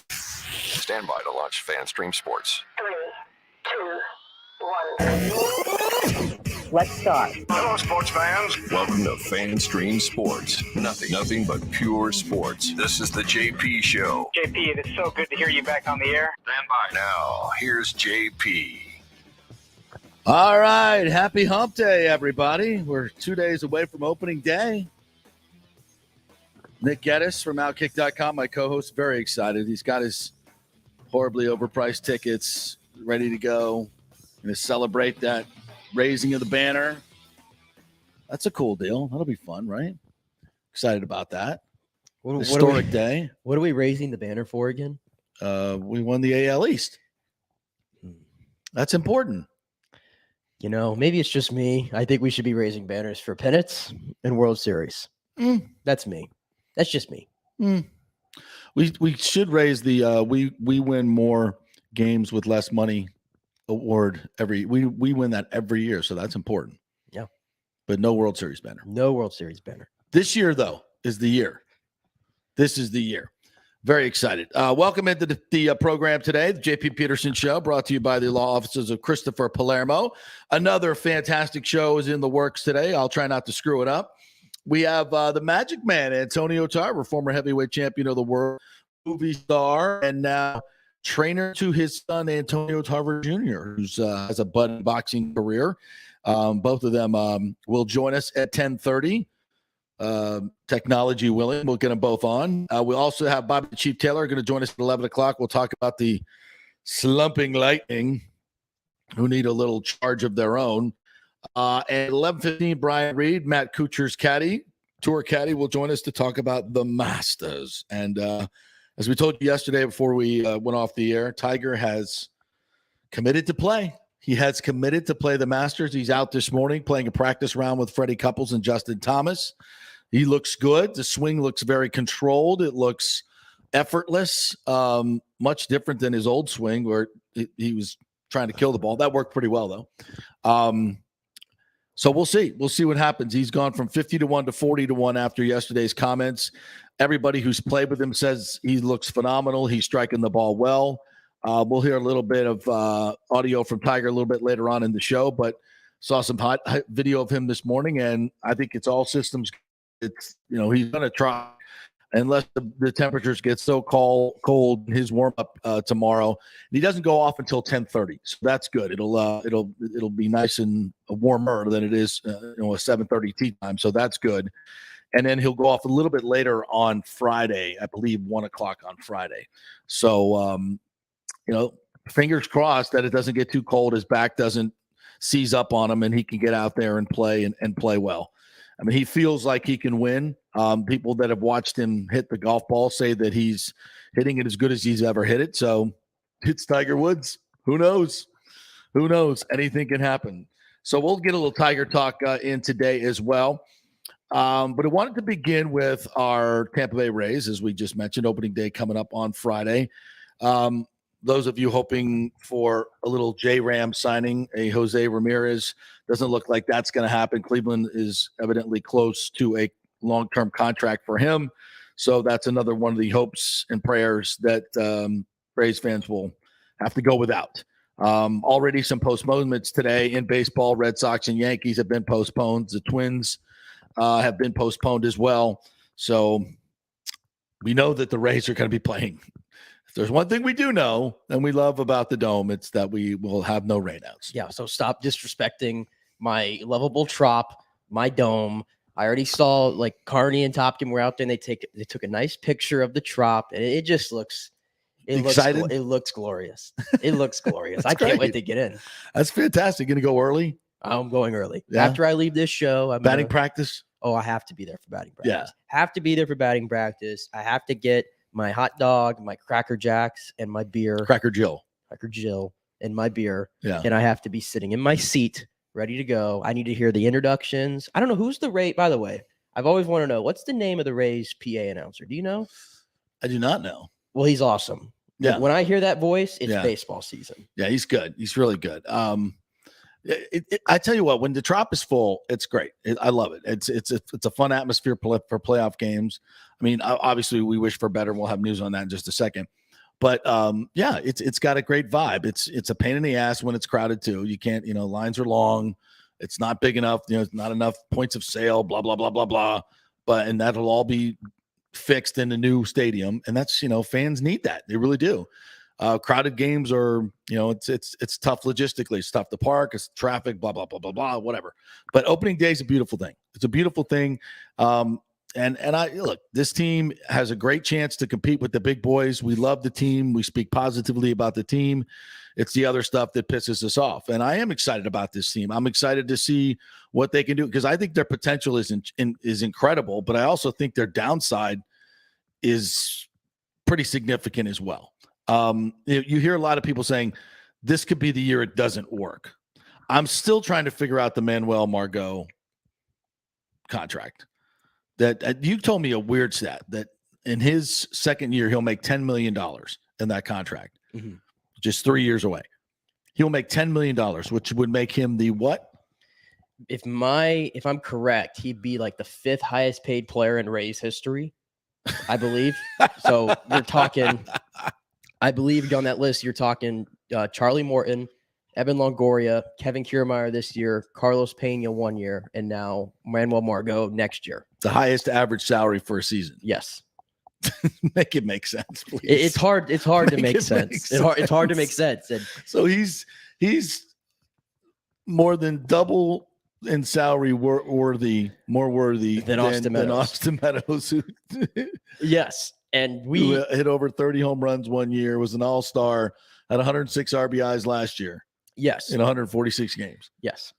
Stand by to launch Fan Stream Sports. 3, 2, 1. Let's start. Hello, sports fans. Welcome to Fan Stream Sports. Nothing but pure sports. This is the JP Show. JP, it's so good to hear you back on the air. Stand by. Now, here's JP. All right. Happy hump day, everybody. We're 2 days away from opening day. Nick Geddes from Outkick.com, my co-host, very excited. He's got his horribly overpriced tickets ready to go. Going to celebrate that raising of the banner. That's a cool deal. That'll be fun, right? Excited about that. Historic day. What are we raising the banner for again? We won the AL East. That's important. You know, maybe it's just me. I think we should be raising banners for pennants and World Series. That's me. That's just me. We should raise the we win more games with less money award we win that every year, so that's important. Yeah. But no World Series banner. No World Series banner. This year, though, is the year. This is the year. Very excited. Welcome into the program today, the JP Peterson Show, brought to you by the law offices of Christopher Palermo. Another fantastic show is in the works today. I'll try not to screw it up. We have the Magic Man, Antonio Tarver, former heavyweight champion of the world, movie star, and now trainer to his son, Antonio Tarver Jr., who has a budding boxing career. Both of them will join us at 10:30. Technology willing, we'll get them both on. We also have Bobby the Chief Taylor going to join us at 11 o'clock. We'll talk about the slumping Lightning, who need a little charge of their own. At 11:15, Brian Reed, Matt Kuchar's caddy, tour caddy, will join us to talk about the Masters. And as we told you yesterday before we went off the air, Tiger has committed to play. He has committed to play the Masters. He's out this morning playing a practice round with Freddie Couples and Justin Thomas. He looks good. The swing looks very controlled. It looks effortless, much different than his old swing where he was trying to kill the ball. That worked pretty well, though. So we'll see. We'll see what happens. He's gone from 50-1 to 40-1 after yesterday's comments. Everybody who's played with him says he looks phenomenal. He's striking the ball well. We'll hear a little bit of audio from Tiger a little bit later on in the show, but saw some hot video of him this morning, and I think it's all systems. It's, you know, he's going to try unless the temperatures get so cold in his warm-up tomorrow. He doesn't go off until 10:30, so that's good. It'll be nice and warmer than it is a 7:30 tee time, so that's good. And then he'll go off a little bit later on Friday, I believe 1 o'clock on Friday. So, fingers crossed that it doesn't get too cold. His back doesn't seize up on him and he can get out there and play and play well. I mean, he feels like he can win. People that have watched him hit the golf ball say that he's hitting it as good as he's ever hit it. So it's Tiger Woods. Who knows? Who knows? Anything can happen. So we'll get a little Tiger talk in today as well. But I wanted to begin with our Tampa Bay Rays, as we just mentioned, opening day coming up on Friday. Those of you hoping for a little J-Ram signing, a Jose Ramirez, doesn't look like that's going to happen. Cleveland is evidently close to a long-term contract for him. So that's another one of the hopes and prayers that Rays fans will have to go without. Already some postponements today in baseball. Red Sox and Yankees have been postponed. The Twins have been postponed as well. So we know that the Rays are going to be playing. If there's one thing we do know and we love about the Dome, it's that we will have no rainouts. Yeah, so stop disrespecting my lovable Trop, my Dome. I already saw like Carney and Topkin were out there and they took a nice picture of the Trop, and it just looks it looks glorious. It looks glorious. I can't wait to get in. That's fantastic. Going to go early? I'm going early. Yeah. After I leave this show, I'm batting practice. Oh, I have to be there for batting practice. Yeah. Have to be there for batting practice. I have to get my hot dog, my Cracker Jacks, and my beer. Cracker Jill, and my beer. Yeah. And I have to be sitting in my seat, ready to go. I need to hear the introductions. I don't know who's the Ray. By the way, I've always wanted to know what's the name of the Rays PA announcer. Do you know? I do not know. Well, he's awesome. Yeah. When I hear that voice, it's baseball season. Yeah, he's good. He's really good. I tell you what, when the Trop is full, it's great. I love it. It's a fun atmosphere for playoff games. I mean, obviously we wish for better. We'll have news on that in just a second. But yeah, it's got a great vibe. It's a pain in the ass when it's crowded too. You can't, lines are long. It's not big enough. It's not enough points of sale. Blah blah blah blah blah. And that'll all be fixed in the new stadium. And that's fans need that. They really do. Crowded games are it's tough logistically. It's tough to park. It's traffic. Blah blah blah blah blah. Whatever. But opening day is a beautiful thing. It's a beautiful thing. And I look, this team has a great chance to compete with the big boys. We love the team. We speak positively about the team. It's the other stuff that pisses us off. And I am excited about this team. I'm excited to see what they can do because I think their potential is incredible, but I also think their downside is pretty significant as well. You hear a lot of people saying this could be the year it doesn't work. I'm still trying to figure out the Manuel Margot contract. That you told me a weird stat that in his second year, he'll make $10 million in that contract, just 3 years away. He'll make $10 million, which would make him the what? If I'm correct, he'd be like the 5th highest paid player in Rays history, I believe. So you're talking, I believe on that list, you're talking Charlie Morton, Evan Longoria, Kevin Kiermaier this year, Carlos Pena 1 year, and now Manuel Margot next year. The highest average salary for a season. Yes. Make it make sense, please. It's hard to make sense. It's hard to make sense. And so he's more than double in salary more worthy than Austin Meadows. Yes. And we hit over 30 home runs 1 year, was an all-star, had 106 RBIs last year. Yes. In 146 games. Yes.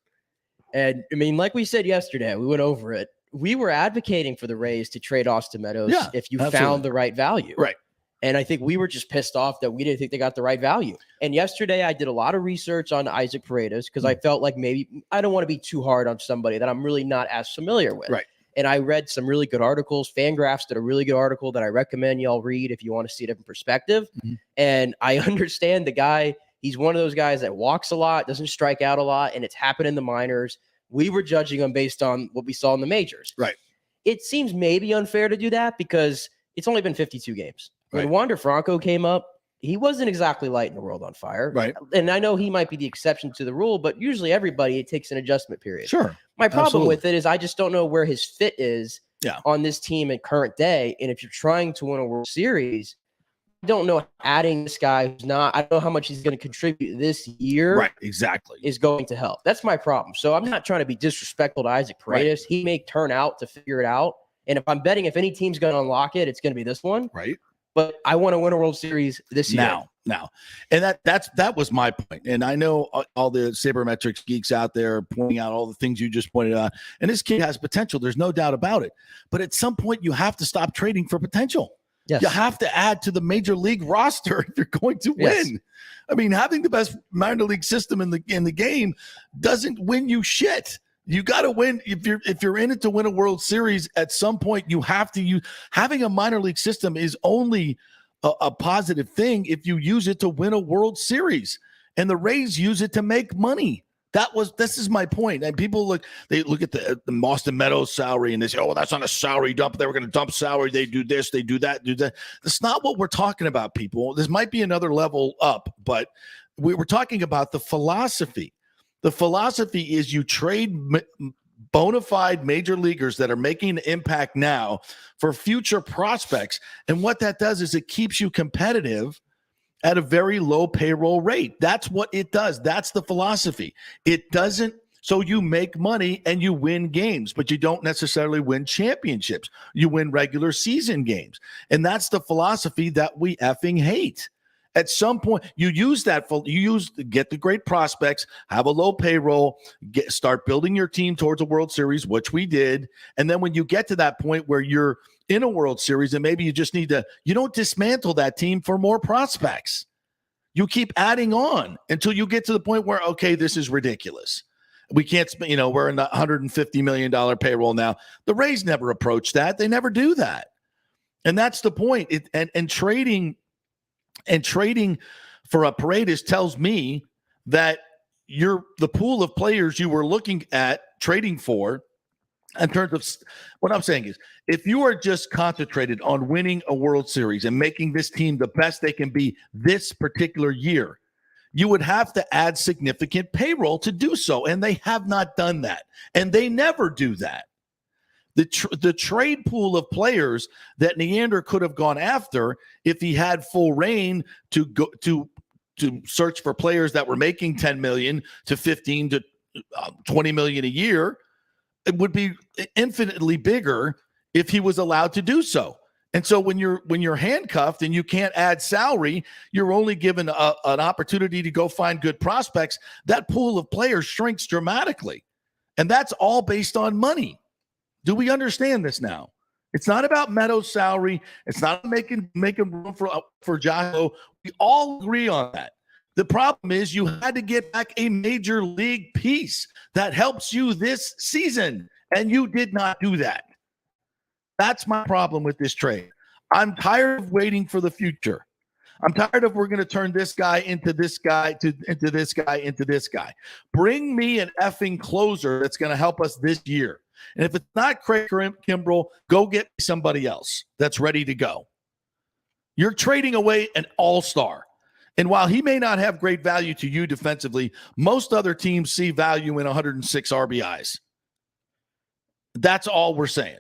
And I mean, like we said yesterday, we went over it. We were advocating for the Rays to trade Austin Meadows if you found the right value. Right. And I think we were just pissed off that we didn't think they got the right value. And yesterday I did a lot of research on Isaac Paredes because I felt like maybe I don't want to be too hard on somebody that I'm really not as familiar with. Right. And I read some really good articles. Fangraphs did a really good article that I recommend y'all read if you want to see a different perspective. And I understand the guy. He's one of those guys that walks a lot, doesn't strike out a lot, and it's happened in the minors. We were judging him based on what we saw in the majors. Right. It seems maybe unfair to do that because it's only been 52 games. When Wander Franco came up, he wasn't exactly lighting the world on fire. Right. And I know he might be the exception to the rule, but usually everybody, it takes an adjustment period. Sure. My problem with it is I just don't know where his fit is on this team at current day. And if you're trying to win a World Series, I don't know adding this guy who's not, I don't know how much he's going to contribute this year. Right, exactly. Is going to help. That's my problem. So I'm not trying to be disrespectful to Isaac Paredes. He may turn out to figure it out. And if I'm betting if any team's going to unlock it, it's going to be this one. Right. But I want to win a World Series this year. Now. And that was my point. And I know all the sabermetrics geeks out there pointing out all the things you just pointed out. And this kid has potential. There's no doubt about it. But at some point, you have to stop trading for potential. Yes. You have to add to the major league roster if you're going to win. Yes. I mean, having the best minor league system in the game doesn't win you shit. You got to win if you're in it to win a World Series. At some point, you have to use having a minor league system is only a positive thing if you use it to win a World Series. And the Rays use it to make money. This is my point. And people look at the Austin Meadows salary and they say, oh, that's not a salary dump. They were going to dump salary. They do this, they do that, do that. That's not what we're talking about, people. This might be another level up, but we were talking about the philosophy. The philosophy is you trade bona fide major leaguers that are making an impact now for future prospects. And what that does is it keeps you competitive at a very low payroll rate. That's what it does. That's the philosophy. It doesn't, so you make money and you win games, but you don't necessarily win championships. You win regular season games. And that's the philosophy that we effing hate. At some point, you get the great prospects, have a low payroll, start building your team towards a World Series, which we did. And then when you get to that point where you're in a World Series and maybe you just you don't dismantle that team for more prospects. You keep adding on until you get to the point where, okay, this is ridiculous. We can't, we're in the $150 million payroll now. The Rays never approach that. They never do that. And that's the point. And trading for a Paredes tells me that the pool of players you were looking at trading for, in terms of what I'm saying is, if you are just concentrated on winning a World Series and making this team the best they can be this particular year, you would have to add significant payroll to do so. And they have not done that. And they never do that. The trade pool of players that Neander could have gone after if he had full reign to go to search for players that were making 10 million to 15 to 20 million a year, it would be infinitely bigger if he was allowed to do so. And so when you're handcuffed and you can't add salary, you're only given an opportunity to go find good prospects. That pool of players shrinks dramatically. And that's all based on money. Do we understand this now? It's not about Meadows' salary. It's not making room for Jocko. We all agree on that. The problem is you had to get back a major league piece that helps you this season, and you did not do that. That's my problem with this trade. I'm tired of waiting for the future. I'm tired of we're going to turn this guy into this guy, into this guy, into this guy. Bring me an effing closer that's going to help us this year. And if it's not Craig Kimbrell, go get somebody else that's ready to go. You're trading away an all-star. And while he may not have great value to you defensively, most other teams see value in 106 RBIs. That's all we're saying.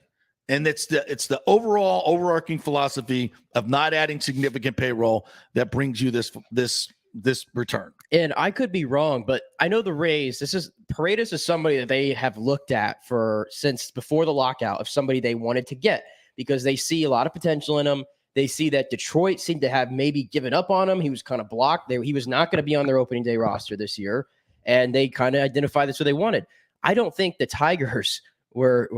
And it's the overall overarching philosophy of not adding significant payroll that brings you this return. And I could be wrong, but I know the Rays, Paredes is somebody that they have looked at since before the lockout, of somebody they wanted to get because they see a lot of potential in him. They see that Detroit seemed to have maybe given up on him. He was kind of blocked. He was not going to be on their opening day roster this year, and they kind of identified that's what they wanted. I don't think the Tigers were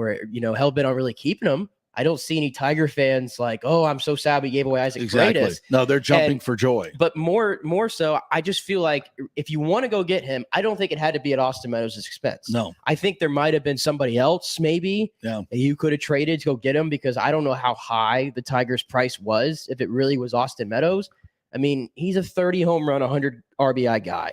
hell-bent on really keeping him. I don't see any Tiger fans like, oh, I'm so sad we gave away Isaac Freitas. No, they're jumping for joy. But more so, I just feel like if you want to go get him, I don't think it had to be at Austin Meadows' expense. No. I think there might have been somebody else maybe that you could have traded to go get him, because I don't know how high the Tigers' price was if it really was Austin Meadows. I mean, he's a 30 home run, 100 RBI guy.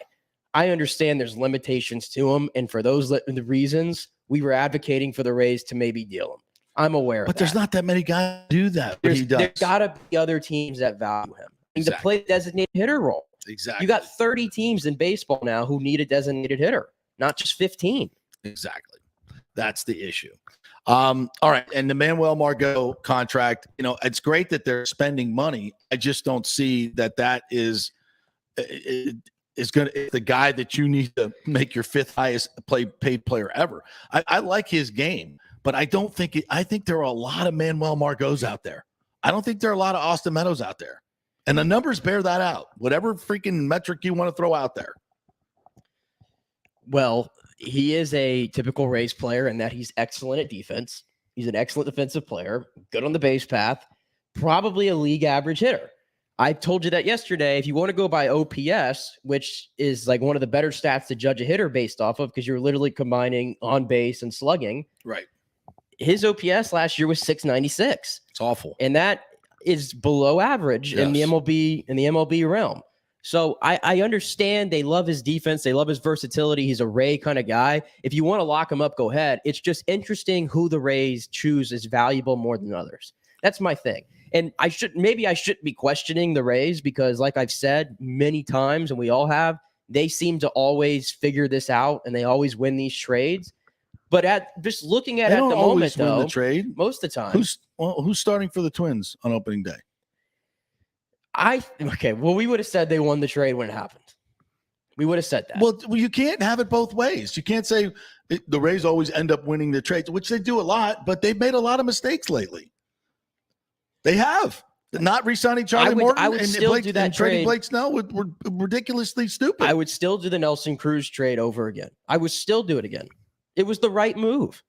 I understand there's limitations to him, and for those the reasons, we were advocating for the Rays to maybe deal him. I'm aware of that. But there's not that many guys who do that. There's got to be other teams that value him. To play the designated hitter role. Exactly. You got 30 teams in baseball now who need a designated hitter, not just 15. Exactly. That's the issue. All right. And the Manuel Margot contract, it's great that they're spending money. I just don't see that is the guy that you need to make your fifth highest paid player ever. I like his game. But I don't think I think there are a lot of Manuel Margots out there. I don't think there are a lot of Austin Meadows out there. And the numbers bear that out. Whatever freaking metric you want to throw out there. Well, he is a typical Rays player in that he's excellent at defense. He's an excellent defensive player, good on the base path, probably a league average hitter. I told you that yesterday. If you want to go by OPS, which is like one of the better stats to judge a hitter based off of, because you're literally combining on base and slugging. Right. His OPS last year was 696. It's awful. And that is below average in the MLB realm. So I understand they love his defense. They love his versatility. He's a Ray kind of guy. If you want to lock him up, go ahead. It's just interesting who the Rays choose is valuable more than others. That's my thing. And I shouldn't be questioning the Rays, because like I've said many times, and we all have, they seem to always figure this out and they always win these trades. But just looking at the moment, though, the trade most of the time, who's starting for the Twins on opening day? We would have said they won the trade when it happened. We would have said that. Well, you can't have it both ways. You can't say the Rays always end up winning the trades, which they do a lot, but they've made a lot of mistakes lately. They have. Not re-signing Charlie Morton and still do that trading Blake Snell were ridiculously stupid. I would still do the Nelson Cruz trade over again. I would still do it again. It was the right move.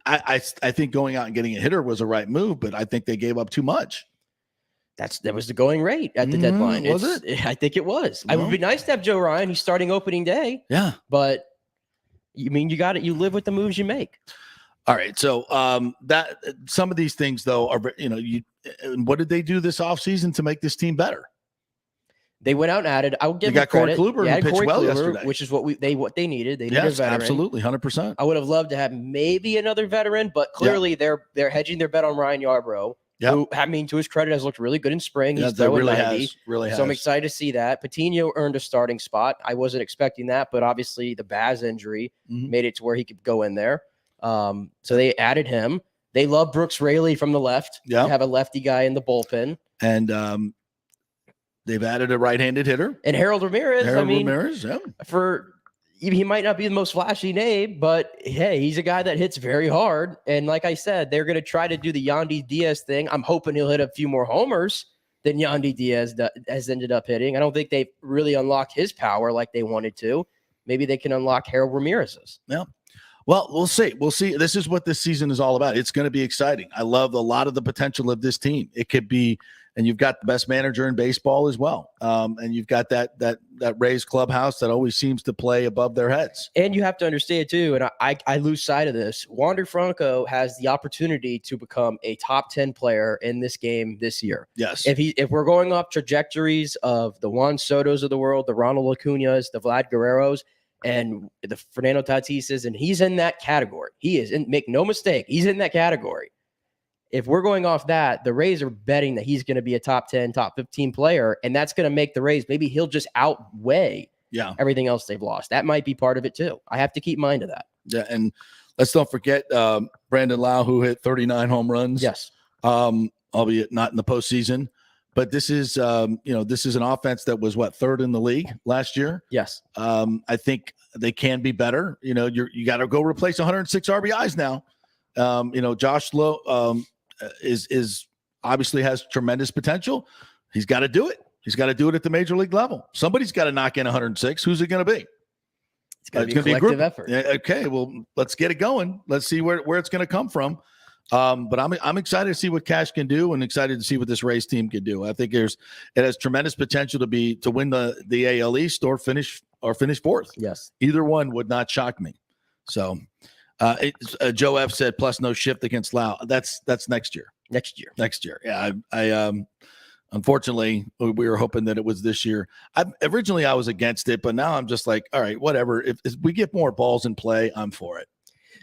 I think going out and getting a hitter was a right move, but I think they gave up too much. That was the going rate at the deadline. Was it? I think it was. It would be nice to have Joe Ryan. He's starting opening day. Yeah. But you you live with the moves you make. All right. So that some of these things though are, what did they do this offseason to make this team better? They went out and added. I will give They them got Corey credit. Kluber, They who added pitched Corey well Kluber, yesterday. which is what they needed. They needed a Yes, veteran. absolutely, 100%. I would have loved to have maybe another veteran, but clearly they're hedging their bet on Ryan Yarbrough, who, I mean, to his credit, has looked really good in spring. He's throwing 90. Really has. So I'm excited to see that. Patino earned a starting spot. I wasn't expecting that, but obviously the Baz injury made it to where he could go in there. So they added him. They love Brooks Raley from the left. Yeah, have a lefty guy in the bullpen, and they've added a right-handed hitter. And Harold Ramirez. He might not be the most flashy name, but hey, he's a guy that hits very hard. And like I said, they're going to try to do the Yandy Diaz thing. I'm hoping he'll hit a few more homers than Yandy Diaz has ended up hitting. I don't think they've really unlocked his power like they wanted to. Maybe they can unlock Harold Ramirez's. Yeah. Well, we'll see. We'll see. This is what this season is all about. It's going to be exciting. I love a lot of the potential of this team. It could be, and you've got the best manager in baseball as well. And you've got that Rays clubhouse that always seems to play above their heads. And you have to understand too, and I lose sight of this. Wander Franco has the opportunity to become a top 10 player in this game this year. Yes. If we're going off trajectories of the Juan Sotos of the world, the Ronald Acuñas, the Vlad Guerreros, and the Fernando Tatises, and he's in that category. He is, and make no mistake, he's in that category. If we're going off that, the Rays are betting that he's going to be a top 10, top 15 player, and that's going to make the Rays, maybe he'll just outweigh everything else they've lost. That might be part of it too. I have to keep mind of that. Yeah, and let's don't forget Brandon Lau, who hit 39 home runs. Yes. Albeit not in the postseason. But this is, this is an offense that was third in the league last year. Yes. I think they can be better. You got to go replace 106 RBIs now. Josh Lowe is obviously has tremendous potential. He's got to do it. He's got to do it at the major league level. Somebody's got to knock in 106. Who's it going to be? It's going to be a collective effort. Yeah, okay, well, let's get it going. Let's see where it's going to come from. But I'm excited to see what Cash can do, and excited to see what this Rays team can do. I think it has tremendous potential to win the AL East or finish fourth. Yes, either one would not shock me. So, Joe F said plus no shift against Lau. That's next year. Next year. Yeah, I unfortunately we were hoping that it was this year. Originally I was against it, but now I'm just like, all right, whatever. If we get more balls in play, I'm for it.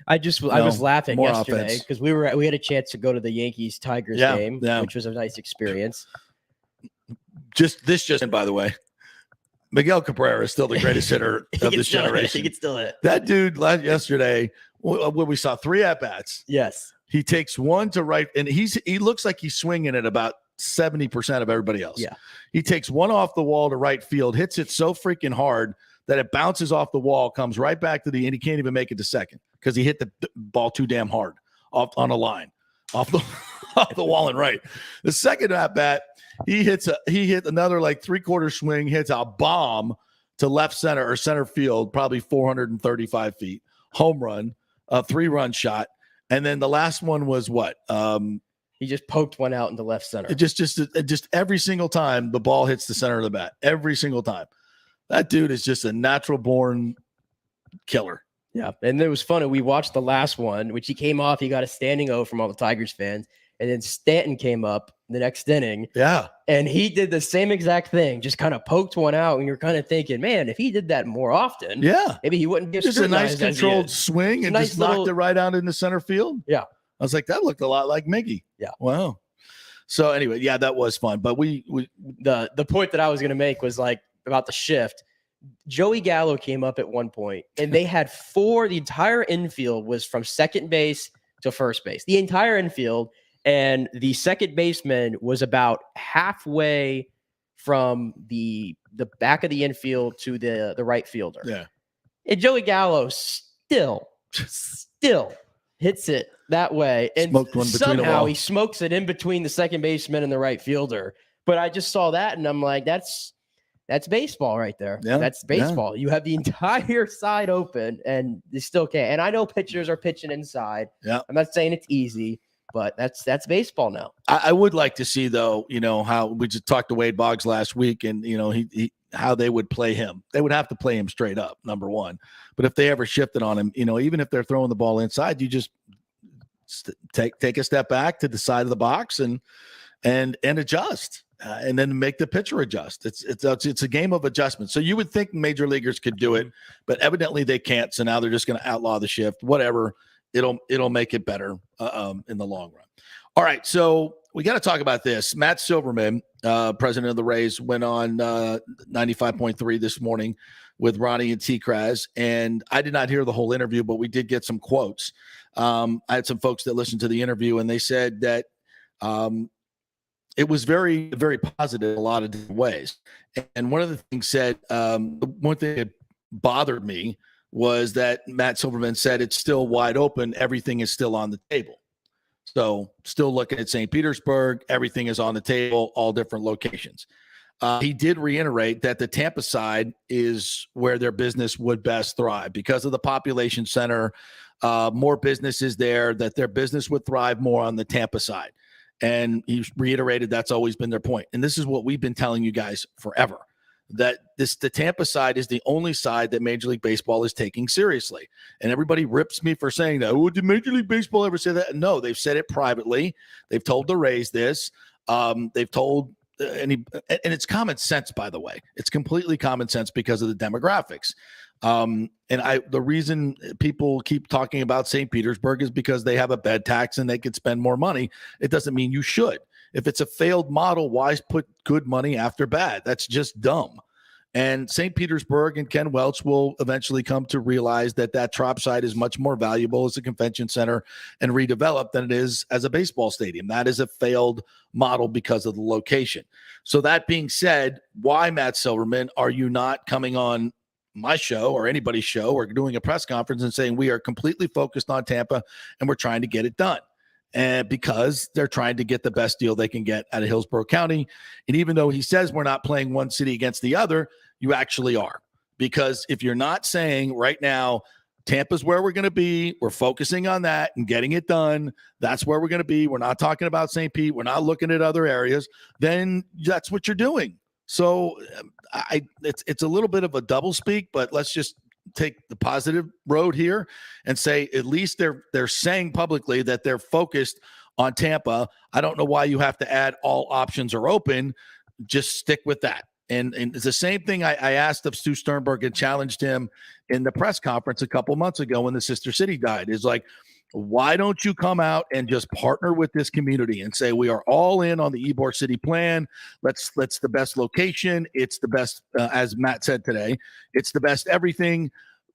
I was laughing yesterday because we had a chance to go to the Yankees-Tigers game, which was a nice experience. And by the way, Miguel Cabrera is still the greatest hitter of this generation. He can still hit. That dude yesterday, when we saw 3 at-bats. Yes. He takes one to right, and he looks like he's swinging at about 70% of everybody else. Yeah. He takes one off the wall to right field, hits it so freaking hard that it bounces off the wall, comes right back to and he can't even make it to second because he hit the ball too damn hard on a line off the wall and right. The second at bat, he hit another 3/4 swing, hits a bomb to left center or center field, probably 435 feet, home run, a 3-run shot, and then the last one was what? He just poked one out into left center. Just every single time the ball hits the center of the bat, every single time. That dude is just a natural born killer. Yeah. And it was funny. We watched the last one, which he came off. He got a standing O from all the Tigers fans. And then Stanton came up the next inning. Yeah. And he did the same exact thing, just kind of poked one out. And you're kind of thinking, man, if he did that more often, maybe he wouldn't be just a nice controlled swing and just knocked it right out in the center field. Yeah. I was like, that looked a lot like Miggy. Yeah. Wow. So anyway, yeah, that was fun. But the point that I was going to make was about the shift. Joey Gallo came up at one point, and they had 4. The entire infield was from second base to first base. The entire infield, and the second baseman was about halfway from the back of the infield to the right fielder. Yeah. And Joey Gallo still hits it that way, and somehow he smokes it in between the second baseman and the right fielder. But I just saw that, and I'm like, that's baseball right there. Yeah, that's baseball. Yeah. You have the entire side open, and they still can't. And I know pitchers are pitching inside. Yeah, I'm not saying it's easy, but that's baseball now. I would like to see, though, how we just talked to Wade Boggs last week, and he how they would play him. They would have to play him straight up, number one. But if they ever shifted on him, even if they're throwing the ball inside, you just take a step back to the side of the box and adjust. and then make the pitcher adjust. It's a game of adjustment. So you would think major leaguers could do it, but evidently they can't. So now they're just going to outlaw the shift. Whatever, it'll make it better in the long run. All right, so we got to talk about this. Matt Silverman, president of the Rays, went on 95.3 this morning with Ronnie and T-Kraz, and I did not hear the whole interview, but we did get some quotes. I had some folks that listened to the interview, and they said that it was very, very positive in a lot of different ways. And one of the things said, one thing that bothered me was that Matt Silverman said it's still wide open. Everything is still on the table. So still looking at St. Petersburg, everything is on the table, all different locations. He did reiterate that the Tampa side is where their business would best thrive because of the population center, more businesses there, that their business would thrive more on the Tampa side. And he reiterated that's always been their point. And this is what we've been telling you guys forever, that the Tampa side is the only side that Major League Baseball is taking seriously. And everybody rips me for saying that. Oh, did Major League Baseball ever say that? No, they've said it privately. They've told the Rays this. They've told and it's common sense, by the way. It's completely common sense because of the demographics. The reason people keep talking about St. Petersburg is because they have a bed tax and they could spend more money. It doesn't mean you should. If it's a failed model, why put good money after bad? That's just dumb. And St. Petersburg and Ken Welch will eventually come to realize that Trop site is much more valuable as a convention center and redeveloped than it is as a baseball stadium. That is a failed model because of the location. So that being said, why, Matt Silverman, are you not coming on my show or anybody's show or doing a press conference and saying we are completely focused on Tampa and we're trying to get it done? And because they're trying to get the best deal they can get out of Hillsborough County. And even though he says we're not playing one city against the other, you actually are. Because if you're not saying right now, Tampa's where we're going to be, we're focusing on that and getting it done, that's where we're going to be, we're not talking about St. Pete, we're not looking at other areas, then that's what you're doing. So it's a little bit of a double speak, but let's just take the positive road here and say at least they're saying publicly that they're focused on Tampa. I don't know why you have to add all options are open. Just stick with that. And it's the same thing I asked of Stu Sternberg and challenged him in the press conference a couple months ago when the sister city died. Is like, why don't you come out and just partner with this community and say we are all in on the Ybor City plan? Let's the best location. It's the best, as Matt said today. It's the best everything.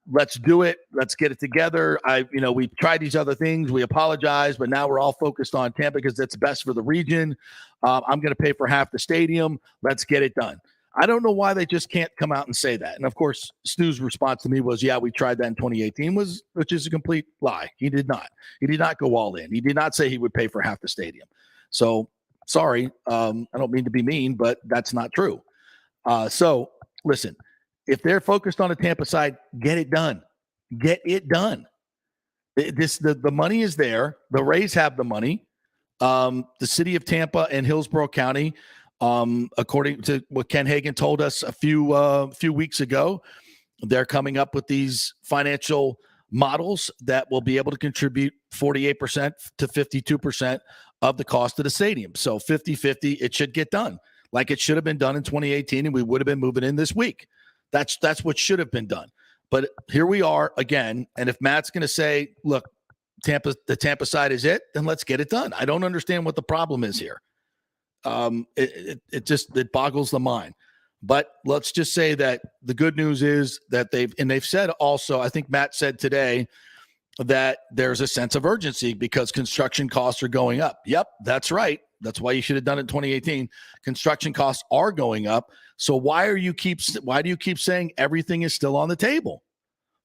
Let's do it. Let's get it together. We've tried these other things. We apologize, but now we're all focused on Tampa because it's best for the region. I'm going to pay for half the stadium. Let's get it done. I don't know why they just can't come out and say that. And of course, Stu's response to me was, yeah, we tried that in 2018, which is a complete lie. He did not. He did not go all in. He did not say he would pay for half the stadium. So sorry. I don't mean to be mean, but that's not true. So listen, if they're focused on the Tampa side, get it done. Get it done. The money is there. The Rays have the money. The city of Tampa and Hillsborough County, according to what Ken Hagan told us a few weeks ago, they're coming up with these financial models that will be able to contribute 48% to 52% of the cost of the stadium. So 50-50, it should get done like it should have been done in 2018, and we would have been moving in this week. That's what should have been done. But here we are again, and if Matt's going to say, look, the Tampa side is it, then let's get it done. I don't understand what the problem is here. It boggles the mind. But let's just say that the good news is that they've said also, I think Matt said today, that there's a sense of urgency because construction costs are going up. Yep, that's right. That's why you should have done it in 2018. Construction costs are going up. So why do you keep saying everything is still on the table?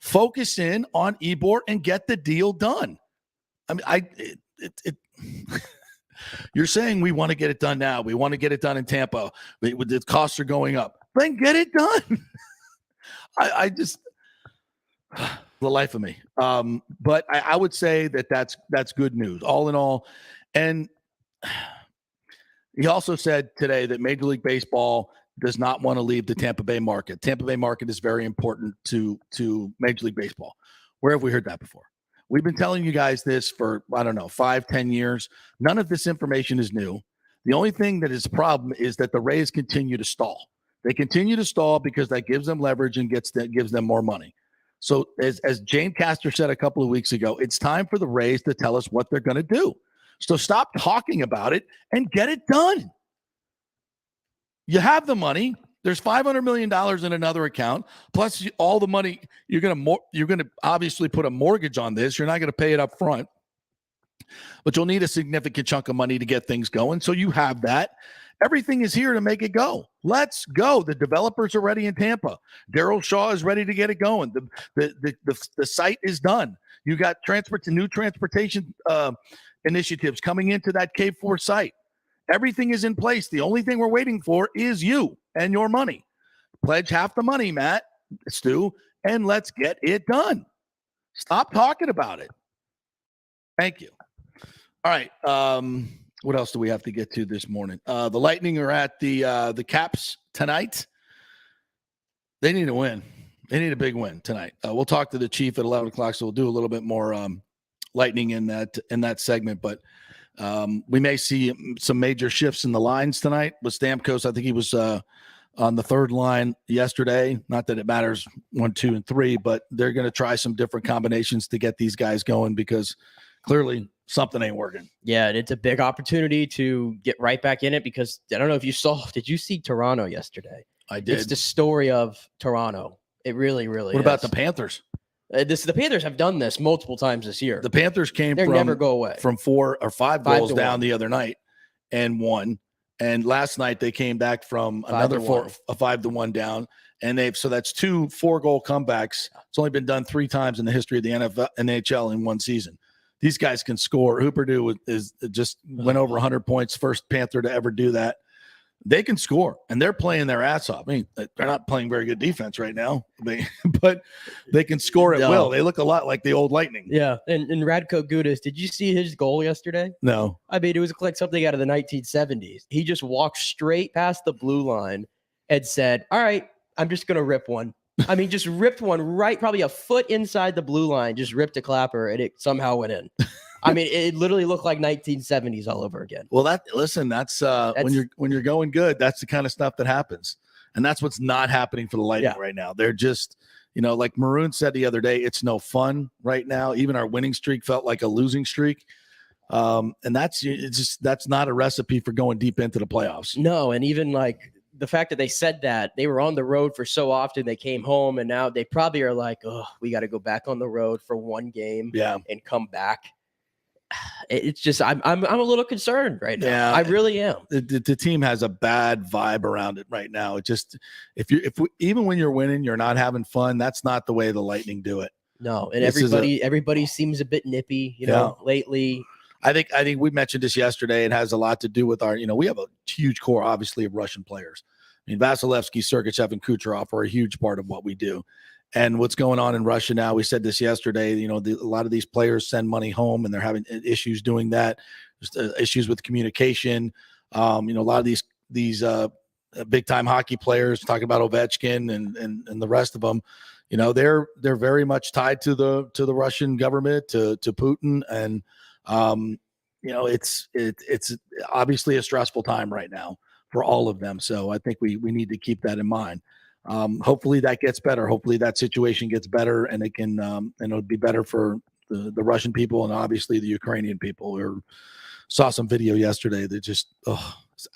Focus in on Ybor and get the deal done. I mean, you're saying we want to get it done now. We want to get it done in Tampa. The costs are going up. Then get it done. I just the life of me. But I would say that's good news, all in all. And he also said today that Major League Baseball does not want to leave the Tampa Bay market. Tampa Bay market is very important to Major League Baseball. Where have we heard that before? We've been telling you guys this for, 5-10 years. None of this information is new. The only thing that is a problem is that the Rays continue to stall. They continue to stall because that gives them leverage and gives them more money. So as Jane Castor said a couple of weeks ago, it's time for the Rays to tell us what they're going to do. So stop talking about it and get it done. You have the money. There's $500 million in another account, plus all the money. You're going to obviously put a mortgage on this. You're not going to pay it up front, but you'll need a significant chunk of money to get things going. So you have that. Everything is here to make it go. Let's go. The developers are ready in Tampa. Daryl Shaw is ready to get it going. The site is done. You got new transportation initiatives coming into that Cave 4 site. Everything is in place. The only thing we're waiting for is you and your money. Pledge half the money, Stu, and let's get it done. Stop talking about it. Thank you. All right. What else do we have to get to this morning? The Lightning are at the Caps tonight. They need a win. They need a big win tonight. We'll talk to the Chief at 11 o'clock, so we'll do a little bit more Lightning in that segment. But we may see some major shifts in the lines tonight with Stamkos. I think he was on the third line yesterday. Not that it matters 1, 2, and 3, but they're going to try some different combinations to get these guys going because clearly something ain't working. Yeah, and it's a big opportunity to get right back in it because I don't know if you saw. Did you see Toronto yesterday? I did. It's the story of Toronto. It really, really. What about the Panthers? The Panthers have done this multiple times this year. The Panthers never go away from 4 or 5 goals down the other night and won. And last night they came back from another 5-1 down, and so that's 2 4-goal comebacks. It's only been done 3 times in the history of the NHL in one season. These guys can score. Huberdeau went over 100 points, first Panther to ever do that. They can score, and they're playing their ass off. I mean, they're not playing very good defense right now, but they can score at will. They look a lot like the old Lightning. Yeah, and Radko Gudas, did you see his goal yesterday? No. I mean, it was like something out of the 1970s. He just walked straight past the blue line and said, all right, I'm just going to rip one. I mean, just ripped one right, probably a foot inside the blue line, just ripped a clapper, and it somehow went in. I mean, it literally looked like 1970s all over again. Well, that's when you're going good, that's the kind of stuff that happens. And that's what's not happening for the Lightning right now. They're just, like Maroon said the other day, it's no fun right now. Even our winning streak felt like a losing streak. And that's not a recipe for going deep into the playoffs. No, and even like the fact that they said that they were on the road for so often, they came home, and now they probably are like, oh, we got to go back on the road for one game and come back. It's just I'm a little concerned right now. Yeah, I really am. The team has a bad vibe around it right now. It just even when you're winning, you're not having fun. That's not the way the Lightning do it. No, and everybody seems a bit nippy, lately. I think we mentioned this yesterday. It has a lot to do with our, we have a huge core, obviously, of Russian players. I mean, Vasilevsky, Sergachev, and Kucherov are a huge part of what we do. And what's going on in Russia now, we said this yesterday, a lot of these players send money home and they're having issues doing that. There's issues with communication. A lot of these big time hockey players, talking about Ovechkin and the rest of them, they're very much tied to the Russian government, to Putin. And, it's obviously a stressful time right now for all of them. So I think we need to keep that in mind. Hopefully that gets better. Hopefully that situation gets better, and it can, and it'll be better for the Russian people and obviously the Ukrainian people. We saw some video yesterday that just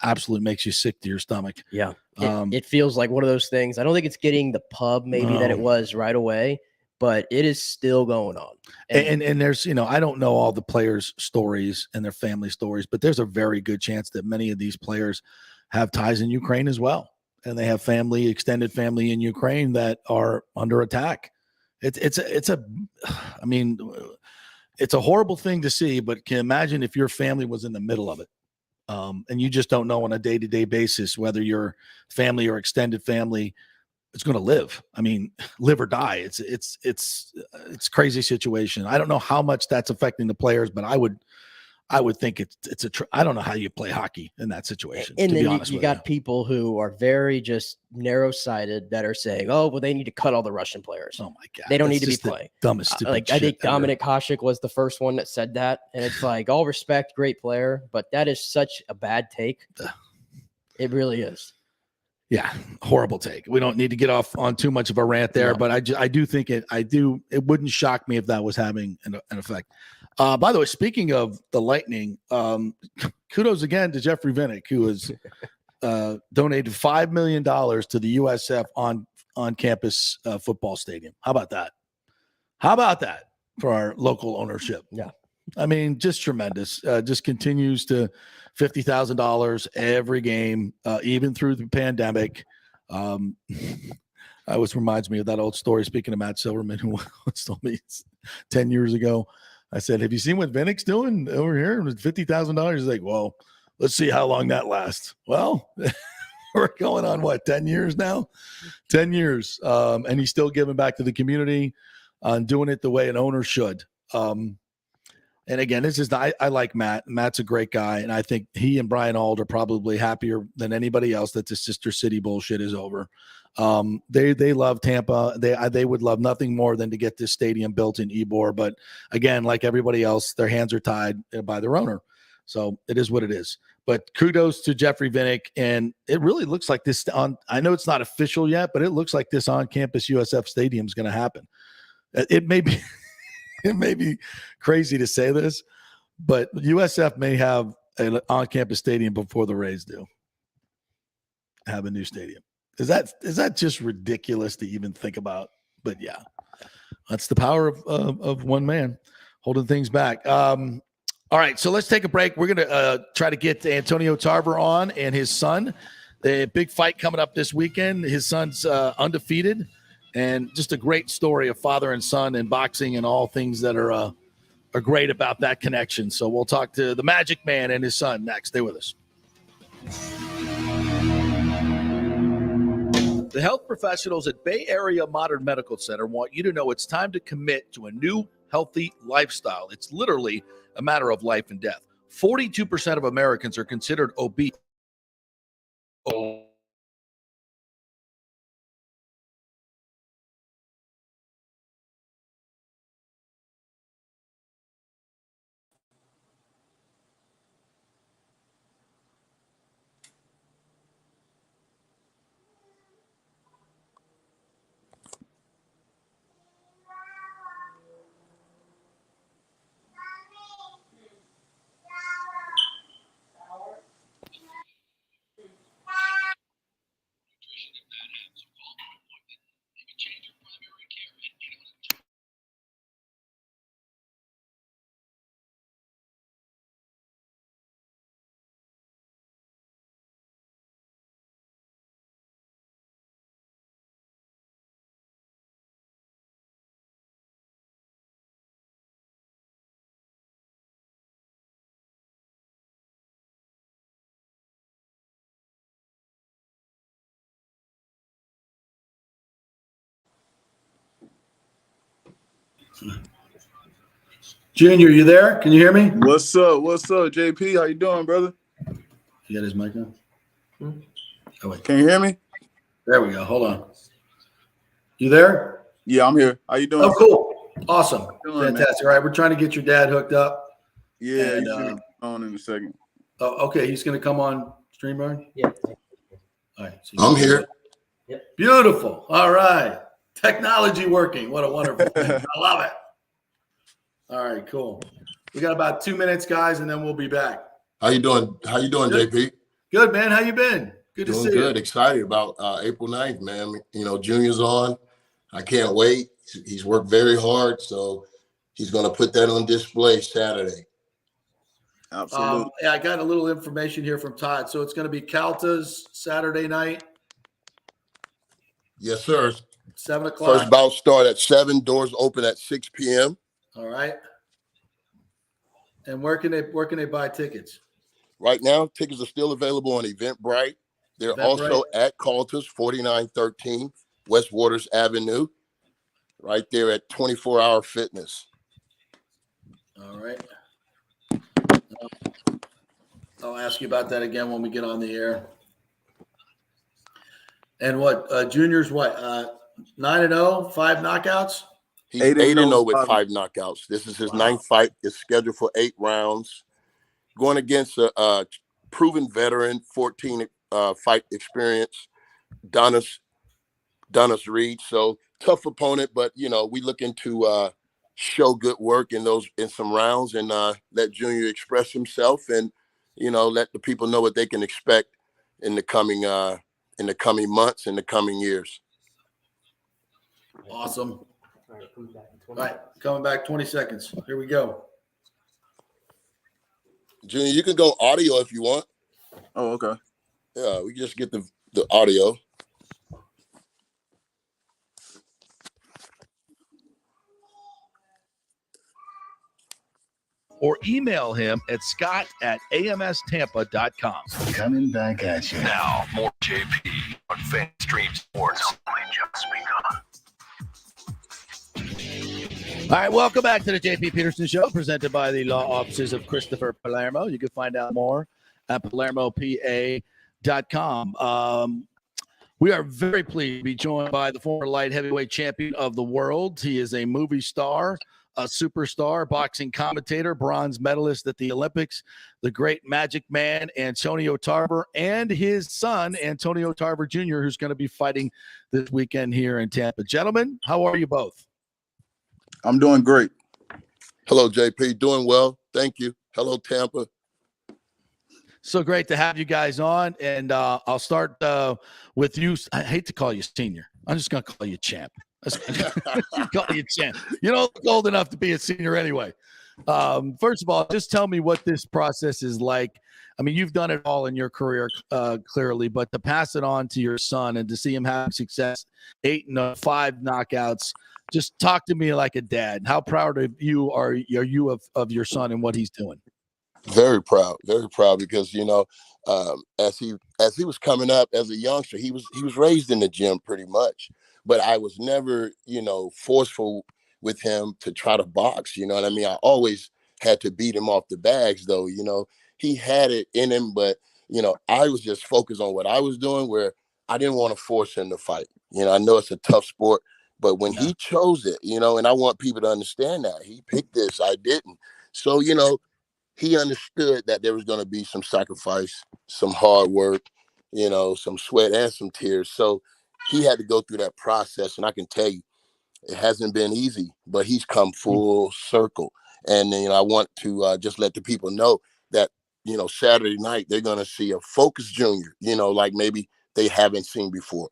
absolutely makes you sick to your stomach. Yeah, it feels like one of those things. I don't think it's getting the pub that it was right away, but it is still going on. And there's, I don't know all the players' stories and their family stories, but there's a very good chance that many of these players have ties in Ukraine as well. And they have extended family in Ukraine that are under attack. It's a horrible thing to see, but can imagine if your family was in the middle of it. And you just don't know on a day-to-day basis whether your family or extended family is going to live. I mean, live or die. It's crazy situation. I don't know how much that's affecting the players, but I I would think it's I don't know how you play hockey in that situation. And to then be honest you with got people who are very just narrow-sighted that are saying, "Oh, well, they need to cut all the Russian players. Oh my god, They don't that's need to be just the playing." dumbest stupid Like I shit think ever. Dominic Hasek was the first one that said that, and it's like, all respect, great player, but that is such a bad take. It really is. Yeah, horrible take. We don't need to get off on too much of a rant there, No. but I do think it wouldn't shock me if that was having an effect. By the way, speaking of the Lightning, kudos again to Jeffrey Vinnick, who has donated $5 million to the USF on campus football stadium. How about that? How about that for our local ownership? Yeah. I mean, just tremendous. Just continues to $50,000 every game, even through the pandemic. Always reminds me of that old story. Speaking of Matt Silverman, who once told me 10 years ago, I said, "Have you seen what Vinnick's doing over here with $50,000?" He's like, "Well, let's see how long that lasts." Well, we're going on 10 years now, 10 years, and he's still giving back to the community and doing it the way an owner should. And again, this is I like Matt. Matt's a great guy, and I think he and Brian Auld are probably happier than anybody else that the Sister City bullshit is over. They love Tampa. They would love nothing more than to get this stadium built in Ybor. But again, like everybody else, their hands are tied by their owner. So it is what it is. But kudos to Jeffrey Vinnick, and it really looks like this on. I know it's not official yet, but it looks like this on-campus USF stadium is going to happen. It may be. It may be crazy to say this, but USF may have an on-campus stadium before the Rays do have a new stadium. Is that just ridiculous to even think about? But yeah, that's the power of one man holding things back. All right, so let's take a break. We're going to try to get Antonio Tarver on and his son. A big fight coming up this weekend. His son's undefeated. And just a great story of father and son and boxing and all things that are great about that connection. So we'll talk to the Magic Man and his son next. Stay with us. The health professionals at Bay Area Modern Medical Center want you to know it's time to commit to a new healthy lifestyle. It's literally a matter of life and death. 42% of Americans are considered obese. Junior, you there? Can you hear me? What's up? What's up, JP? How you doing, brother? You got his mic on? Oh, wait. Can you hear me? There we go. Hold on. You there? Yeah, I'm here. How you doing? Oh, cool. Awesome. Doing, Fantastic. All right. We're trying to get your dad hooked up. Yeah, And, he's gonna be on in a second. Oh, okay. He's going to come on StreamYard? Yeah. All right. So I'm here. Yep. Beautiful. All right. Technology working. What a wonderful thing. I love it. All right, cool. We got about 2 minutes, guys, and then we'll be back. How you doing? How you doing, Good. JP? Good, man. How you been? Good to Doing see good. you. Excited about April 9th, man. You know, Junior's on. I can't wait. He's worked very hard, so he's going to put that on display Saturday. Absolutely. Yeah, I got a little information here from Todd. So it's going to be Calta's Saturday night, Yes, sir. 7 o'clock. First bout start at 7. Doors open at 6 p.m. All right. And where can they buy tickets? Right now, tickets are still available on Eventbrite. They're also at Calta's, 4913 West Waters Avenue, right there at 24 Hour Fitness. All right. I'll ask you about that again when we get on the air. And what Junior's what 9-0, 5 knockouts. He's 8-0 8-0 with 5 5 knockouts. This is his ninth fight. It's scheduled for 8 rounds. Going against a proven veteran, 14 fight experience, Donis Reed. So tough opponent, but we looking to show good work in some rounds and let Junior express himself and let the people know what they can expect in the coming months, in the coming years. Awesome. All right, coming back 20 seconds. Here we go. Junior, you can go audio if you want. Oh, okay. Yeah, we can just get the audio. Or email him at scott@amstampa.com. Coming back at you. Now, more JP on FanStream Sports. Only just begun. All right, welcome back to the JP Peterson Show, presented by the law offices of Christopher Palermo. You can find out more at palermopa.com. We are very pleased to be joined by the former light heavyweight champion of the world. He is a movie star, a superstar, boxing commentator, bronze medalist at the Olympics, the great Magic Man, Antonio Tarver, and his son, Antonio Tarver Jr., who's going to be fighting this weekend here in Tampa. Gentlemen, how are you both? I'm doing great. Hello, JP. Doing well. Thank you. Hello, Tampa. So great to have you guys on. And I'll start with you. I hate to call you senior. I'm just going to call you champ. Call you champ. You don't look old enough to be a senior anyway. First of all, just tell me what this process is like. I mean, you've done it all in your career, clearly, but to pass it on to your son and to see him have success, 8-5 knockouts. Just talk to me like a dad. How proud of you are you of your son and what he's doing? Very proud because as he was coming up as a youngster, he was raised in the gym pretty much, but I was never forceful with him to try to box. You know what I mean? I always had to beat him off the bags, though. He had it in him, but I was just focused on what I was doing, where I didn't want to force him to fight. I know it's a tough sport. But when he chose it, and I want people to understand that he picked this, I didn't. So, he understood that there was going to be some sacrifice, some hard work, some sweat and some tears. So he had to go through that process. And I can tell you, it hasn't been easy, but he's come full circle. And then, I want to just let the people know that, Saturday night, they're going to see a focused Junior, like maybe they haven't seen before.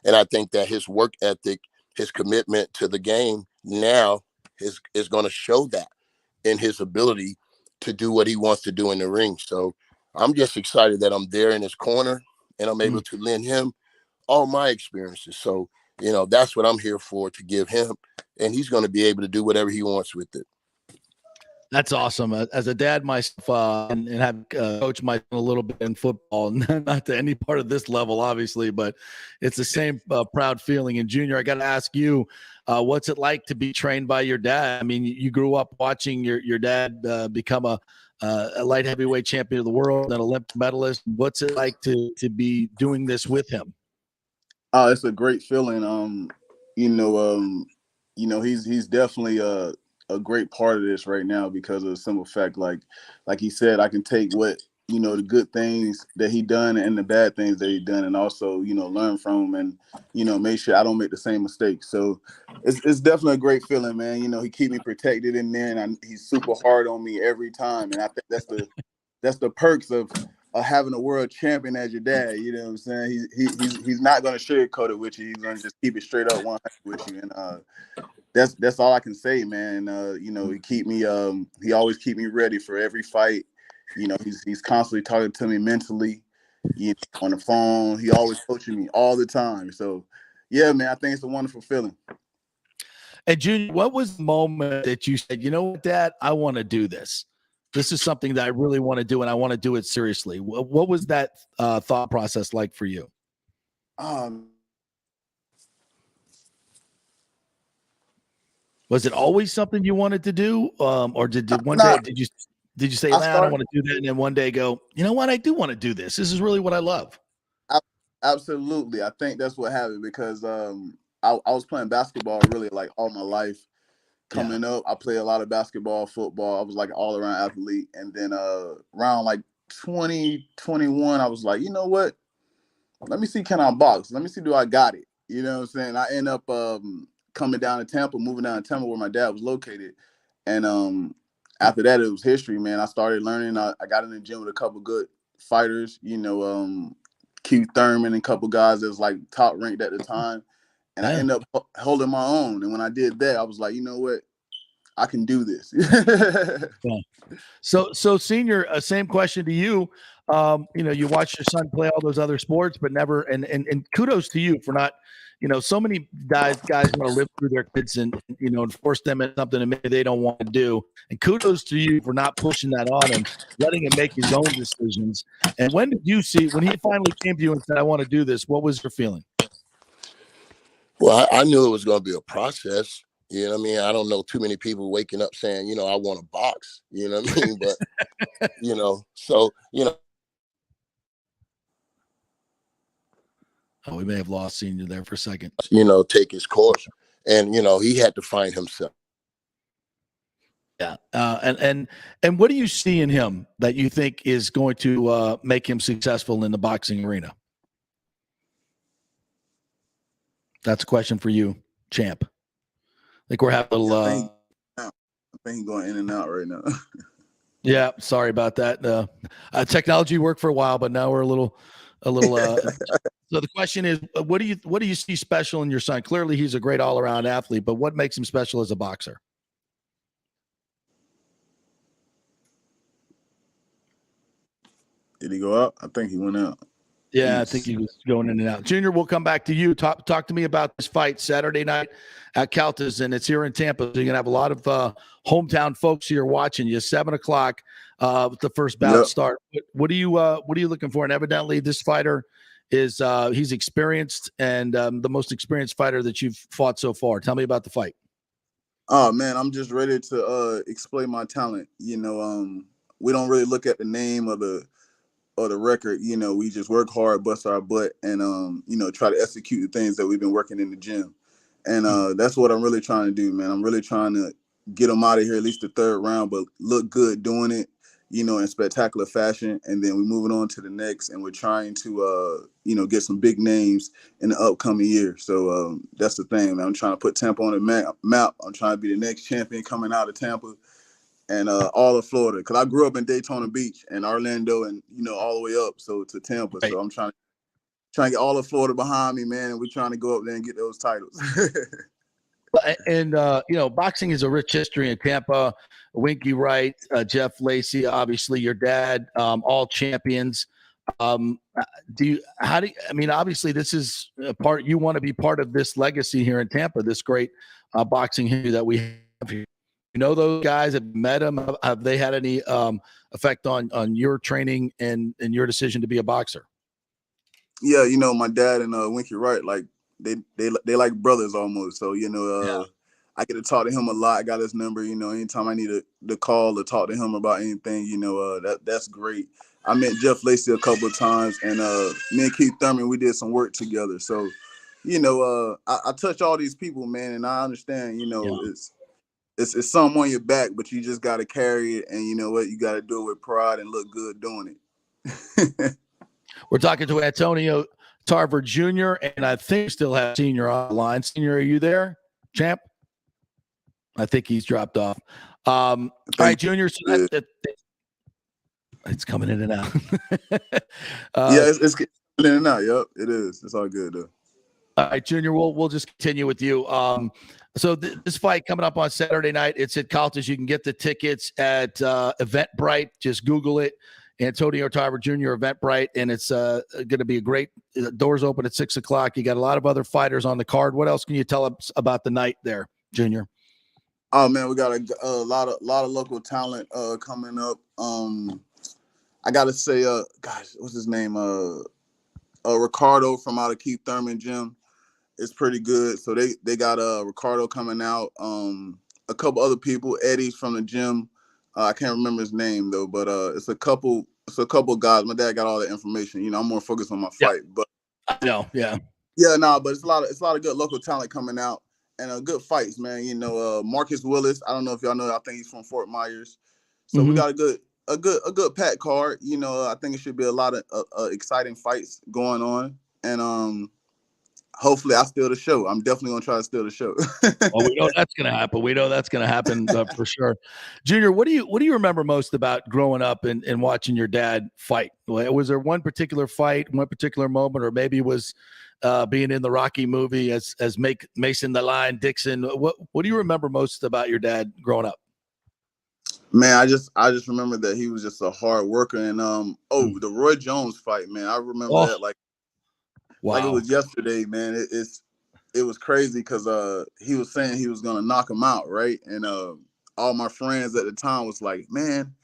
And I think that his work ethic, his commitment to the game now is going to show that in his ability to do what he wants to do in the ring. So I'm just excited that I'm there in his corner and I'm able to lend him all my experiences. So, that's what I'm here for, to give him, and he's going to be able to do whatever he wants with it. That's awesome. As a dad myself, and have coached my son a little bit in football, not to any part of this level, obviously, but it's the same proud feeling. And Junior, I got to ask you, what's it like to be trained by your dad? I mean, you grew up watching your dad become a light heavyweight champion of the world, an Olympic medalist. What's it like to be doing this with him? It's a great feeling. He's definitely a great part of this right now, because of the simple fact, like he said, I can take what, the good things that he done and the bad things that he done, and also, learn from him and, make sure I don't make the same mistakes. So it's definitely a great feeling, man. He keep me protected in there, and he's super hard on me every time. And I think that's the perks of having a world champion as your dad. You know what I'm saying? He's not going to sugarcoat it with you. He's going to just keep it straight up 100 with you. And that's all I can say, man. He always keep me ready for every fight. He's constantly talking to me mentally, on the phone. He always coaching me all the time. So yeah, man, I think it's a wonderful feeling. And Junior, what was the moment that you said, you know what, Dad, I want to do this? This is something that I really want to do, and I want to do it seriously. What was that thought process like for you? Was it always something you wanted to do, or did one day did you? Did you say, I don't want to do that, and then one day go, you know what, I do want to do this. This is really what I love. Absolutely. I think that's what happened because I was playing basketball really like all my life. Coming up, I played a lot of basketball, football. I was like an all-around athlete. And then around like 2021, I was like, you know what? Let me see, can I box? Let me see, do I got it? You know what I'm saying? I end up coming down to Tampa, moving down to Tampa where my dad was located. And after that, it was history, man. I started learning. I got in the gym with a couple good fighters, Keith Thurman and a couple guys that was like top ranked at the time. And I ended up holding my own. And when I did that, I was like, you know what? I can do this. So senior, same question to you. You watch your son play all those other sports, but never, and kudos to you for not, so many guys want to live through their kids and force them into something that maybe they don't want to do. And kudos to you for not pushing that on him, letting him make his own decisions. And when did you see, when he finally came to you and said, I want to do this, what was your feeling? Well, I knew it was going to be a process. You know what I mean? I don't know too many people waking up saying, I want to box. You know what I mean? But, Oh, we may have lost senior there for a second. Take his course. And, he had to find himself. Yeah. And what do you see in him that you think is going to make him successful in the boxing arena? That's a question for you, champ. I think we're having a little. I think he's going in and out right now. Yeah, sorry about that. Technology worked for a while, but now we're a little. So the question is, what do you see special in your son? Clearly, he's a great all-around athlete, but what makes him special as a boxer? Did he go out? I think he went out. Yeah, I think he was going in and out. Junior, we'll come back to you. Talk to me about this fight Saturday night at Caltas, and it's here in Tampa. So you're gonna have a lot of hometown folks here watching you. 7:00 with the first bout start. What are you looking for? And evidently, this fighter is he's experienced and the most experienced fighter that you've fought so far. Tell me about the fight. Oh man, I'm just ready to display my talent. We don't really look at the name of the record. We just work hard, bust our butt, and try to execute the things that we've been working in the gym. And that's what I'm really trying to do, man. I'm really trying to get them out of here at least the third round, but look good doing it, in spectacular fashion. And then we're moving on to the next, and we're trying to get some big names in the upcoming year. So that's the thing, man. I'm trying to put Tampa on the map. I'm trying to be the next champion coming out of Tampa. And all of Florida, because I grew up in Daytona Beach and Orlando, and all the way up to Tampa. Right. So I'm trying to get all of Florida behind me, man. And we're trying to go up there and get those titles. And boxing is a rich history in Tampa. Winky Wright, Jeff Lacey, obviously your dad, all champions. Obviously this is a part, you want to be part of this legacy here in Tampa, this great boxing history that we have here. Those guys, have met them? Have they had any effect on your training and your decision to be a boxer? Yeah, my dad and Winky Wright, like they like brothers almost. So I get to talk to him a lot. I got his number. Anytime I need to call or talk to him about anything, that's great. I met Jeff Lacey a couple of times, and me and Keith Thurman, we did some work together. So I touch all these people, man, and I understand. It's something on your back, but you just got to carry it. And you know what? You got to do it with pride and look good doing it. We're talking to Antonio Tarver Jr., and I think we still have Senior on the line. Senior, are you there, champ? I think he's dropped off. All right, Junior. So it's coming in and out. It's getting in and out. Yep, it is. It's all good, though. All right, Junior, we'll just continue with you. So this fight coming up on Saturday night, it's at Caltas. You can get the tickets at Eventbrite. Just Google it, Antonio Tarver Jr. Eventbrite, and it's going to be a great. Doors open at 6:00. You got a lot of other fighters on the card. What else can you tell us about the night there, Junior? Oh man, we got a lot of local talent coming up. I gotta say, what's his name? Ricardo from out of Keith Thurman gym. It's pretty good. So they got Ricardo coming out. A couple other people, Eddie's from the gym, I can't remember his name though, but it's a couple guys. My dad got all the information. You know, I'm more focused on my fight, but yeah. But it's a lot of good local talent coming out and good fights, man. You know, Marcus Willis. I don't know if y'all know. I think he's from Fort Myers. So we got a good pack card. You know, I think it should be a lot of exciting fights going on, and hopefully I steal the show. I'm definitely gonna try to steal the show. Well, we know that's gonna happen. We know that's gonna happen for sure. Junior, what do you remember most about growing up and watching your dad fight? Was there one particular fight, one particular moment, or maybe it was being in the Rocky movie as Mason the Lion Dixon? What do you remember most about your dad growing up? Man, I just remember that he was just a hard worker, and the Roy Jones fight, man. I remember that like it was yesterday, man. It was crazy because he was saying he was gonna knock him out, right? And all my friends at the time was like, man,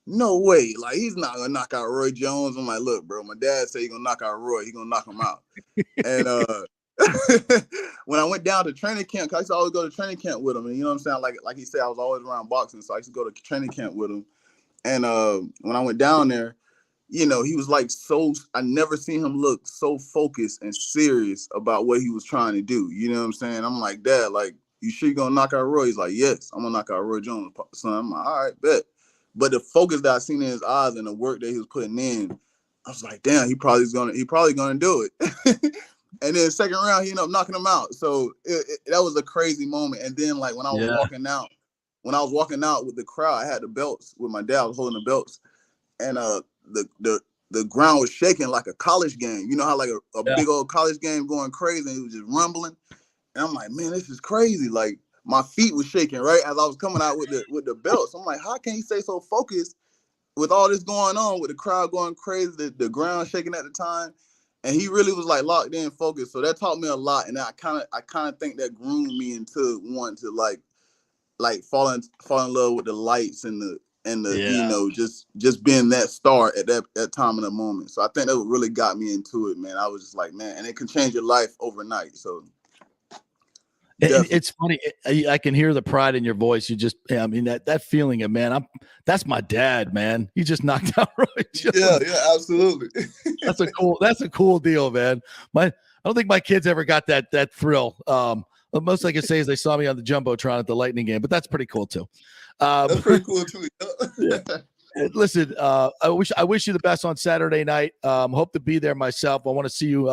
no way, like he's not gonna knock out Roy Jones. I'm like, look, bro, my dad said he's gonna knock out Roy, he's gonna knock him out. And when I went down to training camp, 'cause I used to always go to training camp with him, and you know what I'm saying, like he said, I was always around boxing, so I used to go to training camp with him. And when I went down there, you know, he was like I never seen him look so focused and serious about what he was trying to do. You know what I'm saying? I'm like, Dad, like, you sure you gonna knock out Roy? He's like, yes, I'm gonna knock out Roy Jones, son. I'm like, all right, bet. But the focus that I seen in his eyes and the work that he was putting in, I was like, damn, he probably gonna do it. And then second round, he ended up knocking him out. So that was a crazy moment. And then like when I was walking out with the crowd, I had the belts with my dad. I was holding the belts, and the ground was shaking like a college game. You know how like a big old college game going crazy, and it was just rumbling. And I'm like, man, this is crazy. Like my feet was shaking right as I was coming out with the belts. I'm like, how can he stay so focused with all this going on, with the crowd going crazy, the ground shaking at the time? And he really was like locked in, focused. So that taught me a lot, and I kind of think that groomed me into wanting to like fall in love with the lights and the you know, just being that star at that time in the moment. So I think that really got me into it, man. I was just like, man, and it can change your life overnight. So it's funny. I can hear the pride in your voice. I mean, that feeling of, man, that's my dad, man. He just knocked out Roy Jones. Yeah, absolutely. That's a cool deal, man. I don't think my kids ever got that thrill. The most I can say is they saw me on the Jumbotron at the Lightning game, but that's pretty cool too. That's pretty cool too. Yeah. Listen, I wish you the best on Saturday night. Hope to be there myself. I want to see you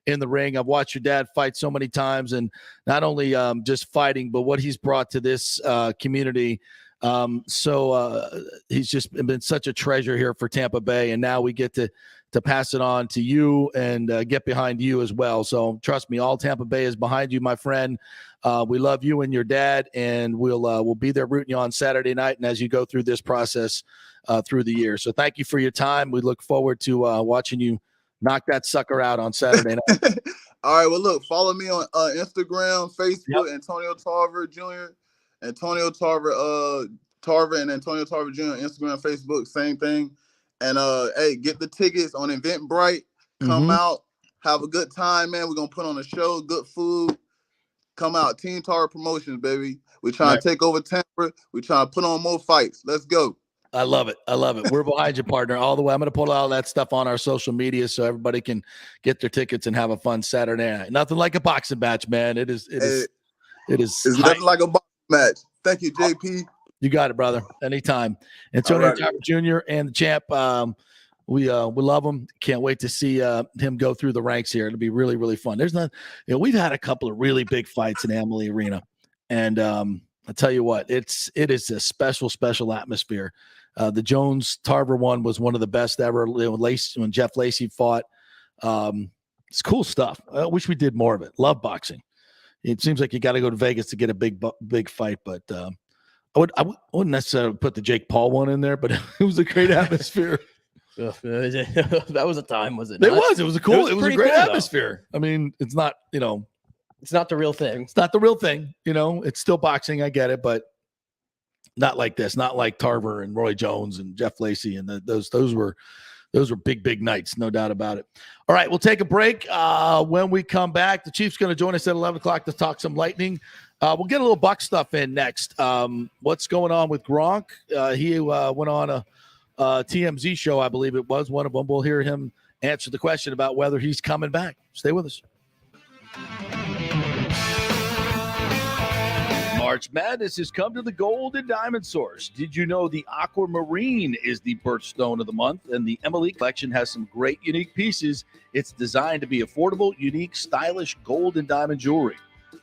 in the ring. I've watched your dad fight so many times, and not only just fighting, but what he's brought to this community. So he's just been such a treasure here for Tampa Bay, and now we get to pass it on to you and get behind you as well. So trust me, all Tampa Bay is behind you, my friend. We love you and your dad, and we'll be there rooting you on Saturday night and as you go through this process through the year. So thank you for your time. We look forward to watching you knock that sucker out on Saturday night. All right. Well, look, follow me on Instagram, Facebook, Antonio Tarver Jr., Antonio Tarver, Tarver and Antonio Tarver Jr. Instagram, Facebook, same thing. And hey, get the tickets on Eventbrite. Come out, have a good time, man. We're gonna put on a show, good food. Come out, Team Tarver Promotions, baby. We're trying to take over Tampa. We're trying to put on more fights. Let's go. I love it. We're behind you, partner, all the way. I'm going to put all that stuff on our social media so everybody can get their tickets and have a fun Saturday night. Nothing like a boxing match, man. It is. It's nothing like a boxing match. Thank you, JP. You got it, brother. Anytime. Antonio Tarver Jr. and the champ. We love him. Can't wait to see him go through the ranks here. It'll be really, really fun. We've had a couple of really big fights in Amalie Arena, and I'll tell you what, it is a special atmosphere. The Jones Tarver one was one of the best ever. When Jeff Lacey fought, it's cool stuff. I wish we did more of it. Love boxing. It seems like you got to go to Vegas to get a big fight, but I wouldn't necessarily put the Jake Paul one in there, but it was a great atmosphere. That was a time, was it? It was. It was a great atmosphere. I mean, it's not, it's not the real thing. It's not the real thing. It's still boxing. I get it, but not like this. Not like Tarver and Roy Jones and Jeff Lacey and those were big nights, no doubt about it. All right, we'll take a break. When we come back, the Chief's going to join us at 11 o'clock to talk some Lightning. We'll get a little Buck stuff in next. What's going on with Gronk? He went on a TMZ show, I believe it was, one of them. We'll hear him answer the question about whether he's coming back. Stay with us. March Madness has come to the Gold and Diamond Source. Did you know the Aquamarine is the birthstone of the month? And the Emily collection has some great unique pieces. It's designed to be affordable, unique, stylish gold and diamond jewelry.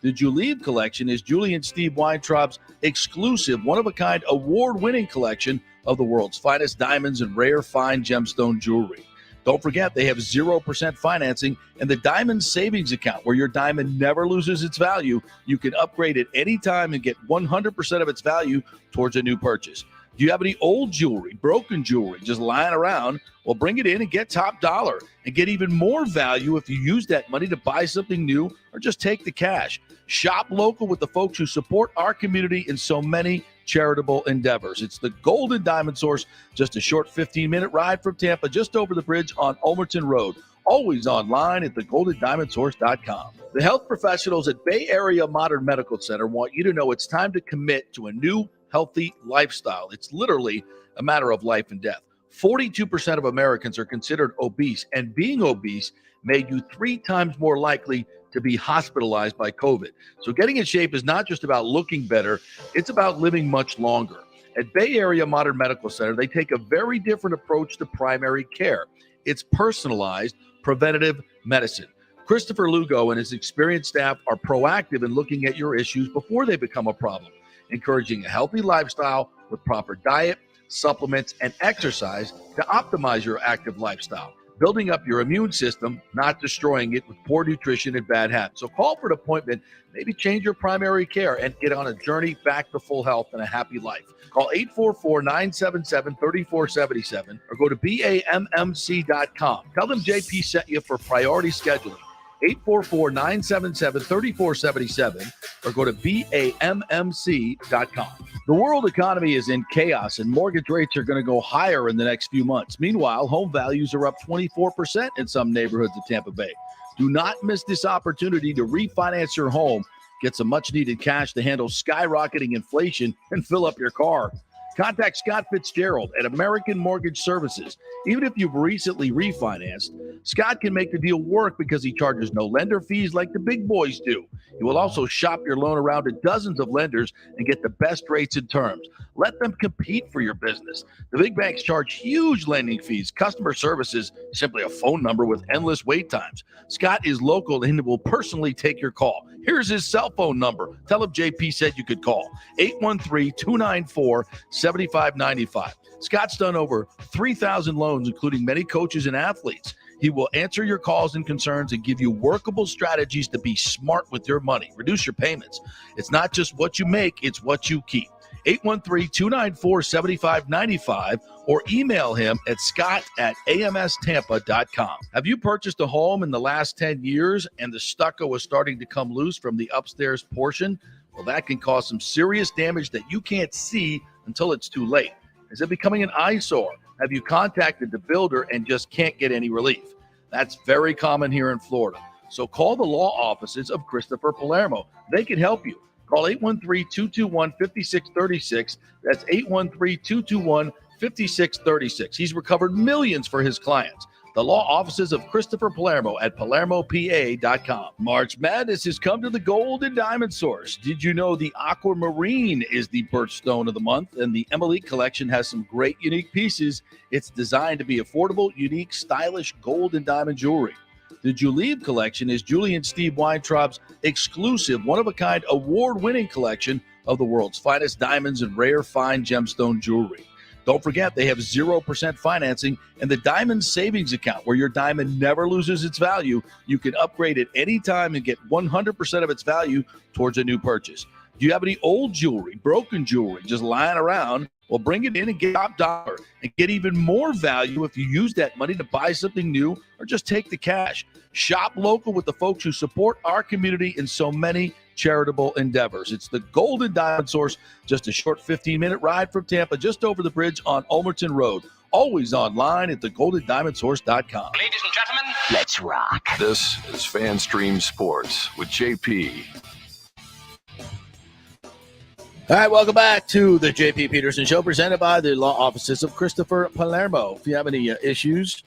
The Julieve collection is Julie and Steve Weintraub's exclusive, one-of-a-kind, award-winning collection of the world's finest diamonds and rare fine gemstone jewelry. Don't forget, they have 0% financing and the Diamond Savings Account, where your diamond never loses its value. You can upgrade at any time and get 100% of its value towards a new purchase. Do you have any old jewelry, broken jewelry, just lying around? Well, bring it in and get top dollar and get even more value if you use that money to buy something new or just take the cash. Shop local with the folks who support our community in so many charitable endeavors. It's the Golden Diamond Source, just a short 15-minute ride from Tampa, just over the bridge on Ulmerton Road. Always online at thegoldendiamondsource.com. The health professionals at Bay Area Modern Medical Center want you to know it's time to commit to a new healthy lifestyle. It's literally a matter of life and death. 42% of Americans are considered obese, and being obese made you 3 times more likely to be hospitalized by COVID. So getting in shape is not just about looking better, it's about living much longer. At Bay Area Modern Medical Center, they take a very different approach to primary care. It's personalized, preventative medicine. Christopher Lugo and his experienced staff are proactive in looking at your issues before they become a problem, encouraging a healthy lifestyle with proper diet, supplements, and exercise to optimize your active lifestyle, building up your immune system, not destroying it with poor nutrition and bad habits. So call for an appointment, maybe change your primary care, and get on a journey back to full health and a happy life. Call 844-977-3477 or go to BAMMC.com. Tell them JP sent you for priority scheduling. 844-977-3477 or go to BAMMC.com. The world economy is in chaos and mortgage rates are going to go higher in the next few months. Meanwhile, home values are up 24% in some neighborhoods of Tampa Bay. Do not miss this opportunity to refinance your home, get some much needed cash to handle skyrocketing inflation, and fill up your car. Contact Scott Fitzgerald at American Mortgage Services. Even if you've recently refinanced, Scott can make the deal work because he charges no lender fees like the big boys do. He will also shop your loan around to dozens of lenders and get the best rates and terms. Let them compete for your business. The big banks charge huge lending fees. Customer service is simply a phone number with endless wait times. Scott is local and will personally take your call. Here's his cell phone number. Tell him JP said you could call. 813-294-7595. Scott's done over 3,000 loans, including many coaches and athletes. He will answer your calls and concerns and give you workable strategies to be smart with your money. Reduce your payments. It's not just what you make, it's what you keep. 813-294-7595 or email him at scott@amstampa.com. Have you purchased a home in the last 10 years and the stucco is starting to come loose from the upstairs portion? Well, that can cause some serious damage that you can't see until it's too late. Is it becoming an eyesore? Have you contacted the builder and just can't get any relief? That's very common here in Florida. So call the law offices of Christopher Palermo. They can help you. Call 813-221-5636. That's 813-221-5636. He's recovered millions for his clients. The law offices of Christopher Palermo at PalermoPA.com. March Madness has come to the Gold and Diamond Source. Did you know the Aquamarine is the birthstone of the month? And the Emily collection has some great unique pieces. It's designed to be affordable, unique, stylish gold and diamond jewelry. The Julieve collection is Julie and Steve Weintraub's exclusive, one-of-a-kind, award-winning collection of the world's finest diamonds and rare fine gemstone jewelry. Don't forget, they have 0% financing and the Diamond Savings Account, where your diamond never loses its value. You can upgrade at any time and get 100% of its value towards a new purchase. Do you have any old jewelry, broken jewelry, just lying around? Well, bring it in and get top dollar and get even more value if you use that money to buy something new or just take the cash. Shop local with the folks who support our community in so many charitable endeavors. It's the Golden Diamond Source, just a short 15-minute ride from Tampa, just over the bridge on Ulmerton Road. Always online at thegoldendiamondsource.com. Ladies and gentlemen, Let's rock. This is FanStream Sports with JP. All right, welcome back to the JP Peterson Show, presented by the law offices of Christopher Palermo. If you have any issues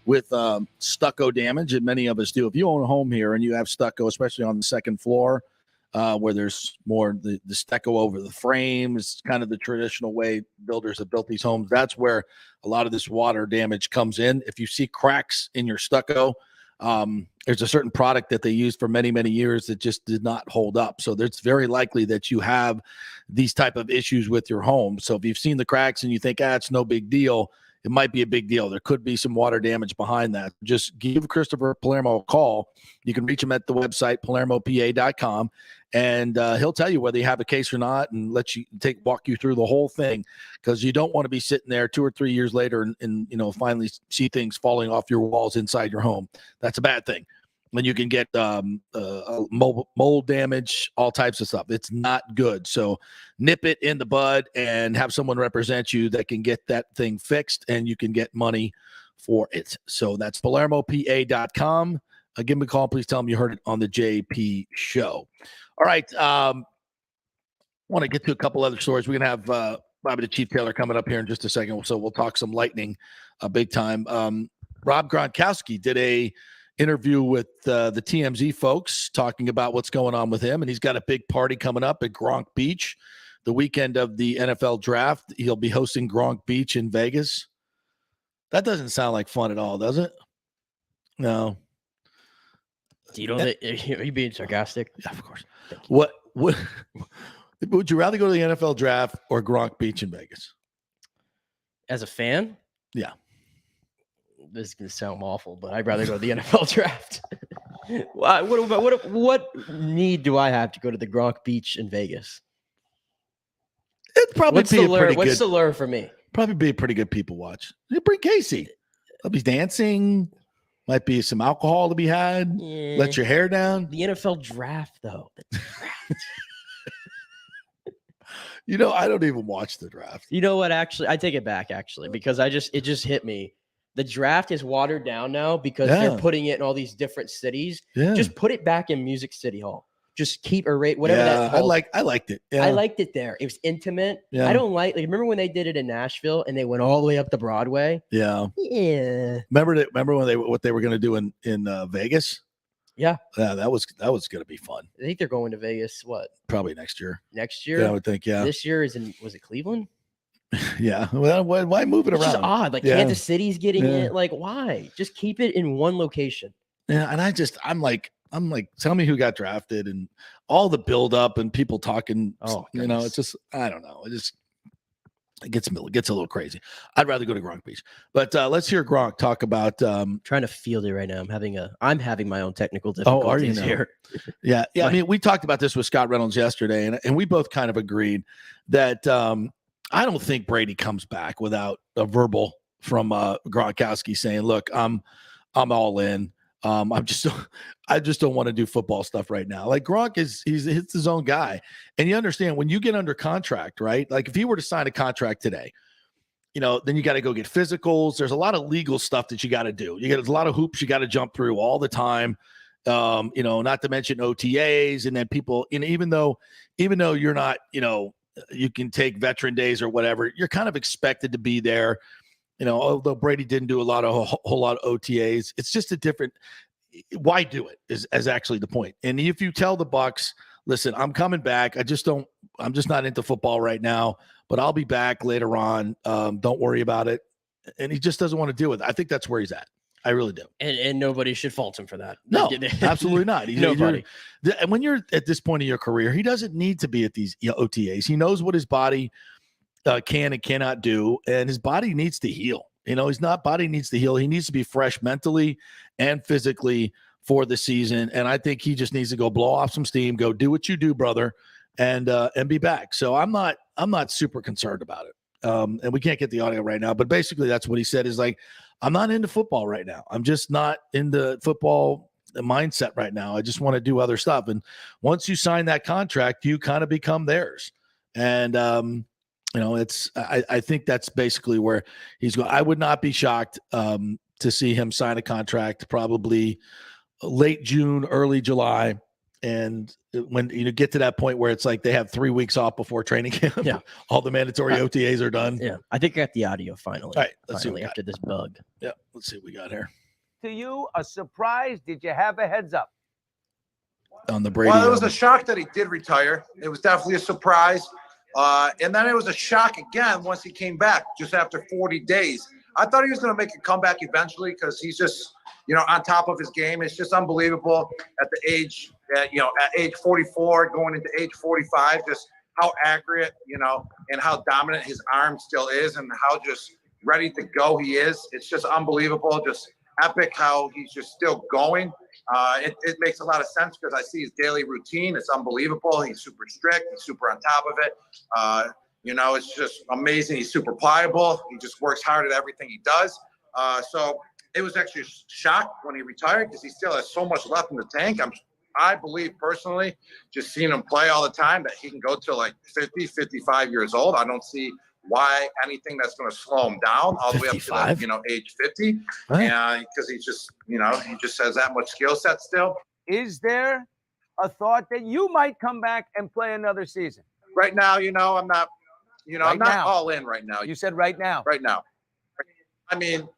with stucco damage, and many of us do, if you own a home here and you have stucco, especially on the second floor, where there's more the stucco over the frame, is kind of the traditional way builders have built these homes. That's where a lot of this water damage comes in. If you see cracks in your stucco, there's a certain product that they used for many, many years that just did not hold up. So it's very likely that you have these type of issues with your home. So if you've seen the cracks and you think, it's no big deal, it might be a big deal. There could be some water damage behind that. Just give Christopher Palermo a call. You can reach him at the website, palermopa.com, and he'll tell you whether you have a case or not and let you walk you through the whole thing, because you don't want to be sitting there 2 or 3 years later and finally see things falling off your walls inside your home. That's a bad thing. When you can get mold damage, all types of stuff. It's not good. So nip it in the bud and have someone represent you that can get that thing fixed, and you can get money for it. So that's palermopa.com. Give him a call. Please tell him you heard it on the JP Show. All right. I want to get to a couple other stories. We're going to have Bobby the Chief Taylor coming up here in just a second. So we'll talk some lightning big time. Rob Gronkowski did a interview with the TMZ folks talking about what's going on with him. And he's got a big party coming up at Gronk Beach, the weekend of the NFL draft. He'll be hosting Gronk Beach in Vegas. That doesn't sound like fun at all, does it? No. Do you know that? Are you being sarcastic? Yeah, of course. What would you rather go to the NFL draft or Gronk Beach in Vegas? As a fan? Yeah. This is going to sound awful, but I'd rather go to the NFL draft. What need do I have to go to the Gronk Beach in Vegas? It'd probably be a pretty good. What's the lure for me? Probably be a pretty good people watch. You bring Casey. I'll be dancing. Might be some alcohol to be had. Yeah. Let your hair down. The NFL draft, though. The draft. I don't even watch the draft. You know what? Actually, I take it back. Actually, because it just hit me. The draft is watered down now because they're putting it in all these different cities. Yeah. Just put it back in Music City Hall. Just keep whatever that. I liked it. Yeah. I liked it there. It was intimate. Yeah. I don't like remember when they did it in Nashville and they went all the way up to Broadway? Yeah. Yeah. Remember when what they were going to do in Vegas? Yeah. Yeah, that was going to be fun. I think they're going to Vegas. What? Probably next year. Next year? Yeah, I would think. Yeah. This year was it Cleveland? Yeah. Well, why move it around? It's just odd. Like Kansas City's getting it. Like, why? Just keep it in one location. Yeah, and I'm like, tell me who got drafted and all the build up and people talking. Oh, it's just, I don't know. It gets a little crazy. I'd rather go to Gronk Beach. But let's hear Gronk talk about trying to field it right now. I'm having my own technical difficulties here. Yeah. I mean, we talked about this with Scott Reynolds yesterday, and we both kind of agreed that I don't think Brady comes back without a verbal from Gronkowski saying, "Look, I'm all in. I just don't want to do football stuff right now." Like Gronk he's his own guy, and you understand when you get under contract, right? Like if he were to sign a contract today, then you got to go get physicals. There's a lot of legal stuff that you got to do. There's a lot of hoops you got to jump through all the time. Not to mention OTAs, and then people, even though you're not, you can take veteran days or whatever, you're kind of expected to be there. Although Brady didn't do a whole lot of OTAs, it's just a different. Why do it is actually the point. And if you tell the Bucs, listen, I'm coming back. I'm just not into football right now, but I'll be back later on. Don't worry about it. And he just doesn't want to deal with it. I think that's where he's at. I really do. And nobody should fault him for that. No, absolutely not. Nobody. And when you're at this point in your career, he doesn't need to be at these OTAs. He knows what his body can and cannot do, and his body needs to heal. His body needs to heal. He needs to be fresh mentally and physically for the season. And I think he just needs to go blow off some steam, go do what you do, brother, and be back. So I'm not super concerned about it. And we can't get the audio right now, but basically that's what he said is like, I'm not into football right now. I'm just not into football mindset right now. I just want to do other stuff. And once you sign that contract, you kind of become theirs. And, I think that's basically where he's going. I would not be shocked to see him sign a contract probably late June, early July. And when you get to that point where it's like they have 3 weeks off before training camp, all the mandatory OTAs are done. Yeah, I think I got the audio finally. All right, let's finally after this bug. Yeah, let's see what we got here. To you, a surprise? Did you have a heads up? On the Brady. Well, it was a shock that he did retire. It was definitely a surprise. And then it was a shock again once he came back just after 40 days. I thought he was going to make a comeback eventually because he's just, on top of his game. It's just unbelievable at the age, at age 44, going into age 45, just how accurate, and how dominant his arm still is and how just ready to go he is. It's just unbelievable, just epic how he's just still going. It makes a lot of sense because I see his daily routine. It's unbelievable. He's super strict. He's super on top of it. It's just amazing. He's super pliable. He just works hard at everything he does. So it was actually a shock when he retired because he still has so much left in the tank. I believe personally, just seeing him play all the time, that he can go to like 50, 55 years old. I don't see why anything that's going to slow him down all the way up to age 50. Right. Because he just has that much skill set still. Is there a thought that you might come back and play another season? Right now, I'm not, I'm not all in right now. You said right now. Right now. I mean,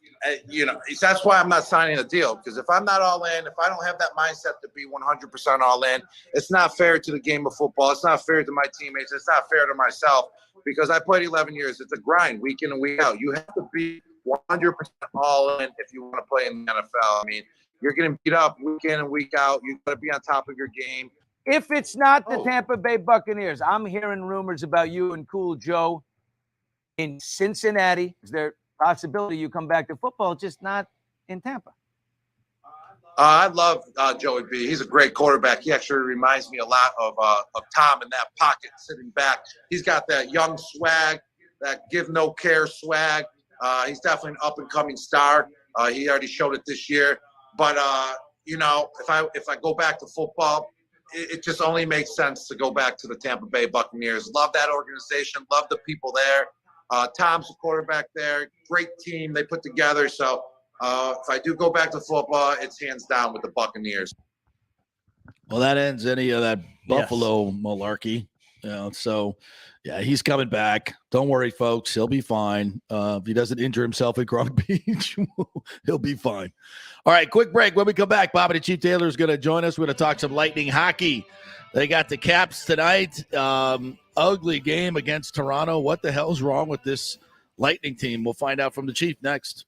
that's why I'm not signing a deal, because if I'm not all in, if I don't have that mindset to be 100% all in, it's not fair to the game of football. It's not fair to my teammates. It's not fair to myself, because I played 11 years. It's a grind week in and week out. You have to be 100% all in if you want to play in the NFL. I mean, you're getting beat up week in and week out. You got to be on top of your game. If it's not the Tampa Bay Buccaneers, I'm hearing rumors about you and Cool Joe in Cincinnati. Is there possibility you come back to football, just not in Tampa? I love Joey B. He's a great quarterback. He actually reminds me a lot of Tom in that pocket, sitting back. He's got that young swag, that give no care swag. He's definitely an up-and-coming star. He already showed it this year. But, if I go back to football, it just only makes sense to go back to the Tampa Bay Buccaneers. Love that organization. Love the people there. Tom's the quarterback there. Great team they put together. So if I do go back to football, it's hands down with the Buccaneers. Well, that ends any of that Buffalo malarkey. So, he's coming back. Don't worry, folks. He'll be fine. If he doesn't injure himself at Gronk Beach, he'll be fine. All right, quick break. When we come back, Bobby the Chief Taylor is going to join us. We're going to talk some Lightning hockey. They got the Caps tonight. Ugly game against Toronto. What the hell's wrong with this Lightning team? We'll find out from the Chief next.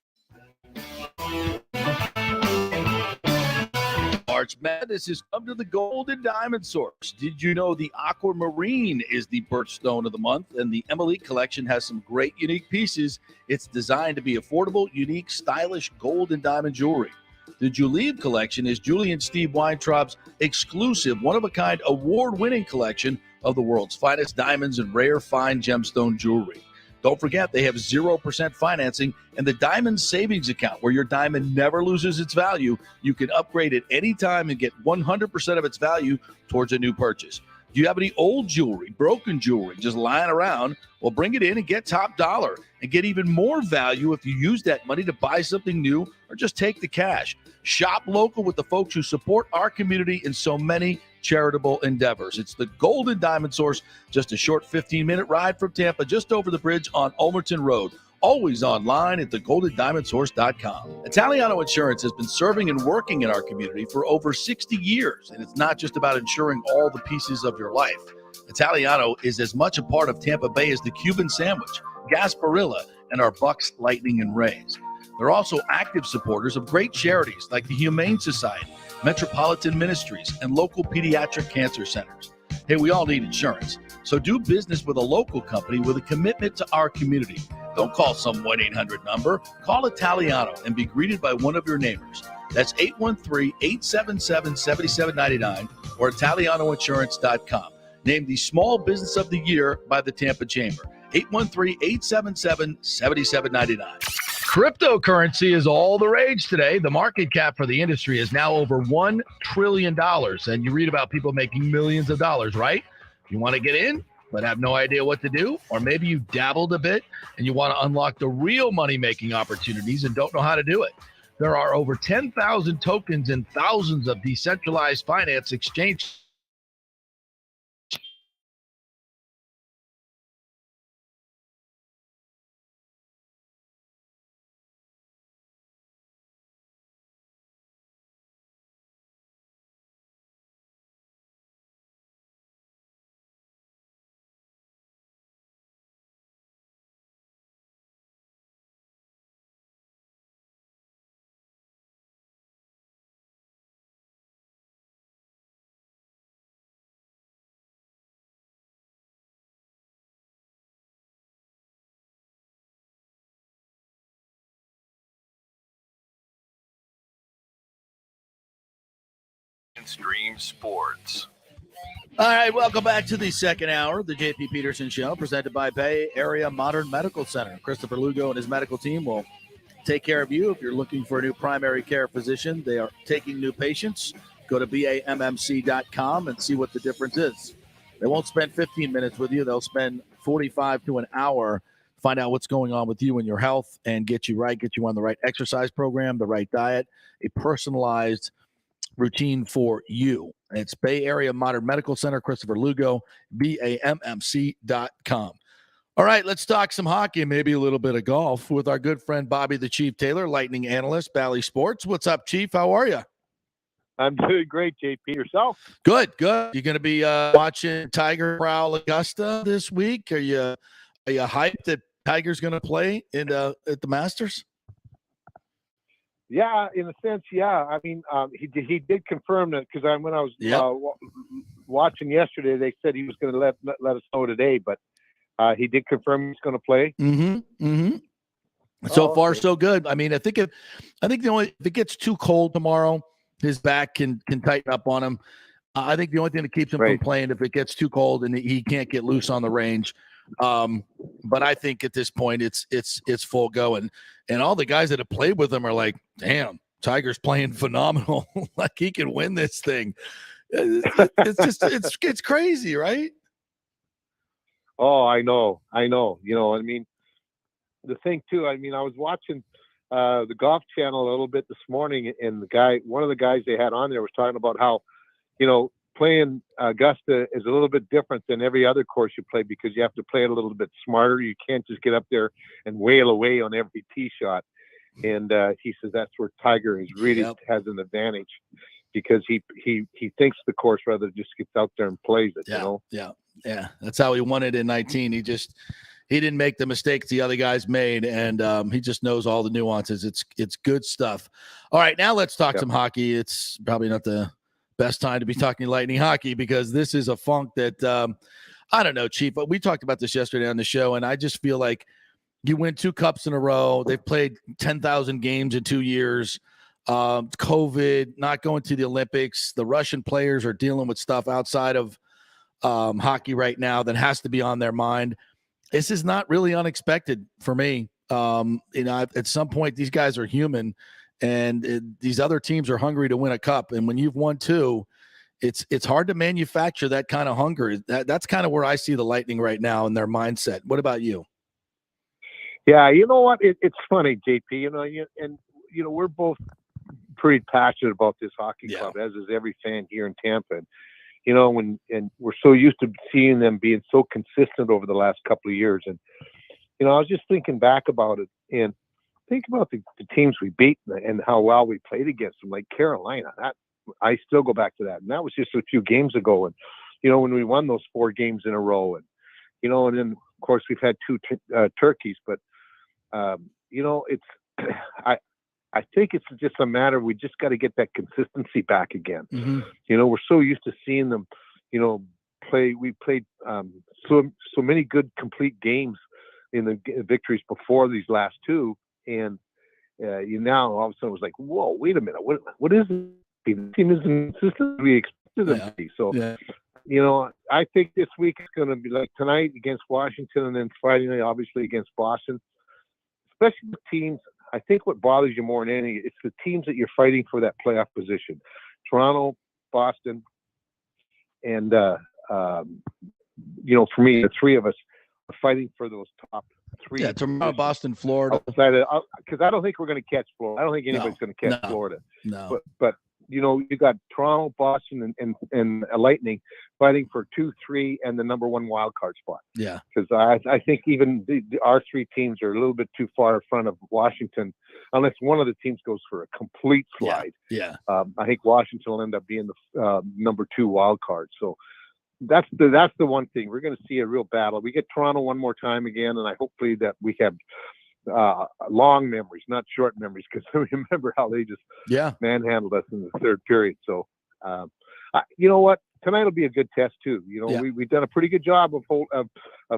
March Madness has come to the Gold and Diamond Source. Did you know the Aquamarine is the birthstone of the month? And the Emily collection has some great unique pieces. It's designed to be affordable, unique, stylish gold and diamond jewelry. The Julieve collection is Julie and Steve Weintraub's exclusive, one-of-a-kind, award-winning collection of the world's finest diamonds and rare fine gemstone jewelry. Don't forget, they have 0% financing and the Diamond Savings Account, where your diamond never loses its value. You can upgrade at any time and get 100% of its value towards a new purchase. Do you have any old jewelry, broken jewelry, just lying around? Well, bring it in and get top dollar and get even more value if you use that money to buy something new or just take the cash. Shop local with the folks who support our community in so many charitable endeavors. It's the Golden Diamond Source, just a short 15-minute ride from Tampa, just over the bridge on Ulmerton Road. Always online at thegoldendiamondsource.com. Italiano Insurance has been serving and working in our community for over 60 years, and it's not just about insuring all the pieces of your life. Italiano is as much a part of Tampa Bay as the Cuban sandwich, Gasparilla, and our Bucks, Lightning, and Rays. They're also active supporters of great charities like the Humane Society, Metropolitan Ministries, and local pediatric cancer centers. Hey, we all need insurance, so do business with a local company with a commitment to our community. Don't call some 1-800 number. Call Italiano and be greeted by one of your neighbors. That's 813-877-7799 or ItalianoInsurance.com. Named the Small Business of the Year by the Tampa Chamber. 813-877-7799. Cryptocurrency is all the rage today. The market cap for the industry is now over $1 trillion. And you read about people making millions of dollars, right? You want to get in, but have no idea what to do? Or maybe you dabbled a bit and you want to unlock the real money-making opportunities and don't know how to do it. There are over 10,000 tokens and thousands of decentralized finance exchanges Stream Sports. All right, welcome back to the second hour of the JP Peterson Show, presented by Bay Area Modern Medical Center. Christopher Lugo and his medical team will take care of you. If you're looking for a new primary care physician, they are taking new patients. Go to BAMMC.com and see what the difference is. They won't spend 15 minutes with you. They'll spend 45 to an hour, find out what's going on with you and your health and get you right, get you on the right exercise program, the right diet, a personalized routine for you. It's Bay Area Modern Medical Center, Christopher Lugo, BAMMC.com. All right, let's talk some hockey and maybe a little bit of golf with our good friend Bobby the Chief Taylor, Lightning analyst, Bally Sports. What's up, Chief? How are you? I'm doing great, JP. Yourself? Good, good. You going to be watching Tiger Prowl Augusta this week? Are you hyped that Tiger's going to play at the Masters? Yeah, in a sense, yeah. I mean, he did confirm that because when I was watching yesterday, they said he was going to let us know today, but he did confirm he's going to play. So far, so good. I mean, I think if it gets too cold tomorrow, his back can tighten up on him. I think the only thing that keeps him from playing if it gets too cold and he can't get loose on the range. But I think at this point it's full go, and all the guys that have played with him are like, damn, Tiger's playing phenomenal. Like he can win this thing. It's crazy, right? Oh, I know. You know, I mean, the thing too, I mean, I was watching the Golf Channel a little bit this morning, and one of the guys they had on there was talking about how, you know, playing Augusta is a little bit different than every other course you play because you have to play it a little bit smarter. You can't just get up there and wail away on every tee shot. And he says that's where Tiger is really has an advantage because he thinks the course rather just gets out there and plays it. Yeah, you know? Yeah. That's how he won it in 19. He didn't make the mistakes the other guys made, and he just knows all the nuances. It's good stuff. All right, now let's talk some hockey. It's probably not the best time to be talking Lightning hockey because this is a funk that I don't know, Chief, but we talked about this yesterday on the show, and I just feel like you win 2 cups in a row. They've played 10,000 games in 2 years. COVID, not going to the Olympics. The Russian players are dealing with stuff outside of hockey right now that has to be on their mind. This is not really unexpected for me. At some point, these guys are human, and these other teams are hungry to win a cup. And when you've won 2, it's hard to manufacture that kind of hunger. That's kind of where I see the Lightning right now in their mindset. What about you? Yeah, you know what? It's funny, JP. You know, we're both pretty passionate about this hockey club, as is every fan here in Tampa. And, you know, and we're so used to seeing them being so consistent over the last couple of years. And, you know, I was just thinking back about it and think about the teams we beat and how well we played against them, like Carolina. I still go back to that. And that was just a few games ago. And, you know, when we won those 4 games in a row and, you know, and then of course we've had 2 turkeys, but, you know, I think it's just a matter we just got to get that consistency back again. You know, we're so used to seeing them, you know, play. We played so many good complete games in the victories before these last 2, and you now all of a sudden it was like, whoa, wait a minute, what is it? The team isn't consistent as we expected them to be. So, you know, I think this week is going to be like tonight against Washington, and then Friday night obviously against Boston. Especially the teams. I think what bothers you more than anything, it's the teams that you're fighting for that playoff position. Toronto, Boston, and, you know, for me, the 3 of us are fighting for those top 3. Yeah, Toronto, Boston, Florida. Because I don't think we're going to catch Florida. I don't think anybody's going to catch Florida. No. But you know, you got Toronto, Boston, and Lightning fighting for 2, 3, and the number 1 wild card spot. Yeah. Because I think even our 3 teams are a little bit too far in front of Washington, unless one of the teams goes for a complete slide. Yeah. I think Washington will end up being the number 2 wild card. So that's the one thing. We're going to see a real battle. We get Toronto one more time again, and I hopefully that we have long memories, not short memories, because I remember how they just manhandled us in the 3rd period. So, you know what? Tonight will be a good test too. You know, we've done a pretty good job of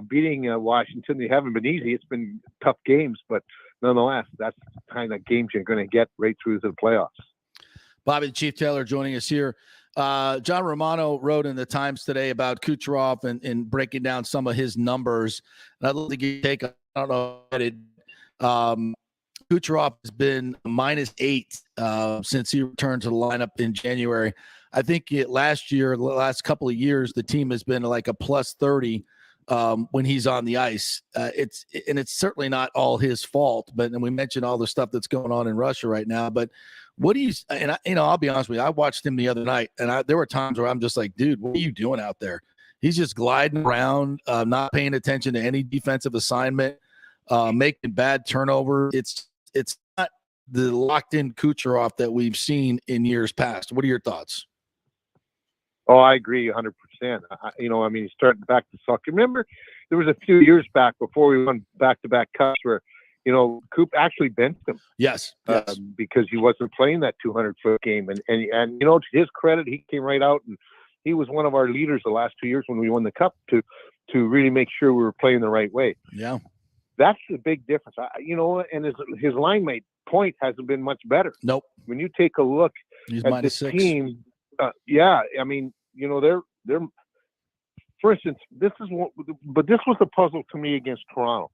beating Washington. They haven't been easy. It's been tough games, but nonetheless, that's the kind of games you're going to get right through to the playoffs. Bobby the Chief Taylor joining us here John Romano wrote in the Times today about Kucherov and breaking down some of his numbers. And I'd love to get your take. I don't know. Kucherov has been -8 since he returned to the lineup in January. I think last year, the last couple of years, the team has been like a +30 when he's on the ice. It's certainly not all his fault. But and we mentioned all the stuff that's going on in Russia right now. But what do you? And I'll be honest with you. I watched him the other night, and there were times where I'm just like, dude, what are you doing out there? He's just gliding around, not paying attention to any defensive assignment, making bad turnover. It's not the locked-in Kucherov that we've seen in years past. What are your thoughts? Oh, I agree 100%. He's starting back to suck. Remember, there was a few years back before we won back-to-back cups where, Coop actually benched him. Yes. Because he wasn't playing that 200-foot game. And to his credit, he came right out, and he was one of our leaders the last 2 years when we won the cup to really make sure we were playing the right way. Yeah. That's the big difference. And his line mate point hasn't been much better. Nope. When you take a look at this -6. team, they're for instance, this was the puzzle to me against Toronto.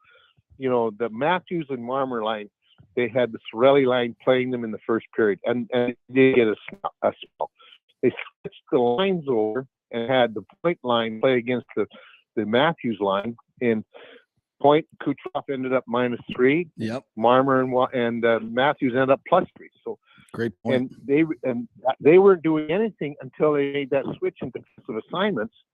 The Matthews and Marmer line, they had the Sorelli line playing them in the first period, and they get a spell. They switched the lines over and had the point line play against the Matthews line, and point Kucherov ended up -3. Yep. Marmer and Matthews ended up +3. So great point. And they weren't doing anything until they made that switch in defensive assignments,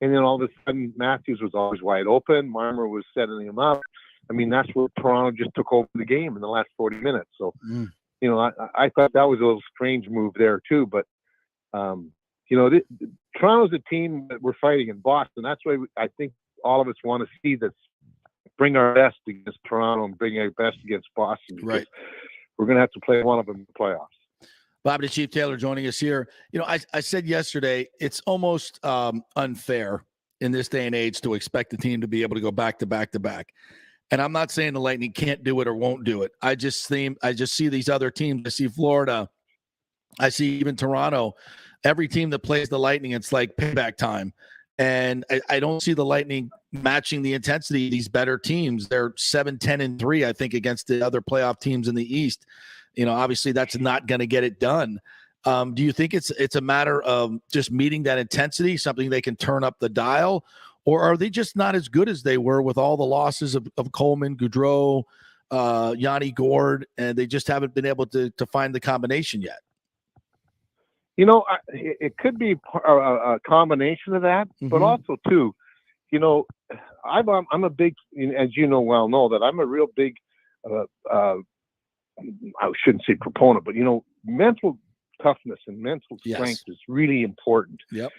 and then all of a sudden Matthews was always wide open. Marmer was setting him up. I mean, that's where Toronto just took over the game in the last 40 minutes. So, I thought that was a little strange move there too. But Toronto's a team that we're fighting in Boston. That's why I think all of us want to see this. Bring our best against Toronto and bring our best against Boston. Right. We're going to have to play one of them in the playoffs. Bobby the Chief Taylor joining us here. I said yesterday, it's almost unfair in this day and age to expect the team to be able to go back to back to back. And I'm not saying the Lightning can't do it or won't do it. I just see these other teams. I see Florida. I see even Toronto. Every team that plays the Lightning, it's like payback time. And I don't see the Lightning matching the intensity of these better teams. They're 7-10-3, I think, against the other playoff teams in the East. Obviously that's not going to get it done. Do you think it's a matter of just meeting that intensity, something they can turn up the dial, or are they just not as good as they were with all the losses of Coleman, Gaudreau, Yanni Gourde, and they just haven't been able to find the combination yet? It could be a combination of that, but also too, I'm a big, as you know that I'm a real big, I shouldn't say proponent, but mental toughness and mental strength is really important. Yep.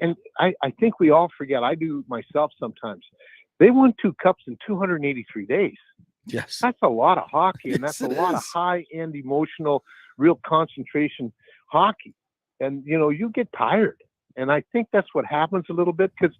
And I think we all forget. I do myself sometimes. They won 2 cups in 283 days. Yes, that's a lot of hockey, and yes, that's a lot of high-end emotional, real concentration hockey. And you get tired, and I think that's what happens a little bit because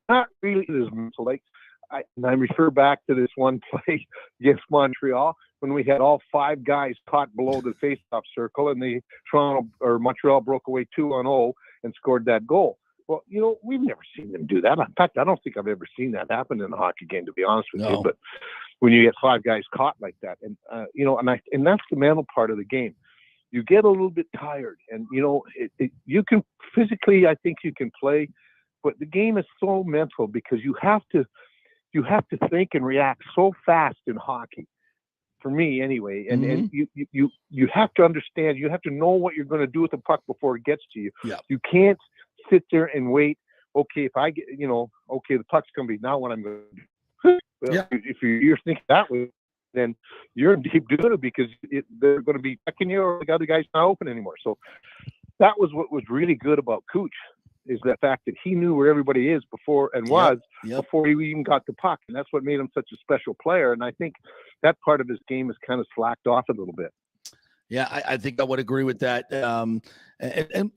not really as mental. Like I refer back to this one play against Montreal when we had all 5 guys caught below the faceoff circle, and the Montreal broke away 2-0 and scored that goal. Well, we've never seen them do that. In fact, I don't think I've ever seen that happen in a hockey game, to be honest with you. But when you get 5 guys caught like that, and and that's the mental part of the game. You get a little bit tired, and you can physically, I think you can play, but the game is so mental because you have to think and react so fast in hockey. For me, anyway, and you have to understand. You have to know what you're going to do with the puck before it gets to you. Yeah. You can't sit there and wait. Okay, if I get, the puck's going to be now what I'm going to do. Well, if you're thinking that way, then you're in deep doo because they're going to be checking you, or the other guy's not open anymore. So that was what was really good about Cooch, is the fact that he knew where everybody is before before he even got the puck, and that's what made him such a special player. And I think that part of his game has kind of slacked off a little bit. Yeah, I think I would agree with that. And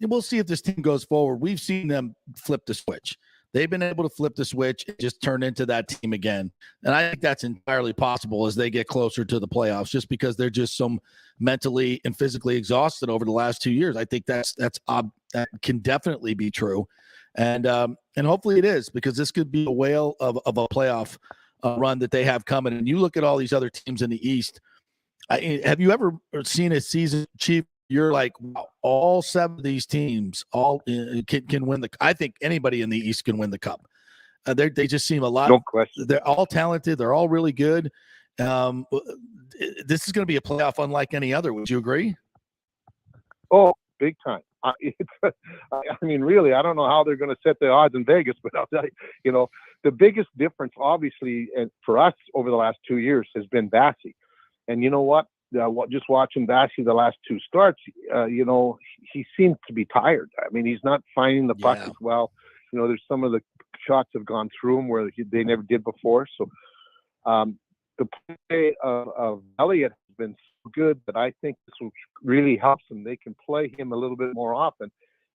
we'll see if this team goes forward. We've seen them flip the switch. They've been able to flip the switch and just turn into that team again. And I think that's entirely possible as they get closer to the playoffs, just because they're just so mentally and physically exhausted over the last 2 years. I think that's that can definitely be true. And hopefully it is, because this could be a whale of a playoff run that they have coming. And you look at all these other teams in the East. Have you ever seen a season, Chief? You're like, wow, all 7 of these teams all can win the. I think anybody in the East can win the Cup. They just seem a lot. No question. They're all talented. They're all really good. This is going to be a playoff unlike any other. Would you agree? Oh, big time. I mean, really, I don't know how they're going to set the odds in Vegas, but I'll tell you, the biggest difference, obviously, and for us over the last 2 years has been Bally. And you know what? Just watching Bally the last 2 starts, he seems to be tired. I mean, he's not finding the puck as well. There's some of the shots have gone through him where they never did before. So the play of Elliott has been so good that I think this will really help them. They can play him a little bit more often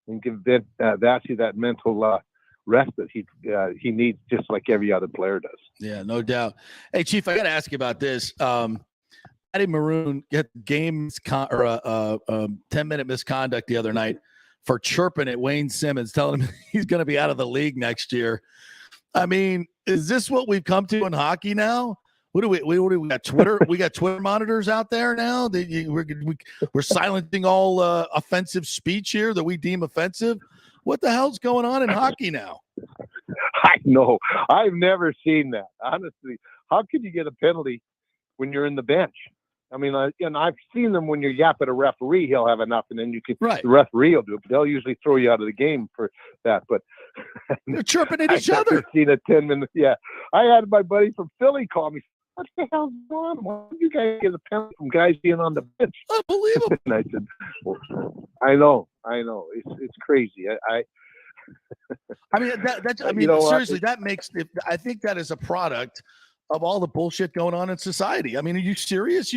and give Bally that mental rest that he needs, just like every other player does. Yeah, no doubt. Hey, Chief, I got to ask you about this. Eddie Maroon got game 10-minute misconduct the other night for chirping at Wayne Simmons, telling him he's going to be out of the league next year. I mean, is this what we've come to in hockey now? What do we got? Twitter? We got Twitter monitors out there now. We're silencing all offensive speech here that we deem offensive. What the hell's going on in hockey now? I know. I've never seen that. Honestly, how can you get a penalty when you're in the bench? I mean, I've seen them when you yap at a referee, he'll have enough, and then you can. Right. The referee will do it. But they'll usually throw you out of the game for that. But they're chirping at each other. I've seen a 10-minute. Yeah, I had my buddy from Philly call me. What the hell's going on? Why don't you guys get a penalty from guys being on the bench? Unbelievable. And I said, well, I know. It's crazy. I mean, that's. I mean, seriously, that makes. I think that is a product of all the bullshit going on in society. I mean, are you serious?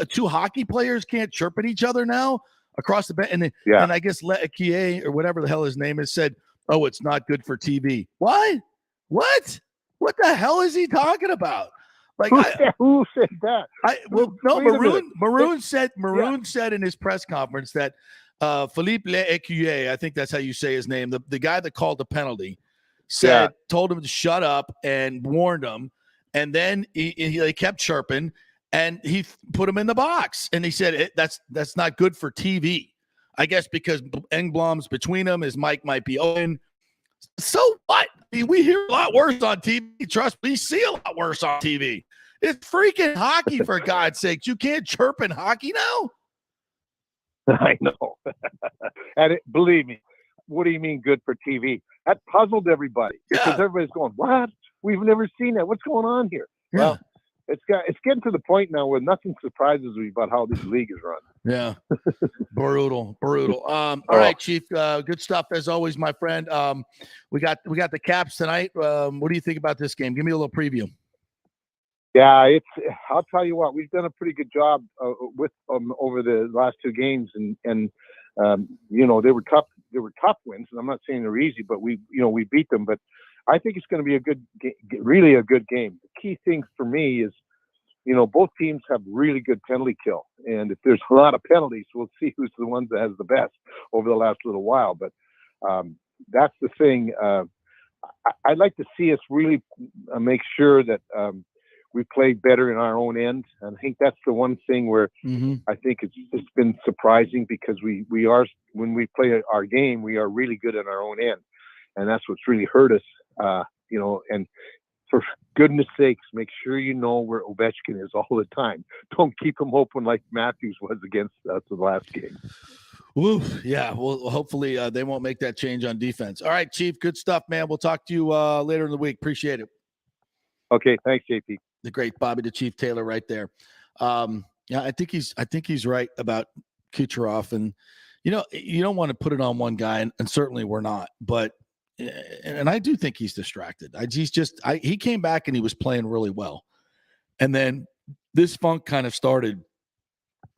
Two hockey players can't chirp at each other now across the bench, and I guess Le'Akie or whatever the hell his name is said, "Oh, it's not good for TV." What? What the hell is he talking about? Like, who said that? Maroon said in his press conference that Philippe Le'Akie, I think that's how you say his name, the guy that called the penalty, told him to shut up and warned him. And then he kept chirping, and he put him in the box. And he said that's not good for TV. I guess because Engblom's between them, his mic might be open. So what? I mean, we hear a lot worse on TV. Trust me, we see a lot worse on TV. It's freaking hockey, for God's sakes. You can't chirp in hockey now? I know. And believe me, what do you mean good for TV? That puzzled everybody. Because everybody's going, what? We've never seen that. What's going on here? Yeah. Well, it's getting to the point now where nothing surprises me about how this league is run. Yeah. Brutal. All right, Chief. Good stuff as always, my friend. We got the Caps tonight. What do you think about this game? Give me a little preview. Yeah, I'll tell you what, we've done a pretty good job with over the last 2 games, and they were tough. They were tough wins, and I'm not saying they're easy, but we beat them. But I think it's going to be a good, really a good game. The key thing for me is, both teams have really good penalty kill, and if there's a lot of penalties, we'll see who's the one that has the best over the last little while. But that's the thing. I'd like to see us really make sure that we play better in our own end. And I think that's the one thing where I think it's been surprising, because we are, when we play our game, we are really good in our own end. And that's what's really hurt us, and for goodness sakes, make sure you know where Ovechkin is all the time. Don't keep him open like Matthews was against us the last game. Woo, yeah. Well, hopefully they won't make that change on defense. All right, Chief, good stuff, man. We'll talk to you later in the week. Appreciate it. Okay, thanks, JP. The great Bobby the Chief Taylor right there. I think he's right about Kucherov, and you don't want to put it on one guy, and certainly we're not. But and I do think he's distracted. He came back and he was playing really well, and then this funk kind of started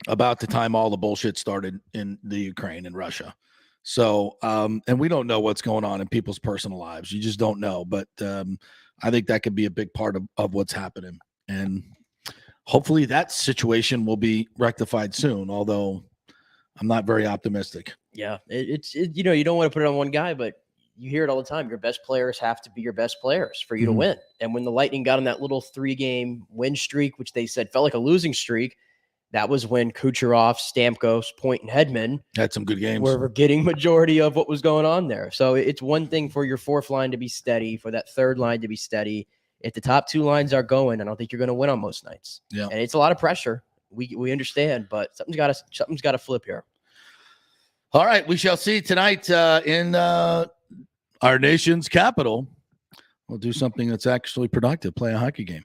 about the time all the bullshit started in the Ukraine and Russia. So, and we don't know what's going on in people's personal lives. You just don't know. But I think that could be a big part of what's happening. And hopefully that situation will be rectified soon. Although I'm not very optimistic. Yeah, it's you know, you don't want to put it on one guy, but you hear it all the time. Your best players have to be your best players for you to win. And when the Lightning got on that little 3-game win streak, which they said felt like a losing streak, that was when Kucherov, Stamkos, Point, and Hedman had some good games. Were getting majority of what was going on there. So it's one thing for your fourth line to be steady, for that third line to be steady. If the top two lines are going, I don't think you're going to win on most nights. Yeah, and it's a lot of pressure. We understand, but something's got to flip here. All right, we shall see tonight in our nation's capital. We'll do something that's actually productive, play a hockey game.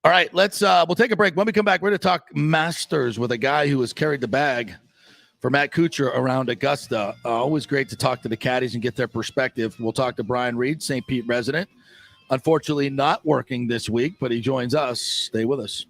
All right, we'll take a break. When we come back, we're going to talk Masters with a guy who has carried the bag for Matt Kuchar around Augusta. Always great to talk to the caddies and get their perspective. We'll talk to Brian Reed, St. Pete resident. Unfortunately, not working this week, but he joins us. Stay with us.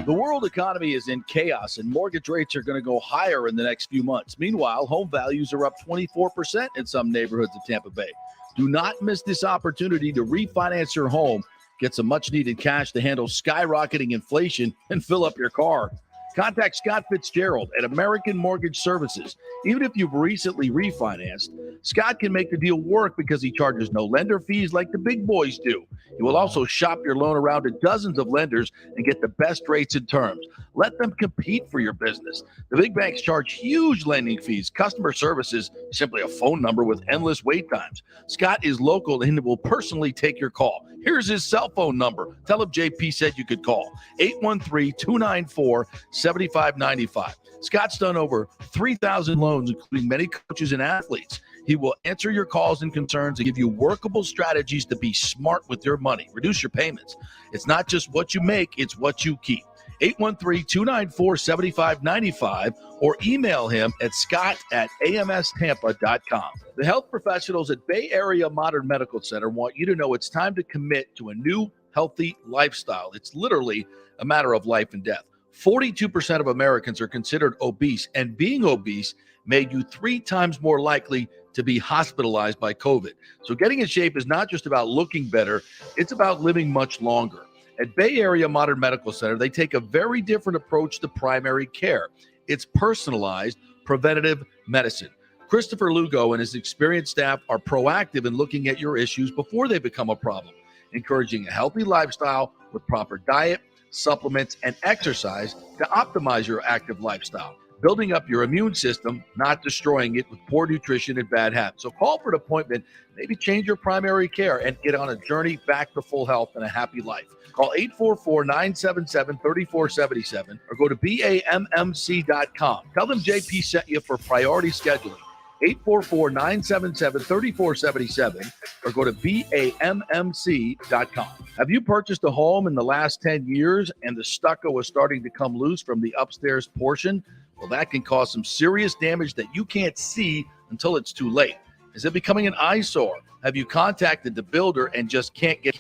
The world economy is in chaos, and mortgage rates are going to go higher in the next few months. Meanwhile, home values are up 24% in some neighborhoods of Tampa Bay. Do not miss this opportunity to refinance your home, get some much-needed cash to handle skyrocketing inflation, and fill up your car. Contact Scott Fitzgerald at American Mortgage Services. Even if you've recently refinanced, Scott can make the deal work because he charges no lender fees like the big boys do. He will also shop your loan around to dozens of lenders and get the best rates and terms. Let them compete for your business. The big banks charge huge lending fees. Customer service is simply a phone number with endless wait times. Scott is local and will personally take your call. Here's his cell phone number. Tell him JP said you could call. 813-294-7595. Scott's done over 3,000 loans, including many coaches and athletes. He will answer your calls and concerns and give you workable strategies to be smart with your money. Reduce your payments. It's not just what you make, it's what you keep. 813-294-7595 or email him at scott@amstampa.com. The health professionals at Bay Area Modern Medical Center want you to know it's time to commit to a new healthy lifestyle. It's literally a matter of life and death. 42% of Americans are considered obese, and being obese made you 3 times more likely to be hospitalized by COVID. So getting in shape is not just about looking better, it's about living much longer. At Bay Area Modern Medical Center, they take a very different approach to primary care. It's personalized, preventative medicine. Christopher Lugo and his experienced staff are proactive in looking at your issues before they become a problem, encouraging a healthy lifestyle with proper diet, supplements, and exercise to optimize your active lifestyle, building up your immune system, not destroying it with poor nutrition and bad habits. So call for an appointment, maybe change your primary care, and get on a journey back to full health and a happy life. Call 844-977-3477 or go to BAMMC.com. Tell them JP sent you for priority scheduling. 844-977-3477 or go to BAMMC.com. Have you purchased a home in the last 10 years and the stucco is starting to come loose from the upstairs portion? Well, that can cause some serious damage that you can't see until it's too late. Is it becoming an eyesore? Have you contacted the builder and just can't get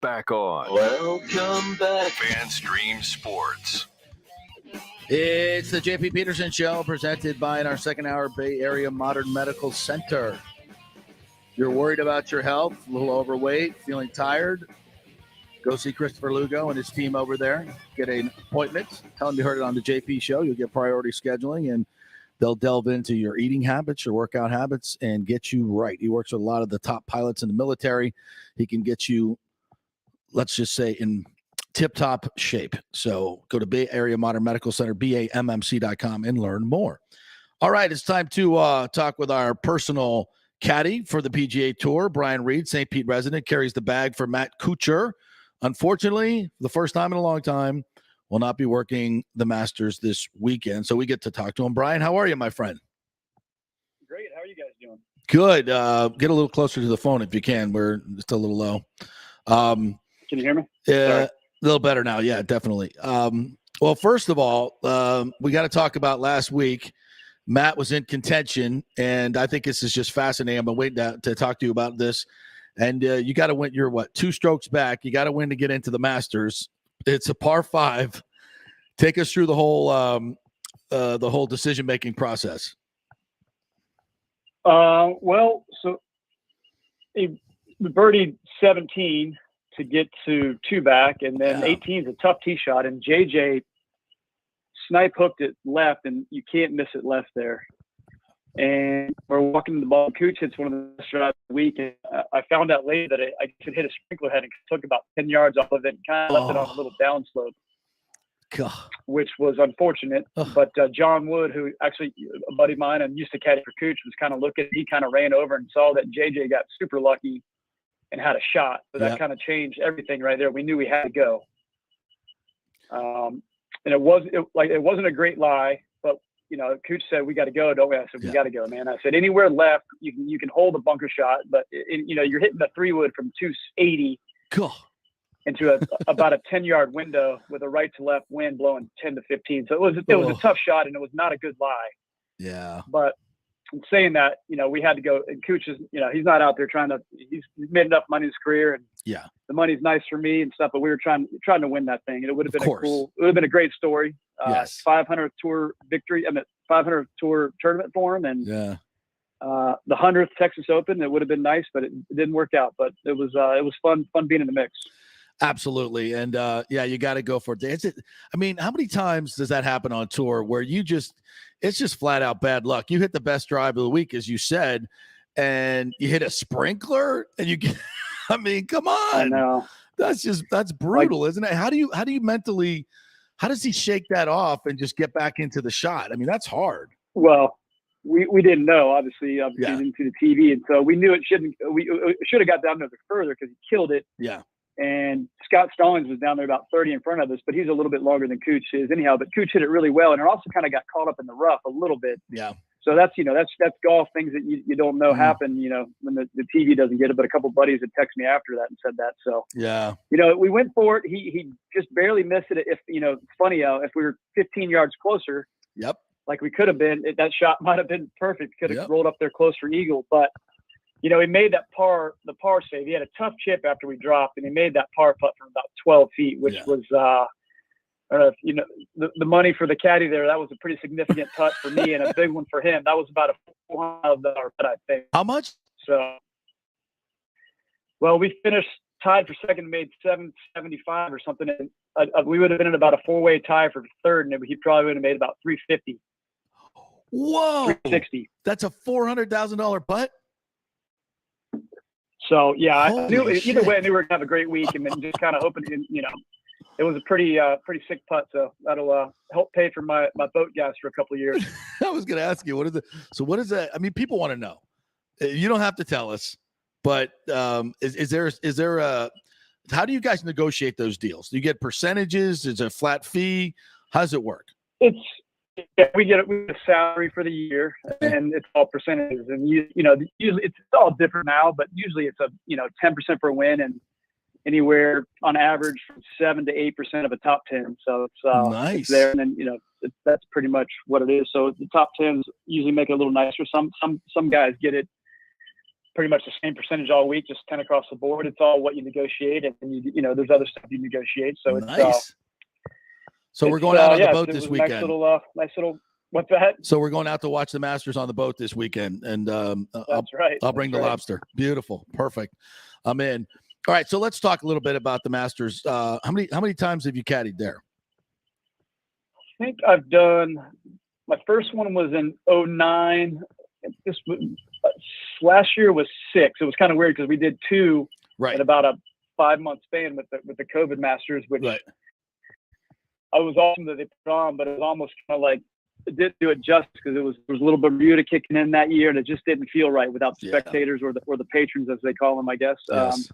back on. Welcome back. FanStream Sports. It's the JP Peterson Show, presented by, in our second hour, Bay Area Modern Medical Center. You're worried about your health, a little overweight, feeling tired, go see Christopher Lugo and his team over there. Get an appointment. Tell them you heard it on the JP Show. You'll get priority scheduling, and They'll delve into your eating habits, your workout habits, and get you right. He works with a lot of the top pilots in the military. He can get you, let's just say, in tip-top shape. So go to Bay Area Modern Medical Center, BAMMC.com, and learn more. All right, it's time to talk with our personal caddy for the PGA Tour. Brian Reed, St. Pete resident, carries the bag for Matt Kuchar. Unfortunately, the first time in a long time, will not be working the Masters this weekend. So we get to talk to him. Brian, how are you, my friend? Great. How are you guys doing? Good. Get a little closer to the phone if you can. We're still a little low. Can you hear me? Yeah, a little better now. Yeah, definitely. Well, first of all, we got to talk about last week. Matt was in contention, and I think this is just fascinating. I've been waiting to talk to you about this. And you got to win. You're what, 2 strokes back? You got to win to get into the Masters. It's a par 5. Take us through the whole decision-making process. Well, so he birdied 17 to get to 2 back, and then 18 is a tough tee shot, and JJ snipe hooked it left, and you can't miss it left there. And we're walking the ball. Cooch hits one of the best shots of the week, and I found out later that I could hit a sprinkler head and took about 10 yards off of it and kind of left it on a little downslope, which was unfortunate. But John Wood, who actually a buddy of mine and used to caddy for Cooch, was kind of looking. He kind of ran over and saw that JJ got super lucky and had a shot. So that kind of changed everything right there. We knew we had to go. And it wasn't a great lie, but you know, Cooch said, we got to go, don't we? I said, we got to go, man. I said, anywhere left, you can hold a bunker shot, but you know, you're hitting the 3-wood from 280 into about a 10-yard window with a right to left wind blowing 10 to 15. So it was a tough shot, and it was not a good lie. Yeah. But in saying that, you know, we had to go. And Cooch is, you know, he's not out there he's made enough money in his career, and the money's nice for me and stuff. But we were trying to win that thing, and it would have been it would have been a great story. 500th tour victory. I mean, 500th tour tournament for him, and the 100th Texas Open. It would have been nice, but it didn't work out. But it was fun being in the mix. Absolutely. And you got to go for it. I mean, how many times does that happen on tour where it's just flat out bad luck? You hit the best drive of the week, as you said, and you hit a sprinkler and you get, I mean, come on. I know. That's brutal, isn't it? How do you mentally, how does he shake that off and just get back into the shot? I mean, that's hard. Well, we didn't know, obviously didn't see the TV. And so we knew we should have got down there further because he killed it. Yeah. And Scott Stallings was down there about 30 in front of us, but he's a little bit longer than Cooch is anyhow. But Cooch hit it really well, and it also kind of got caught up in the rough a little bit. Yeah. So that's golf, things that you don't know happen, you know, when the TV doesn't get it. But a couple of buddies had texted me after that and said that. So you know, we went for it. He just barely missed it. If you know, it's funny if we were 15 yards closer, like we could have been, that shot might have been perfect. Could have rolled up there close for eagle, but. You know, he made the par save. He had a tough chip after we dropped, and he made that par putt from about 12 feet, which was, I don't know if you know, the money for the caddy there. That was a pretty significant putt for me and a big one for him. That was about a $400 putt, I think. How much? So, well, we finished tied for second, made 775 or something. And we would have been in about a 4-way tie for third, and he probably would have made about 350. Whoa! 360. That's a $400,000 putt. So I knew either way. I knew we were gonna have a great week, and then just kind of hoping, you know, it was a pretty sick putt. So that'll help pay for my boat gas for a couple of years. I was gonna ask you, what is it? So what is that? I mean, people want to know. You don't have to tell us, but is there a? How do you guys negotiate those deals? Do you get percentages? Is it a flat fee? How does it work? We get a salary for the year, and it's all percentages. And you know, usually it's all different now, but usually it's 10% for a win, and anywhere on average from 7 to 8% of a top 10. So it's nice it's there, and then that's pretty much what it is. So the top 10s usually make it a little nicer. Some guys get it pretty much the same percentage all week, just 10 across the board. It's all what you negotiate, and you know, there's other stuff you negotiate. So it's nice. So we're going out on the boat this weekend. Nice little. What's that? So we're going out to watch the Masters on the boat this weekend, and that's right. I'll bring the lobster. Beautiful, perfect. I'm in. All right, so let's talk a little bit about the Masters. How many times have you caddied there? I think I've done my first one was in 2009. This was, last year was 6. It was kind of weird because we did 2 in about a 5-month span with the COVID Masters, which I was awesome that they put on, but it was almost kind of like it didn't do it justice because there was a little Bermuda kicking in that year, and it just didn't feel right without the spectators or the patrons, as they call them, I guess. Yes.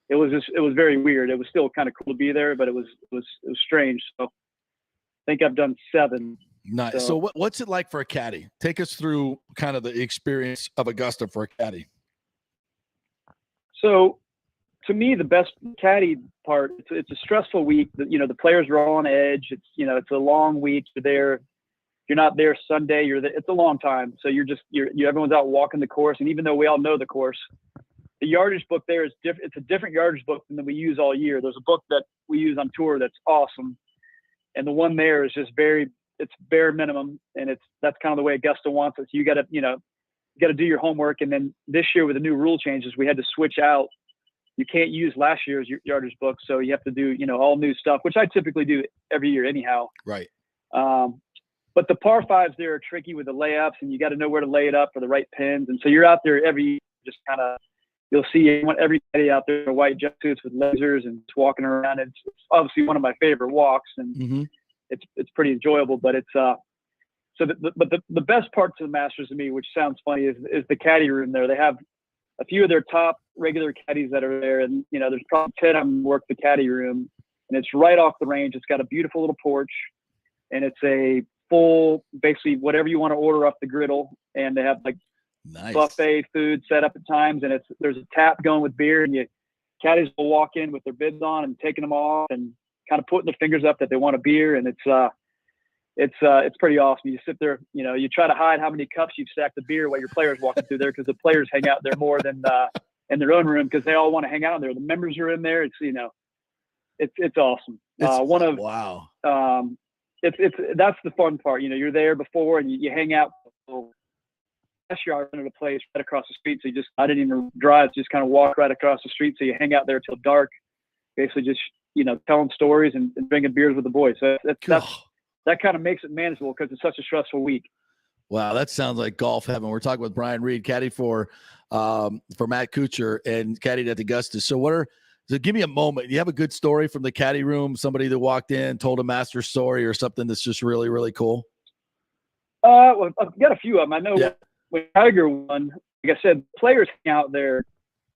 It was very weird. It was still kind of cool to be there, but it was strange. So I think I've done 7. Nice. So what's it like for a caddy? Take us through kind of the experience of Augusta for a caddy. So to me, the best caddy part, it's a stressful week. The players are all on edge. It's a long week. You're there. You're not there Sunday. It's a long time. So everyone's out walking the course. And even though we all know the course, the yardage book there is different. It's a different yardage book than we use all year. There's a book that we use on tour that's awesome. And the one there is just it's bare minimum. And that's kind of the way Augusta wants it. So you got to do your homework. And then this year with the new rule changes, we had to switch out. You can't use last year's yardage book. So you have to do, all new stuff, which I typically do every year anyhow. Right. But the par 5s there are tricky with the layups, and you got to know where to lay it up for the right pins. And so you're out there every year, just kind of, you'll see everybody out there in white jumpsuits with lasers and just walking around. It's obviously one of my favorite walks, and it's pretty enjoyable. But the best parts of the Masters to me, which sounds funny, is the caddy room there. They have a few of their top regular caddies that are there, and there's probably 10 of them work the caddy room, and it's right off the range. It's got a beautiful little porch, and it's a full, basically whatever you want to order off the griddle, and they have like buffet food set up at times, and there's a tap going with beer, and caddies will walk in with their bibs on and taking them off and kind of putting their fingers up that they want a beer, and it's pretty awesome. You sit there, you try to hide how many cups you've stacked of beer while your players walking through there, because the players hang out there more than in their own room because they all want to hang out there. The members are in there. It's awesome. Wow. That's the fun part. You're there before and you hang out. Last year I rented a place right across the street, so I didn't even drive, just kind of walk right across the street. So you hang out there till dark, basically just telling stories and drinking beers with the boys. So that kind of makes it manageable because it's such a stressful week. Wow, that sounds like golf heaven. We're talking with Brian Reed, caddy for Matt Kuchar and caddy at Augusta. So give me a moment. You have a good story from the caddy room, somebody that walked in, told a master story or something that's just really, really cool? Well, I've got a few of them. I know when Tiger won, like I said, players hang out there.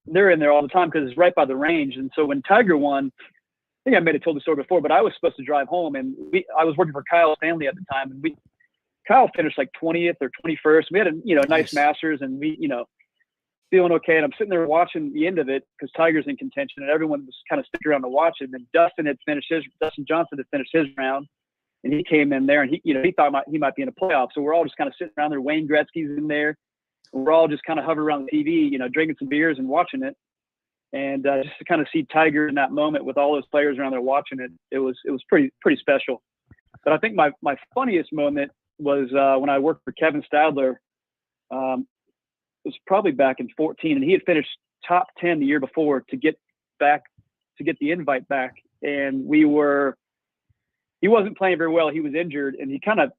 They're in there all the time because it's right by the range. And so when Tiger won, I think I may have told the story before, but I was supposed to drive home, and I was working for Kyle's family at the time, and Kyle finished like 20th or 21st. We had a nice Masters, and we feeling okay. And I'm sitting there watching the end of it because Tiger's in contention, and everyone was kind of sticking around to watch him. And Dustin Johnson had finished his round, and he came in there, and he thought he might be in a playoff. So we're all just kind of sitting around there. Wayne Gretzky's in there, and we're all just kind of hovering around the TV, drinking some beers and watching it. And just to kind of see Tiger in that moment with all those players around there watching it, it was pretty special. But I think my funniest moment was when I worked for Kevin Stadler. It was probably back in 2014, and he had finished top 10 the year before to get the invite back. And he wasn't playing very well. He was injured, and he kind of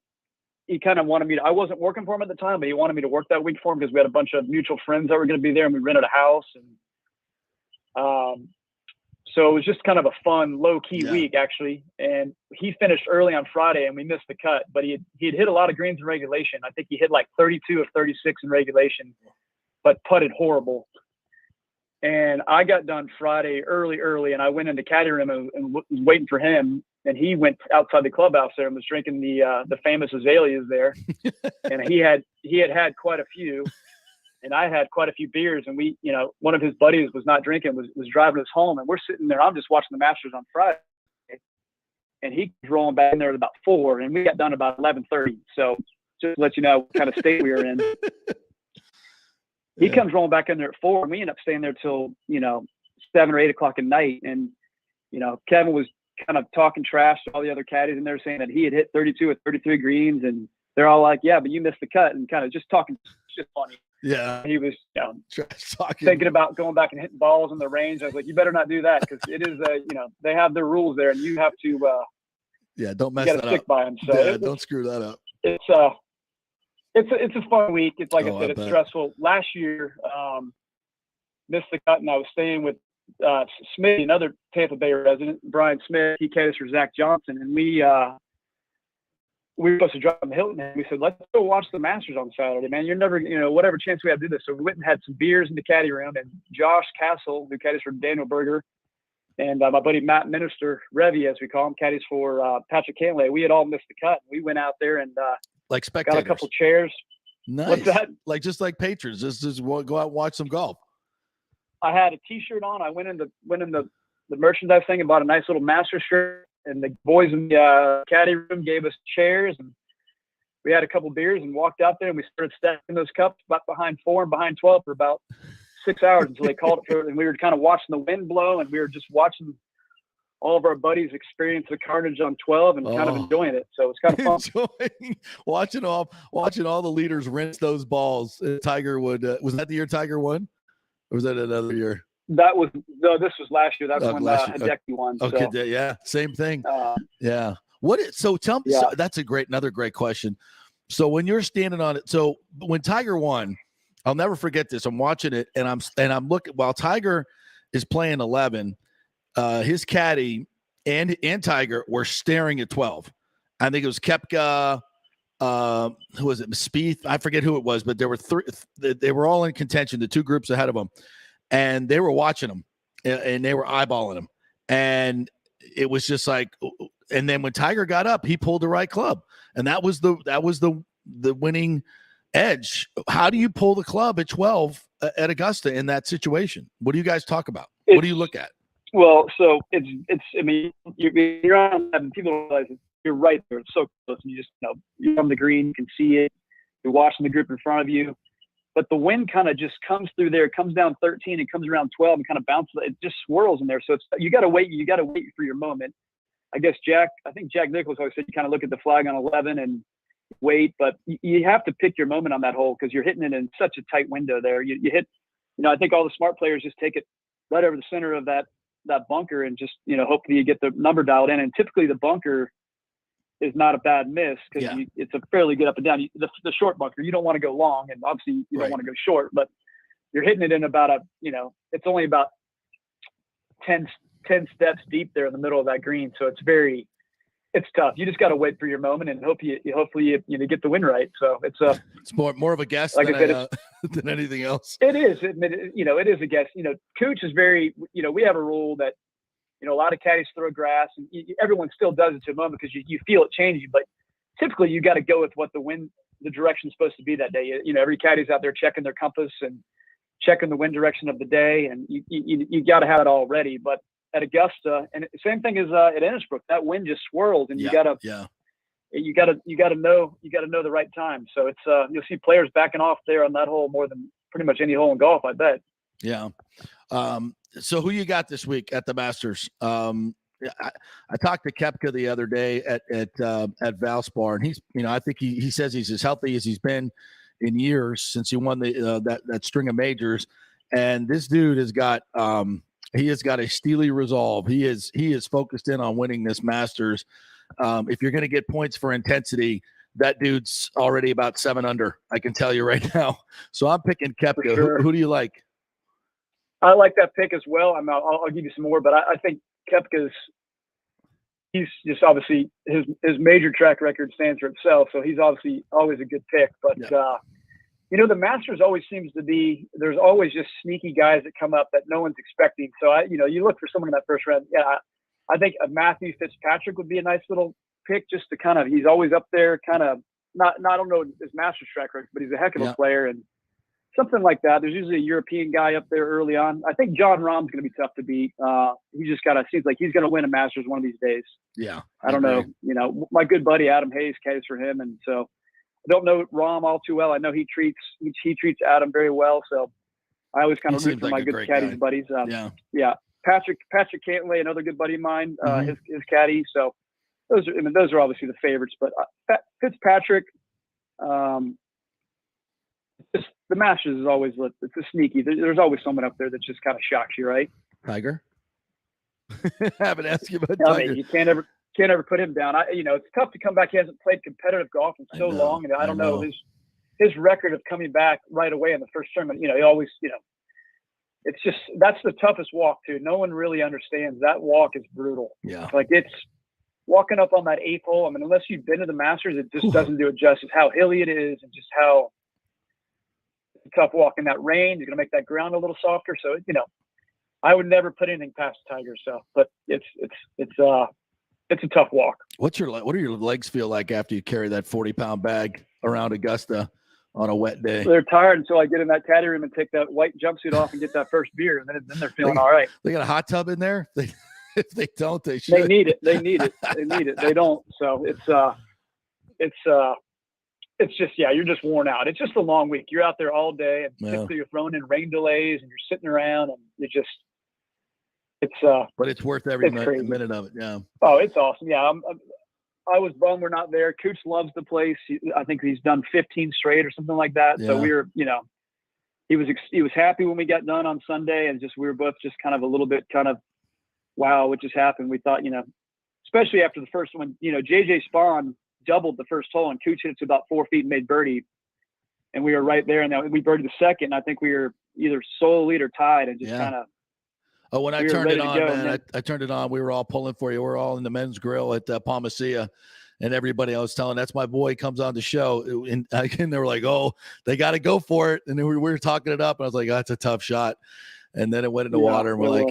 wanted me to, I wasn't working for him at the time, but he wanted me to work that week for him because we had a bunch of mutual friends that were going to be there, and we rented a house. And so it was just kind of a fun, low-key week, actually. And he finished early on Friday, and we missed the cut. But he had hit a lot of greens in regulation. I think he hit like 32 of 36 in regulation, but putted horrible. And I got done Friday early, and I went into caddy room and was waiting for him. And he went outside the clubhouse there and was drinking the famous azaleas there. And he had quite a few. And I had quite a few beers, and one of his buddies was not drinking, was driving us home, and we're sitting there. I'm just watching the Masters on Friday, and he was rolling back in there at about 4, and we got done about 11:30. So just to let you know what kind of state we were in. He comes rolling back in there at 4, and we end up staying there till 7 or 8 o'clock at night. And Kevin was kind of talking trash to all the other caddies, and they're saying that he had hit 32 or 33 greens, and they're all like, "Yeah, but you missed the cut," and kind of just talking shit funny. Yeah, he was thinking about going back and hitting balls in the range. I was like, you better not do that because it is they have their rules there, and you have to don't mess that up. Stick by them. So don't screw that up. It's It's a fun week. It's like I said, it's bet. stressful. Last year, missed the cut, and I was staying with Smith, another Tampa Bay resident, Brian Smith. He caddies for Zach Johnson, and we were supposed to drive to Hilton, and we said, let's go watch the Masters on Saturday, man. You're never, whatever chance we have to do this. So we went and had some beers in the caddy room, and Josh Castle, who caddies for Daniel Berger, and my buddy Matt Minister, Revy, as we call him, caddies for Patrick Cantlay. We had all missed the cut. We went out there and like spectators. got a couple chairs. Nice. What's that? Like just like patrons, just go out and watch some golf. I had a T-shirt on. I went in the merchandise thing and bought a nice little Master shirt. And the boys in the caddy room gave us chairs, and we had a couple beers and walked out there, and we started stacking those cups about behind 4 and behind 12 for about 6 hours until they called it for it. And we were kind of watching the wind blow, and we were just watching all of our buddies experience the carnage on 12 and kind of enjoying it. So it's kind of fun. watching all the leaders rinse those balls. Tiger would was that the year Tiger won, or was that another year? This was last year. That's when Hideki won. Okay, so. Yeah, same thing. Yeah. So tell me. Yeah. So that's another great question. So when you're standing on it, so when Tiger won, I'll never forget this. I'm watching it, and I'm looking while Tiger is playing 11. His caddy and Tiger were staring at 12. I think it was Koepka. Who was it? Spieth. I forget who it was, but there were three. They were all in contention. The two groups ahead of them. And they were watching him, and they were eyeballing him, and it was just like. And then when Tiger got up, he pulled the right club, and that was the winning edge. How do you pull the club at 12 at Augusta in that situation? What do you guys talk about? What do you look at? Well, so it's. I mean, you're on, and people realize you're right there. It's so close, and you just you're on the green, you can see it. You're watching the group in front of you. But the wind kind of just comes through there. It comes down 13 and comes around 12 and kind of bounces. It just swirls in there. So you got to wait. You got to wait for your moment. I guess I think Jack Nicklaus always said you kind of look at the flag on 11 and wait. But you have to pick your moment on that hole because you're hitting it in such a tight window there. You hit, I think all the smart players just take it right over the center of that bunker and just, hopefully you get the number dialed in. And typically the bunker is not a bad miss because it's a fairly good up and down. The short bunker, you don't want to go long, and obviously you don't want to go short, but you're hitting it in about it's only about 10 steps deep there in the middle of that green. So it's tough. You just got to wait for your moment and hopefully you get the win right. So it's more of a guess like than anything else. It is. It is a guess. Cooch is very. We have a rule that. A lot of caddies throw grass, and everyone still does it to a moment because you feel it changing. But typically, you got to go with what the direction's supposed to be that day. Every caddy's out there checking their compass and checking the wind direction of the day, and you got to have it all ready. But at Augusta, and the same thing as at Innisbrook, that wind just swirls, and you got to know the right time. So it's you'll see players backing off there on that hole more than pretty much any hole in golf, I bet. Yeah. So who you got this week at the Masters? I talked to Koepka the other day at Valspar, and he's, I think he says he's as healthy as he's been in years since he won that string of majors. And this dude has got a steely resolve. He is focused in on winning this Masters. If you're going to get points for intensity, that dude's already about 7 under. I can tell you right now. So I'm picking Koepka. Sure. Who do you like? I like that pick as well. I'll give you some more, but I think he's just obviously his major track record stands for itself. So he's obviously always a good pick. But the Masters always seems to be there's always just sneaky guys that come up that no one's expecting. So you look for someone in that first round. Yeah, I think Matthew Fitzpatrick would be a nice little pick just to he's always up there. I don't know his Masters track record, but he's a heck of a player and. Something like that. There's usually a European guy up there early on. I think John Rahm's going to be tough to beat. He just seems like he's going to win a Masters one of these days. Yeah. I don't know. My good buddy Adam Hayes caddies for him. And so I don't know Rahm all too well. I know he treats Adam very well. So I always kind of root for my good caddies buddies. Yeah. Patrick Cantlay, another good buddy of mine, his caddy. So those are obviously the favorites, but Fitzpatrick, the Masters is always it's a sneaky. There's always someone up there that just kind of shocks you, right? Tiger. I haven't asked you about Tiger. Tiger. You can't ever put him down. It's tough to come back. He hasn't played competitive golf in so long, and I don't know his record of coming back right away in the first tournament, he always, it's just, that's the toughest walk too. No one really understands that walk is brutal. Yeah. Like it's walking up on that 8th hole. I mean, unless you've been to the Masters, it just doesn't do it justice how hilly it is and just how it's a tough walk in that rain. You're going to make that ground a little softer. So, I would never put anything past Tiger. So, but it's a tough walk. What do your legs feel like after you carry that 40-pound bag around Augusta on a wet day? They're tired until I get in that caddy room and take that white jumpsuit off and get that first beer, and then they're feeling all right. They got a hot tub in there. If they don't, they should. They need it. They don't. So it's just, you're just worn out. It's just a long week. You're out there all day, and typically you're throwing in rain delays, and you're sitting around, and but it's worth every minute of it. Yeah. Oh, it's awesome. Yeah. I was bummed we're not there. Cooch loves the place. I think he's done 15 straight or something like that. Yeah. So we were, he was happy when we got done on Sunday, and we were both just kind of a little bit kind of, wow, what just happened? We thought, especially after the first one, JJ Spawn doubled the first hole and Cooch hit it to about 4 feet and made birdie. And we were right there, and then we birdied the second. I think we were either sole lead or tied, and just kind of. Oh, when I turned it on, man, I turned it on. We were all pulling for you. We were all in the men's grill at Palmacia, and everybody I was telling, that's my boy, comes on the show. And they were like, oh, they got to go for it. And then we were talking it up, and I was like, oh, that's a tough shot. And then it went in the water, and we're like,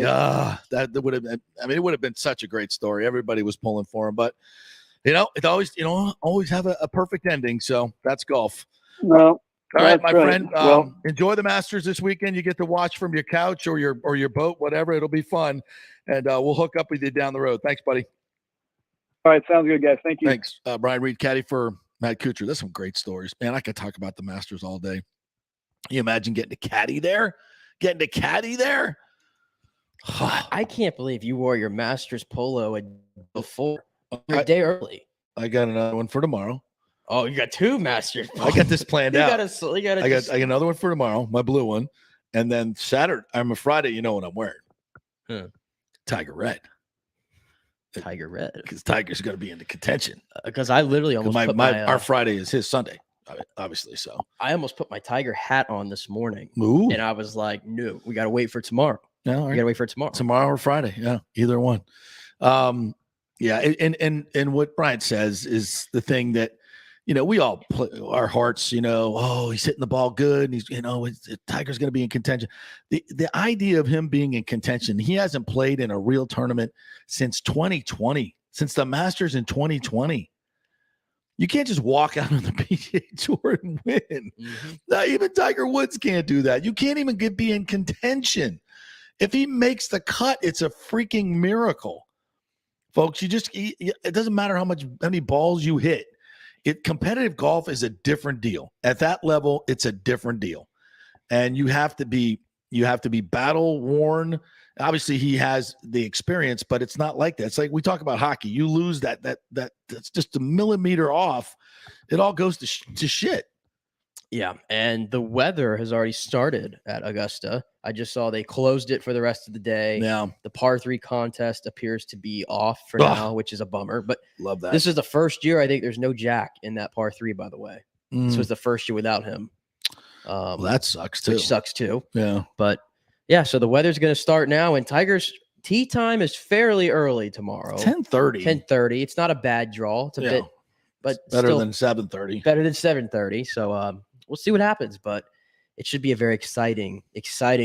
that would have been, it would have been such a great story. Everybody was pulling for him. But, it always have a perfect ending. So that's golf. No. All right, my friend. Enjoy the Masters this weekend. You get to watch from your couch or your boat, whatever. It'll be fun, and we'll hook up with you down the road. Thanks, buddy. All right, sounds good, guys. Thank you. Thanks, Brian Reed, caddy for Matt Kuchar. There's some great stories, man. I could talk about the Masters all day. You imagine getting a caddy there? I can't believe you wore your Masters polo before a day early. I got another one for tomorrow. Oh, you got 2 Masters. I got this planned out. I got another one for tomorrow, my blue one, and then Friday. You know what I'm wearing? Tiger Red. Because Tiger's going to be into contention. Because I literally almost our Friday is his Sunday, obviously. So I almost put my Tiger hat on this morning, and I was like, "No, we got to wait for tomorrow. No, we got to wait for tomorrow. Tomorrow or Friday, yeah, either one." Yeah, and what Brian says is the thing that. We all play our hearts, oh, he's hitting the ball good. And he's, Tiger's going to be in contention. The idea of him being in contention, he hasn't played in a real tournament since 2020, since the Masters in 2020. You can't just walk out on the PGA Tour and win. Not even Tiger Woods can't do that. You can't even be in contention. If he makes the cut, it's a freaking miracle. Folks, it doesn't matter how many balls you hit. Competitive golf is a different deal. At that level, it's a different deal. And you have to be battle worn. Obviously, he has the experience, but it's not like that. It's like we talk about hockey. You lose that's just a millimeter off. It all goes to shit. Yeah, and the weather has already started at Augusta. I just saw they closed it for the rest of the day. Yeah. The par 3 contest appears to be off for now, which is a bummer. But love that. This is the first year I think there's no Jack in that par 3, by the way. This was the first year without him. Well, that sucks too. Which sucks too. Yeah. But yeah, so the weather's going to start now, and Tiger's tee time is fairly early tomorrow. 10:30. 10:30. It's not a bad draw. It's a bit, but it's better than 7:30. Better than 7:30. So we'll see what happens, but it should be a very exciting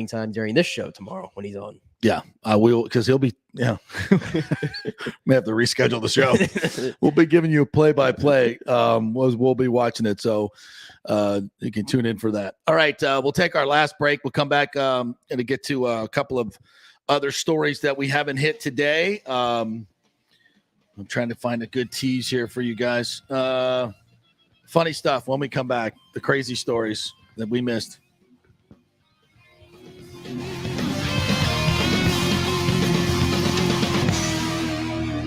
time during this show tomorrow when he's on. Yeah, I will, because he'll be. Yeah, may have to reschedule the show. We'll be giving you a play-by-play. We'll be watching it, so you can tune in for that. All right, we'll take our last break. We'll come back and get to a couple of other stories that we haven't hit today. I'm trying to find a good tease here for you guys. Funny stuff when we come back. The crazy stories that we missed.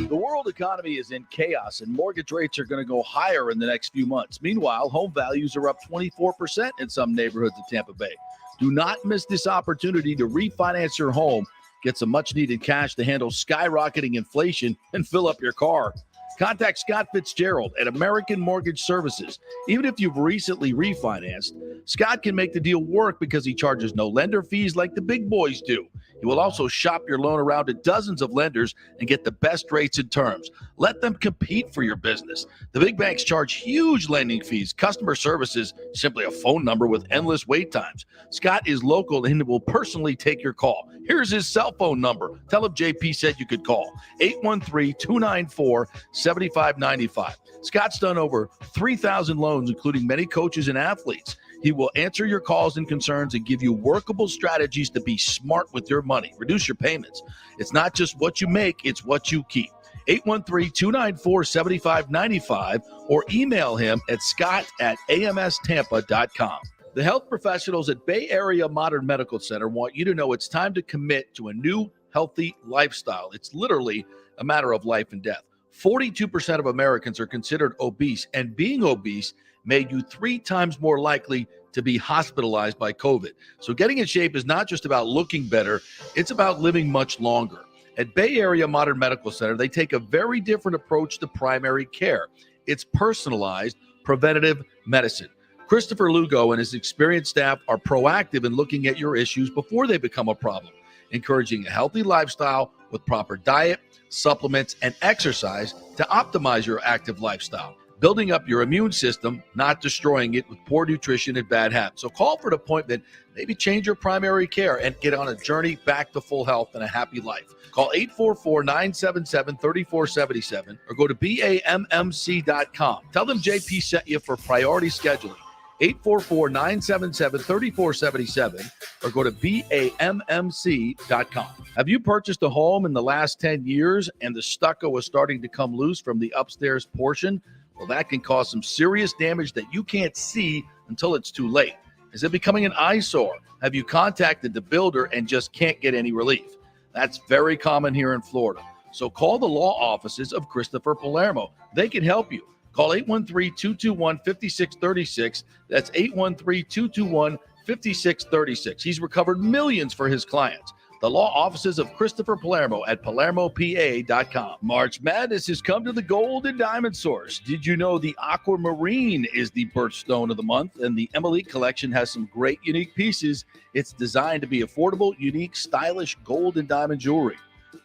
The world economy is in chaos, and mortgage rates are going to go higher in the next few months. Meanwhile, home values are up 24% in some neighborhoods of Tampa Bay. Do not miss this opportunity to refinance your home, get some much-needed cash to handle skyrocketing inflation, and fill up your car. Contact Scott Fitzgerald at American Mortgage Services. Even if you've recently refinanced, Scott can make the deal work because he charges no lender fees like the big boys do. He will also shop your loan around to dozens of lenders and get the best rates and terms. Let them compete for your business. The big banks charge huge lending fees. Customer service is simply a phone number with endless wait times. Scott is local and will personally take your call. Here's his cell phone number. Tell him JP said you could call. 813-294-7595. Scott's done over 3,000 loans, including many coaches and athletes. He will answer your calls and concerns and give you workable strategies to be smart with your money. Reduce your payments. It's not just what you make, it's what you keep. 813-294-7595 or email him at scott@amstampa.com. The health professionals at Bay Area Modern Medical Center want you to know it's time to commit to a new healthy lifestyle. It's literally a matter of life and death. 42% of Americans are considered obese, and being obese made you 3 times more likely to be hospitalized by COVID. So getting in shape is not just about looking better, it's about living much longer. At Bay Area Modern Medical Center, they take a very different approach to primary care. It's personalized, preventative medicine. Christopher Lugo and his experienced staff are proactive in looking at your issues before they become a problem, encouraging a healthy lifestyle with proper diet, supplements, and exercise to optimize your active lifestyle. Building up your immune system, not destroying it with poor nutrition and bad habits. So call for an appointment, maybe change your primary care and get on a journey back to full health and a happy life. Call 844-977-3477 or go to BAMMC.com. Tell them JP sent you for priority scheduling. 844-977-3477 or go to BAMMC.com. Have you purchased a home in the last 10 years and the stucco is starting to come loose from the upstairs portion? Well, that can cause some serious damage that you can't see until it's too late. Is it becoming an eyesore? Have you contacted the builder and just can't get any relief? That's very common here in Florida. So call the law offices of Christopher Palermo. They can help you. Call 813-221-5636. That's 813-221-5636. He's recovered millions for his clients. The law offices of Christopher Palermo at PalermoPA.com. March Madness has come to the Gold and Diamond Source. Did you know the Aquamarine is the birthstone of the month? And the Emily collection has some great unique pieces. It's designed to be affordable, unique, stylish gold and diamond jewelry.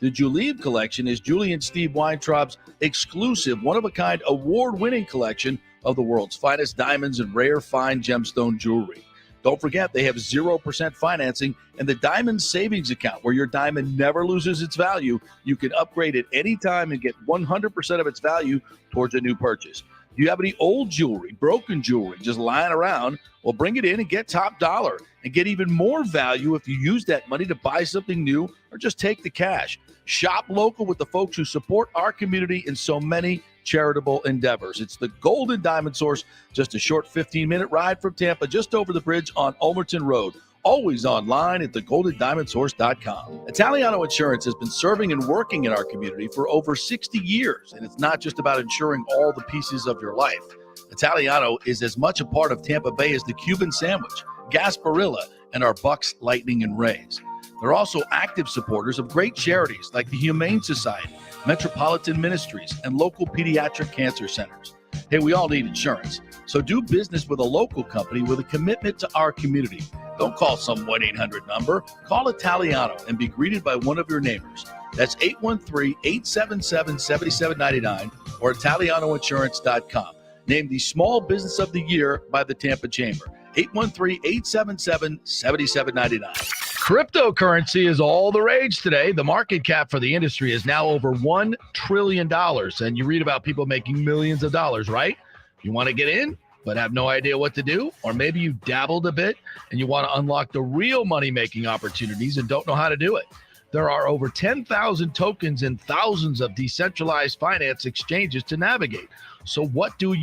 The Julieve collection is Julie and Steve Weintraub's exclusive, one-of-a-kind, award-winning collection of the world's finest diamonds and rare fine gemstone jewelry. Don't forget, they have 0% financing and the Diamond Savings Account, where your diamond never loses its value. You can upgrade at any time and get 100% of its value towards a new purchase. Do you have any old jewelry, broken jewelry, just lying around? Well, bring it in and get top dollar and get even more value if you use that money to buy something new or just take the cash. Shop local with the folks who support our community in so many charitable endeavors. It's the Golden Diamond Source, just a short 15-minute ride from Tampa, just over the bridge on Ulmerton Road. Always online at thegoldendiamondsource.com. Italiano Insurance has been serving and working in our community for over 60 years, and it's not just about insuring all the pieces of your life. Italiano is as much a part of Tampa Bay as the Cuban sandwich, Gasparilla, and our Bucks, Lightning, and Rays. They're also active supporters of great charities like the Humane Society, Metropolitan Ministries, and local pediatric cancer centers. Hey, we all need insurance, so do business with a local company with a commitment to our community. Don't call some 1-800 number. Call Italiano and be greeted by one of your neighbors. That's 813-877-7799 or ItalianoInsurance.com. Named the Small Business of the Year by the Tampa Chamber. 813-877-7799. Cryptocurrency is all the rage today. The market cap for the industry is now over $1 trillion. And you read about people making millions of dollars, right? You want to get in, but have no idea what to do? Or maybe you dabbled a bit and you want to unlock the real money-making opportunities and don't know how to do it. There are over 10,000 tokens and thousands of decentralized finance exchanges to navigate. So what do?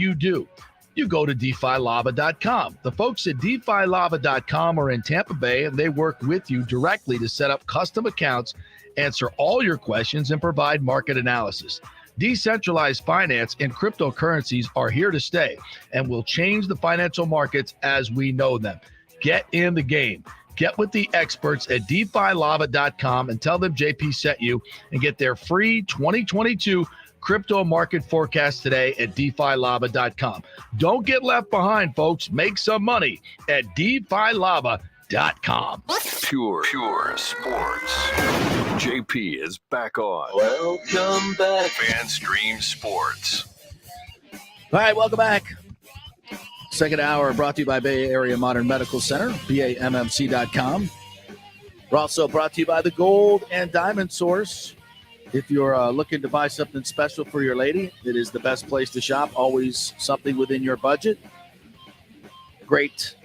You go to DeFiLava.com. The folks at DeFiLava.com are in Tampa Bay, and they work with you directly to set up custom accounts, answer all your questions, and provide market analysis. Decentralized finance and cryptocurrencies are here to stay and will change the financial markets as we know them. Get in the game. Get with the experts at DeFiLava.com and tell them JP sent you and get their free 2022 crypto market forecast today at DeFiLava.com. Don't get left behind, folks. Make some money at DeFiLava.com. Pure sports. JP is back on. Welcome back. FanStream Sports. All right, welcome back. Second hour brought to you by Bay Area Modern Medical Center, BAMMC.com. We're also brought to you by the Gold and Diamond Source. If you're looking to buy something special for your lady, it is the best place to shop. Always something within your budget. Great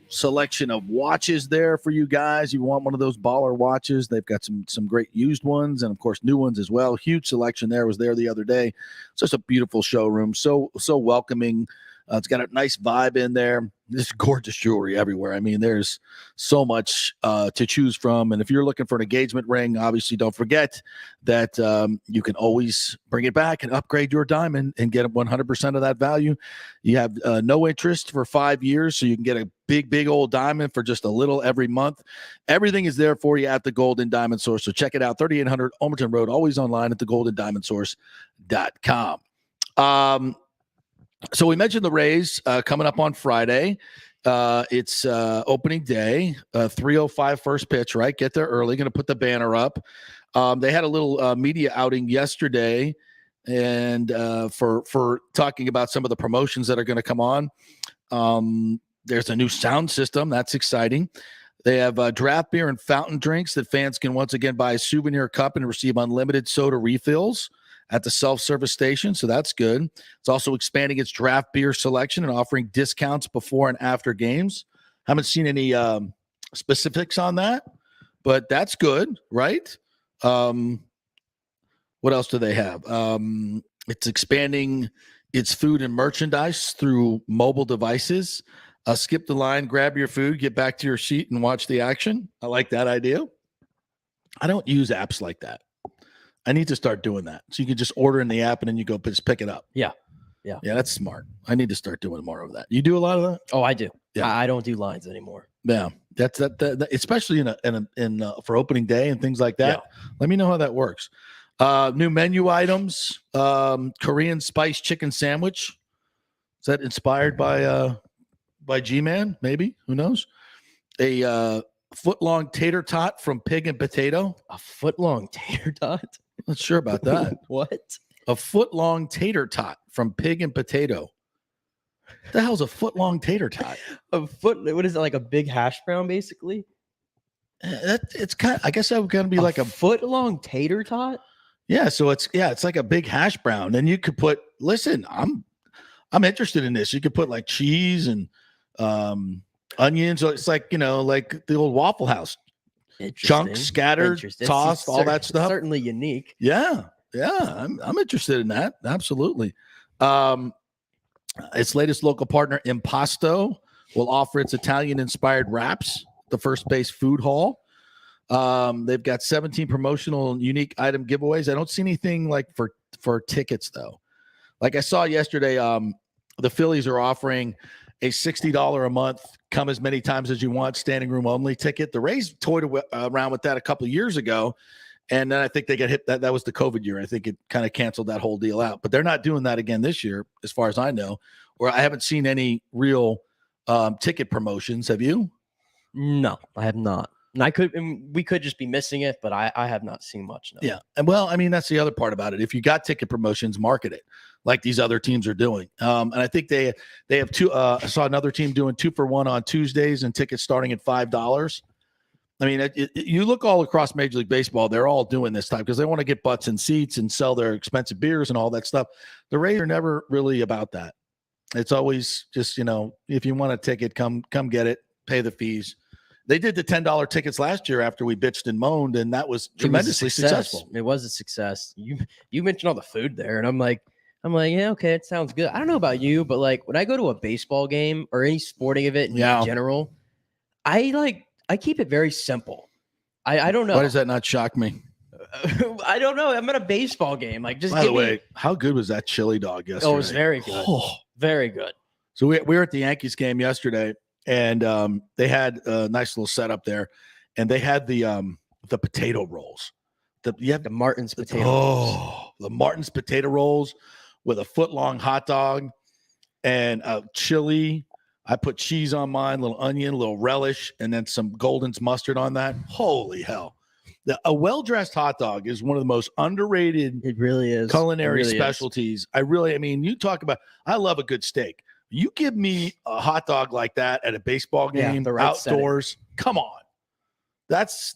selection of watches there for you guys. You want one of those baller watches. They've got some great used ones and, of course, new ones as well. Huge selection there. Was there the other day. It's just a beautiful showroom. So welcoming. It's got a nice vibe in there. There's gorgeous jewelry everywhere. I mean, there's so much to choose from. And if you're looking for an engagement ring, obviously don't forget that you can always bring it back and upgrade your diamond and get 100% of that value. You have no interest for 5 years, so you can get a big old diamond for just a little every month. Everything is there for you at the Golden Diamond Source. So check it out, 3800 Almerton Road, always online at thegoldendiamondsource.com. So we mentioned the Rays coming up on Friday. It's opening day, 3:05 first pitch, right? Get there early. Going to put the banner up. They had a little media outing yesterday, and for talking about some of the promotions that are going to come on. There's a new sound system. That's exciting. They have draft beer and fountain drinks that fans can once again buy a souvenir cup and receive unlimited soda refills at the self-service station, so that's good. It's also expanding its draft beer selection and offering discounts before and after games. Haven't seen any specifics on that, but that's good, right? What else do they have? It's expanding its food and merchandise through mobile devices. Skip the line, grab your food, get back to your seat, and watch the action. I like that idea. I don't use apps like that. I need to start doing that. So you can just order in the app and then you go just pick it up. Yeah, that's smart. I need to start doing more of that. You do a lot of that? Oh, I do. Yeah. I don't do lines anymore. Yeah, that's that especially in for opening day and things like that. Yeah. Let me know how that works. New menu items: Korean spice chicken sandwich. Is that inspired by G-Man? Maybe, who knows? A foot-long tater tot from Pig and Potato. A foot-long tater tot? Not sure about that. What? A foot-long tater tot from Pig and Potato. What the hell's a foot-long tater tot? What is it, like a big hash brown, basically? It's kind of, I guess that would kind of be like a foot-long tater tot. Yeah, so it's like a big hash brown. And you could put. Listen, I'm interested in this. You could put like cheese and onions. It's like like the old Waffle House. Chunks scattered, tossed, all that stuff. Certainly unique. Yeah. I'm interested in that. Absolutely. Its latest local partner, Impasto, will offer its Italian-inspired wraps at the First Base Food Hall. They've got 17 promotional and unique item giveaways. I don't see anything like for tickets though. Like I saw yesterday, the Phillies are offering a $60 a month, come as many times as you want, standing room only ticket. The Rays toyed around with that a couple of years ago, and then I think they got hit. That was the COVID year. I think it kind of canceled that whole deal out. But they're not doing that again this year, as far as I know, or I haven't seen any real ticket promotions. Have you? No, I have not. And we could just be missing it, but I have not seen much. No. Yeah. And well, I mean, that's the other part about it. If you got ticket promotions, market it like these other teams are doing. And I think they have two. I saw another team doing 2-for-1 on Tuesdays and tickets starting at $5. I mean, you look all across Major League Baseball, they're all doing this type because they want to get butts in seats and sell their expensive beers and all that stuff. The Rays are never really about that. It's always just, if you want a ticket, come get it, pay the fees. They did the $10 tickets last year after we bitched and moaned, and that was tremendously successful. It was a success. You mentioned all the food there, and I'm like, yeah, okay, it sounds good. I don't know about you, but like when I go to a baseball game or any sporting event in general, I keep it very simple. I don't know. Why does that not shock me? I don't know. I'm at a baseball game. Like, just by the way, how good was that chili dog yesterday? Oh, it was very good. Very good. So we were at the Yankees game yesterday. And they had a nice little setup there, and they had the potato rolls. The Martin's potato rolls. the Martin's potato rolls with a foot-long hot dog and a chili. I put cheese on mine, a little onion, a little relish, and then some Golden's mustard on that. Holy hell. A well-dressed hot dog is one of the most underrated It really is. culinary It really is. specialties. I mean, you talk about, I love a good steak. You give me a hot dog like that at a baseball game, the right outdoors, come on. That's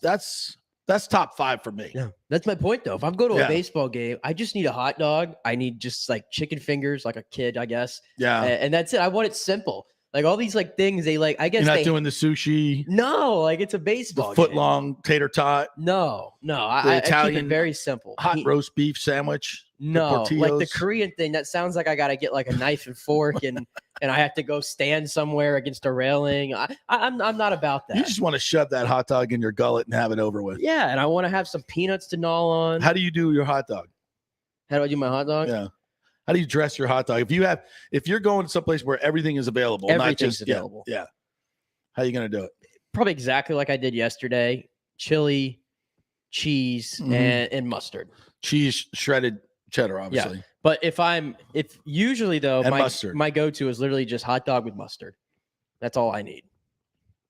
top 5 for me. Yeah, that's my point, though. If I'm going to Yeah. a baseball game, I just need a hot dog. I need just like chicken fingers, like a kid, I guess. Yeah. And that's it. I want it simple. Like all these like things they like, I guess You're not doing the sushi, no, like it's a the baseball foot game. long tater tot, No, I keep Italian it very simple. hot roast beef sandwich. No, like the tortillas. Korean thing. That sounds like I got to get like a knife and fork and I have to go stand somewhere against a railing. I'm not about that. You just want to shove that hot dog in your gullet and have it over with. Yeah, and I want to have some peanuts to gnaw on. How do you do your hot dog? How do I do my hot dog? Yeah. How do you dress your hot dog? If you're going to someplace where everything is available, not Everything's just available. Yeah. How are you going to do it? Probably exactly like I did yesterday. Chili, cheese, and mustard. Cheese, shredded cheddar, obviously. Yeah. But if usually though, And my mustard. my go-to is literally just hot dog with mustard. That's all I need.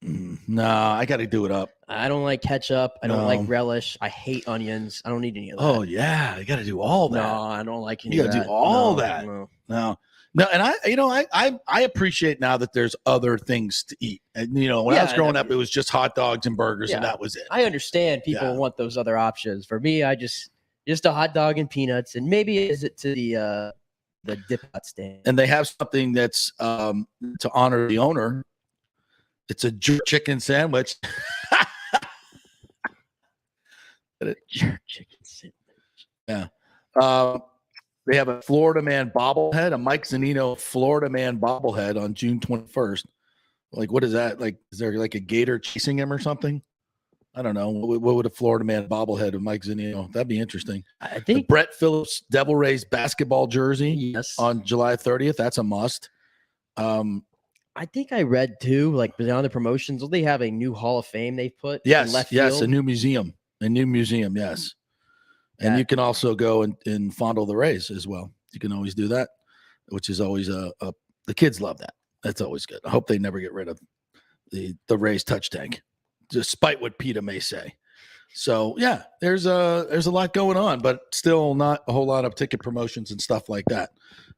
No, I got to do it up. I don't like ketchup. I don't No. like relish. I hate onions. I don't need any of that. Oh yeah, you got to do all that. No, I don't like any You of got to that. do all No, that. no. No, and I appreciate now that there's other things to eat. And when I was Yeah, growing up, it was just hot dogs and burgers, and Yeah. that was it. I understand people Yeah. want those other options. For me, I just a hot dog and peanuts, and maybe is it to the dip hut stand. And they have something that's to honor the owner. It's a jerk chicken sandwich. Jerk chicken sandwich. Yeah. They have a Florida Man bobblehead, a Mike Zunino Florida Man bobblehead on June 21st. Like, what is that? Like, is there like a gator chasing him or something? I don't know. What would a Florida Man bobblehead of Mike Zunino? That'd be interesting. I The think Brett Phillips Devil Rays basketball jersey yes. on July 30th. That's a must. I think I read too, like beyond the promotions, they have a new Hall of Fame they've put. in Yes, left yes, field. a new museum, yes. And Yeah. you can also go and fondle the Rays as well. You can always do that, which is always the kids love that. That's always good. I hope they never get rid of the Rays touch tank, despite what PETA may say. So yeah, there's a lot going on, but still not a whole lot of ticket promotions and stuff like that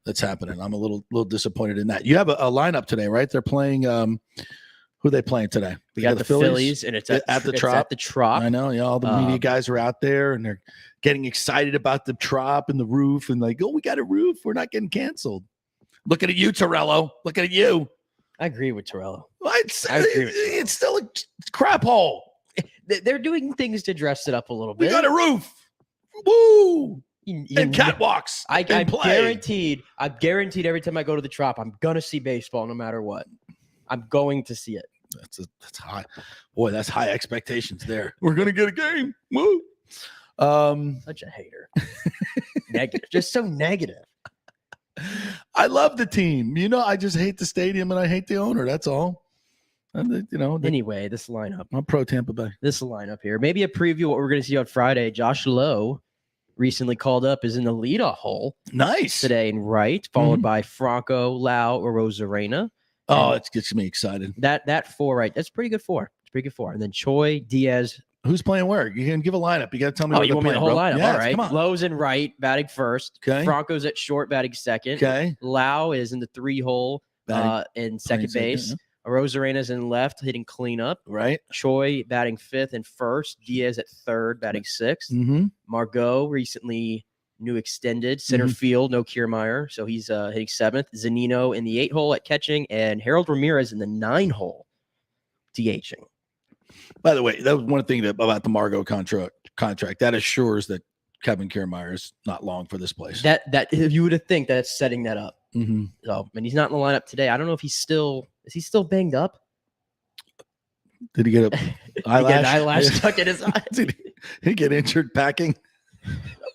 that's happening. I'm a little disappointed in that. You have a lineup today, right? They're playing. Who are they playing today? We got the Phillies, and it's at the Trop. Trop. At the Trop. I know. Yeah, all the media guys are out there, and they're getting excited about the Trop and the roof, and like, oh, we got a roof. We're not getting canceled. Looking at you, Torello. Looking at you. I agree with Torello. It's still a crap hole. They're doing things to dress it up a little We bit. got a roof. Woo! You And catwalks. I'm and play. guaranteed every time I go to the Trop, I'm gonna see baseball no matter what. I'm going to see it. That's high. Boy, that's high expectations there. We're gonna get a game. Woo! Such a hater. Negative. Just so negative. I love the team. I just hate the stadium and I hate the owner. That's all. And Anyway, this lineup. I'm pro Tampa Bay. This lineup here. Maybe a preview of what we're going to see on Friday. Josh Lowe, recently called up, is in the leadoff hole. Nice. Today in right, followed by Franco, Lau, or Rosarena. Oh, it gets me excited. That four, right? That's pretty good four. It's pretty good four. And then Choi, Diaz. Who's playing where? You can give a lineup. You got to tell me. Oh, what you want me they're the whole playing, lineup? bro. All Yes, right. come on. Lowe's in right, batting first. Okay. Franco's at short, batting second. Okay. Lau is in the 3-hole in second playing base. second, Rosarena's in left, hitting cleanup. Right. Choi batting fifth and first. Diaz at third, batting sixth. Mm-hmm. Margot recently new extended center field, no Kiermaier, so he's hitting seventh. Zunino in the 8-hole at catching, and Harold Ramirez in the 9-hole DHing. By the way, that was one thing about the Margot contract that assures that Kevin Kiermaier is not long for this place. That you would think that's setting that up. Mm-hmm. So, and he's not in the lineup today. I don't know if is he still banged up? Did he get a eyelash? He got an eyelash stuck in his eye. Did he get injured packing?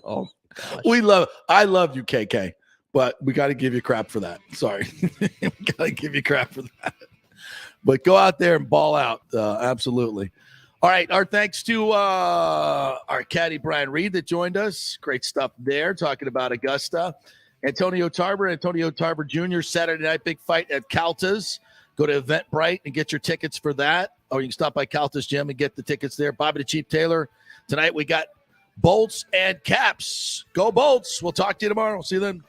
Oh gosh. I love you, KK, but we got to give you crap for that. Sorry. We got to give you crap for that. But go out there and ball out. Absolutely. All right. Our thanks to our caddy, Brian Reed, that joined us. Great stuff there, talking about Augusta. Antonio Tarver Jr., Saturday night big fight at Calta's. Go to Eventbrite and get your tickets for that. Or you can stop by Calta's Gym and get the tickets there. Bobby the Chief Taylor. Tonight we got Bolts and Caps. Go Bolts. We'll talk to you tomorrow. See you then.